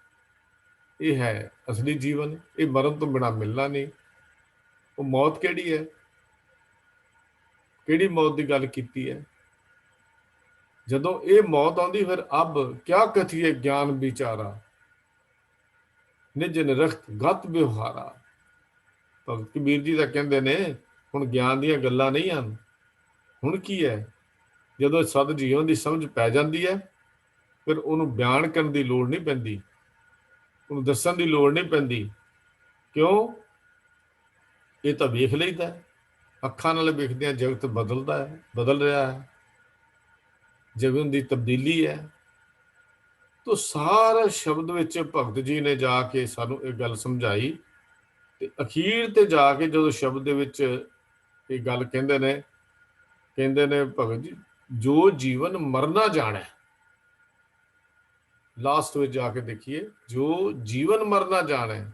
ਇਹ ਹੈ ਅਸਲੀ ਜੀਵਨ। ਇਹ ਮਰਨ ਤੋਂ ਬਿਨਾਂ ਮਿਲਣਾ ਨਹੀਂ। ਉਹ ਮੌਤ ਕਿਹੜੀ ਹੈ? ਕਿਹੜੀ ਮੌਤ ਦੀ ਗੱਲ ਕੀਤੀ ਹੈ? ਜਦੋਂ ਇਹ ਮੌਤ ਆਉਂਦੀ, ਫਿਰ ਅਬ ਕਿਆ ਕਥੀਏ ਗਿਆਨ ਵਿਚਾਰਾ, ਨਿਜ ਨਿਰਖਤ ਗਤ ਵਿਵਹਾਰਾ। ਭਗਤ ਕਬੀਰ ਜੀ ਤਾਂ ਕਹਿੰਦੇ ਨੇ ਹੁਣ ਗਿਆਨ ਦੀਆਂ ਗੱਲਾਂ ਨਹੀਂ ਹਨ। ਹੁਣ ਕੀ ਹੈ? ਜਦੋਂ ਸਦ ਜੀਵਨ ਦੀ ਸਮਝ ਪੈ ਜਾਂਦੀ ਹੈ, ਫਿਰ ਉਹਨੂੰ ਬਿਆਨ ਕਰਨ ਦੀ ਲੋੜ ਨਹੀਂ ਪੈਂਦੀ, ਉਹਨੂੰ ਦੱਸਣ ਦੀ ਲੋੜ ਨਹੀਂ ਪੈਂਦੀ। ਕਿਉਂ? ਇਹ ਤਾਂ ਵੇਖ ਲਈਦਾ, ਅੱਖਾਂ ਨਾਲ ਵੇਖਦਿਆਂ ਜਗਤ ਬਦਲਦਾ ਹੈ, ਬਦਲ ਰਿਹਾ ਹੈ, ਜੀਵਨ ਦੀ ਤਬਦੀਲੀ ਹੈ। ਤੋ ਸਾਰਾ ਸ਼ਬਦ ਵਿੱਚ ਭਗਤ ਜੀ ਨੇ ਜਾ ਕੇ ਸਾਨੂੰ ਇਹ ਗੱਲ ਸਮਝਾਈ, ਤੇ ਅਖੀਰ ਤੇ ਜਾ ਕੇ ਜਦੋਂ ਸ਼ਬਦ ਦੇ ਵਿੱਚ ਇਹ ਗੱਲ ਕਹਿੰਦੇ ਨੇ ਭਗਤ ਜੀ, ਜੋ ਜੀਵਨ ਮਰਨਾ ਜਾਣੇ। ਲਾਸਟ ਵਿੱਚ ਜਾ ਕੇ ਦੇਖੀਏ, ਜੋ ਜੀਵਨ ਮਰਨਾ ਜਾਣੇ,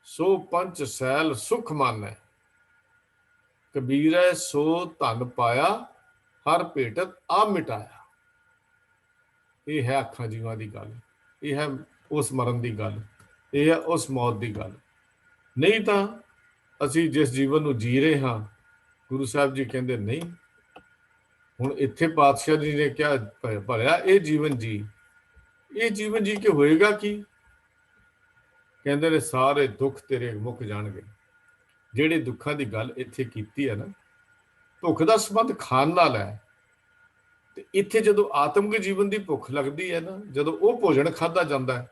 ਸੋ ਪੰਚ ਸੈਲ ਸੁਖ ਮਾਨੈ, ਕਬੀਰੈ ਸੋ ਧਨ ਪਾਇਆ, ਹਰ ਭੇਟਤ ਆ ਮਿਟਾਇਆ। ਇਹ ਹੈ ਅੱਖਾਂ ਜੀਵਾਂ ਦੀ ਗੱਲ, ਇਹ ਹੈ ਉਸ ਮਰਨ ਦੀ ਗੱਲ, ਇਹ ਹੈ ਉਸ ਮੌਤ ਦੀ ਗੱਲ। ਨਹੀਂ ਤਾਂ ਅਸੀਂ ਜਿਸ ਜੀਵਨ ਨੂੰ ਜੀ ਰਹੇ ਹਾਂ, ਗੁਰੂ ਸਾਹਿਬ ਜੀ ਕਹਿੰਦੇ ਨਹੀਂ। ਹੁਣ ਇੱਥੇ ਪਾਤਸ਼ਾਹ ਜੀ ਨੇ ਕਿਹਾ ਭਰਿਆ ਇਹ ਜੀਵਨ ਜੀ, ਇਹ ਜੀਵਨ ਜੀ ਕੇ ਹੋਏਗਾ ਕੀ? ਕਹਿੰਦੇ ਨੇ ਸਾਰੇ ਦੁੱਖ ਤੇਰੇ ਮੁੱਕ ਜਾਣਗੇ। ਜਿਹੜੇ ਦੁੱਖਾਂ ਦੀ ਗੱਲ ਇੱਥੇ ਕੀਤੀ ਹੈ ਨਾ, ਭੁੱਖ ਦਾ ਸੰਬੰਧ ਖਾਣ ਨਾਲ ਹੈ। ਤੇ ਇੱਥੇ ਜਦੋਂ ਆਤਮਿਕ ਜੀਵਨ ਦੀ ਭੁੱਖ ਲੱਗਦੀ ਹੈ ਨਾ, ਜਦੋਂ ਉਹ ਭੋਜਨ ਖਾਧਾ ਜਾਂਦਾ ਹੈ,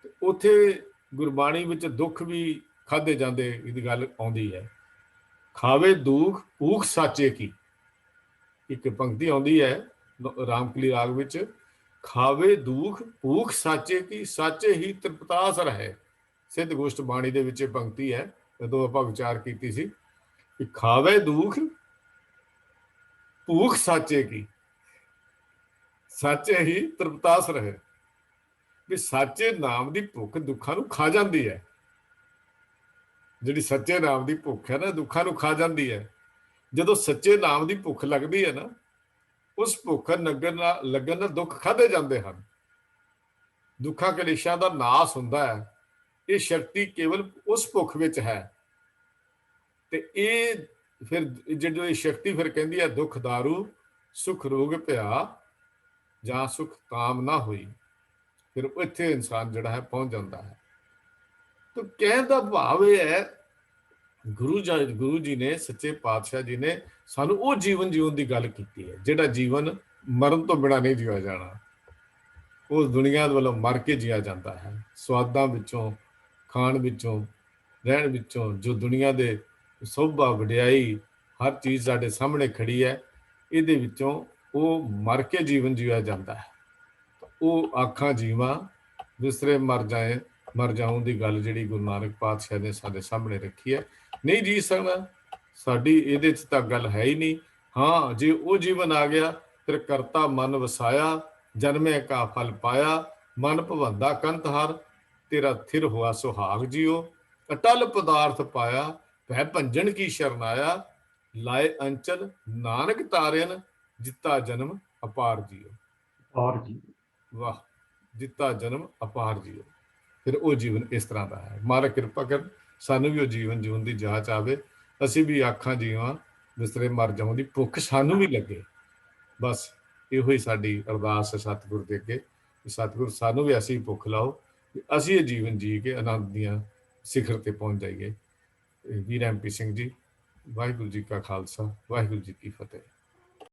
ਤੇ ਉੱਥੇ ਗੁਰਬਾਣੀ ਵਿੱਚ ਦੁੱਖ ਵੀ ਖਾਧੇ ਜਾਂਦੇ ਇਹਦੀ ਗੱਲ ਆਉਂਦੀ ਹੈ। ਖਾਵੇ ਦੁੱਖ ਭੂਖ ਸਾਚੇ ਕੀ, ਇੱਕ ਪੰਕਤੀ ਆਉਂਦੀ ਹੈ ਰਾਮਕਲੀ ਰਾਗ ਵਿੱਚ, ਖਾਵੇ ਦੁੱਖ ਭੂਖ ਸਾਚੇ ਕੀ, ਸਾਚੇ ਹੀ ਤ੍ਰਿਪਤਾਸ ਰਹੇ। ਸਿੱਧ ਗੋਸ਼ਟ ਬਾਣੀ ਦੇ ਵਿੱਚ ਇਹ ਪੰਕਤੀ ਹੈ, ਜਦੋਂ ਆਪਾਂ ਵਿਚਾਰ ਕੀਤੀ ਸੀ ਕਿ ਖਾਵੇ ਦੁੱਖ ਭੂਖ ਸਾਚੇ ਕੀ, ਸਾਚੇ ਹੀ ਤ੍ਰਿਪਤਾਸ ਰਹੇ। ਵੀ ਸੱਚੇ ਨਾਮ ਦੀ ਭੁੱਖ ਦੁੱਖਾਂ ਨੂੰ ਖਾ ਜਾਂਦੀ ਹੈ। ਜਿਹੜੀ ਸੱਚੇ ਨਾਮ ਦੀ ਭੁੱਖ ਹੈ ਨਾ, ਦੁੱਖਾਂ ਨੂੰ ਖਾ ਜਾਂਦੀ ਹੈ। ਜਦੋਂ ਸੱਚੇ ਨਾਮ ਦੀ ਭੁੱਖ ਲੱਗਦੀ ਹੈ ਨਾ, ਉਸ ਭੁੱਖ ਲੱਗਣ ਨਾਲ ਦੁੱਖ ਖਾਧੇ ਜਾਂਦੇ ਹਨ। ਦੁੱਖਾਂ ਕਲੇਸ਼ਾਂ ਦਾ ਨਾਸ ਹੁੰਦਾ ਹੈ। ਇਹ ਸ਼ਕਤੀ ਕੇਵਲ ਉਸ ਭੁੱਖ ਵਿੱਚ ਹੈ। ਤੇ ਇਹ ਫਿਰ ਜਦੋਂ ਇਹ ਸ਼ਕਤੀ ਫਿਰ ਕਹਿੰਦੀ ਹੈ ਦੁੱਖ ਦਾਰੂ ਸੁਖ ਰੋਗ ਭਿਆ, ਜਾਂ ਸੁਖ ਕਾਮ ਨਾ ਹੋਈ, ਫਿਰ ਇੱਥੇ ਇਨਸਾਨ ਜਿਹੜਾ ਹੈ ਪਹੁੰਚ ਜਾਂਦਾ ਹੈ। ਤਾਂ ਕਹਿਣ ਦਾ ਭਾਵ ਇਹ ਹੈ, ਗੁਰੂ ਜੀ ਨੇ, ਸੱਚੇ ਪਾਤਸ਼ਾਹ ਜੀ ਨੇ ਸਾਨੂੰ ਉਹ ਜੀਵਨ ਜੀਉਣ ਦੀ ਗੱਲ ਕੀਤੀ ਹੈ, ਜਿਹੜਾ ਜੀਵਨ ਮਰਨ ਤੋਂ ਬਿਨਾਂ ਨਹੀਂ ਜੀਆ ਜਾਣਾ। ਉਸ ਦੁਨੀਆ ਵੱਲੋਂ ਮਰ ਕੇ ਜੀਆ ਜਾਂਦਾ ਹੈ। ਸਵਾਦਾਂ ਵਿੱਚੋਂ, ਖਾਣ ਵਿੱਚੋਂ, ਰਹਿਣ ਵਿੱਚੋਂ, ਜੋ ਦੁਨੀਆ ਦੇ ਸੋਭਾ ਵਡਿਆਈ ਹਰ ਚੀਜ਼ ਸਾਡੇ ਸਾਹਮਣੇ ਖੜੀ ਹੈ, ਇਹਦੇ ਵਿੱਚੋਂ ਉਹ ਮਰ ਕੇ ਜੀਵਨ ਜੀਆ ਜਾਂਦਾ ਹੈ। ਉਹ ਆਖਾਂ ਜੀਵਾਂ ਵਿਸਰੇ ਮਰ ਜਾਉਂ ਦੀ ਗੱਲ ਜਿਹੜੀ ਗੁਰੂ ਨਾਨਕ ਪਾਤਸ਼ਾਹ ਨੇ ਸਾਡੇ ਸਾਹਮਣੇ ਰੱਖੀ ਹੈ। ਨਹੀਂ ਜੀ ਸਕਣਾ, ਸਾਡੀ ਇਹਦੇ 'ਚ ਤਾਂ ਗੱਲ ਹੈ ਹੀ ਨਹੀਂ। ਹਾਂ, ਜੇ ਉਹ ਜੀਵਨ ਆ ਗਿਆ, ਫਿਰ ਕਰਤਾ ਮਨ ਵਸਾਇਆ, ਜਨਮੇ ਕਾ ਫਲ ਪਾਇਆ, ਮਨ ਭਵੰਦਾ ਕੰਤ ਹਰ, ਤੇਰਾ ਥਿਰ ਹੋਆ ਸੁਹਾਗ ਜਿਓ, ਅਟਲ ਪਦਾਰਥ ਪਾਇਆ, ਭੈ ਭੰਜਨ ਕੀ ਸ਼ਰਨ ਆਇਆ, ਲਾਏ ਅੰਚਲ ਨਾਨਕ ਤਾਰਿਨ, ਜਿੱਤਾ ਜਨਮ ਅਪਾਰ ਜਿਓ। ਔਰ ਜੀ ਵਾਹ, ਜਿੱਤਾ ਜਨਮ ਅਪਾਰ ਜੀਓ। ਫਿਰ ਉਹ ਜੀਵਨ ਇਸ ਤਰ੍ਹਾਂ ਦਾ ਹੈ। ਮਹਾਰਾਜ ਕਿਰਪਾ ਕਰ, ਸਾਨੂੰ ਵੀ ਉਹ ਜੀਵਨ ਜੀਵਨ ਦੀ ਜਾਂਚ ਆਵੇ। ਅਸੀਂ ਵੀ ਆਖਾਂ ਜੀਵਾਂ ਬਿਸਤਰੇ ਮਰ ਜਾਉਣ ਦੀ ਭੁੱਖ ਸਾਨੂੰ ਵੀ ਲੱਗੇ। ਬਸ ਇਹੋ ਹੀ ਸਾਡੀ ਅਰਦਾਸ ਹੈ ਸਤਿਗੁਰ ਦੇ ਅੱਗੇ, ਕਿ ਸਤਿਗੁਰ ਸਾਨੂੰ ਵੀ ਐਸੀ ਭੁੱਖ ਲਾਓ ਕਿ ਅਸੀਂ ਇਹ ਜੀਵਨ ਜੀ ਕੇ ਆਨੰਦ ਦੀਆਂ ਸਿਖਰ ਤੇ ਪਹੁੰਚ ਜਾਈਏ। ਵੀਰ MP ਸਿੰਘ ਜੀ, ਵਾਹਿਗੁਰੂ ਜੀ ਕਾ ਖਾਲਸਾ, ਵਾਹਿਗੁਰੂ ਜੀ ਕੀ ਫਤਿਹ।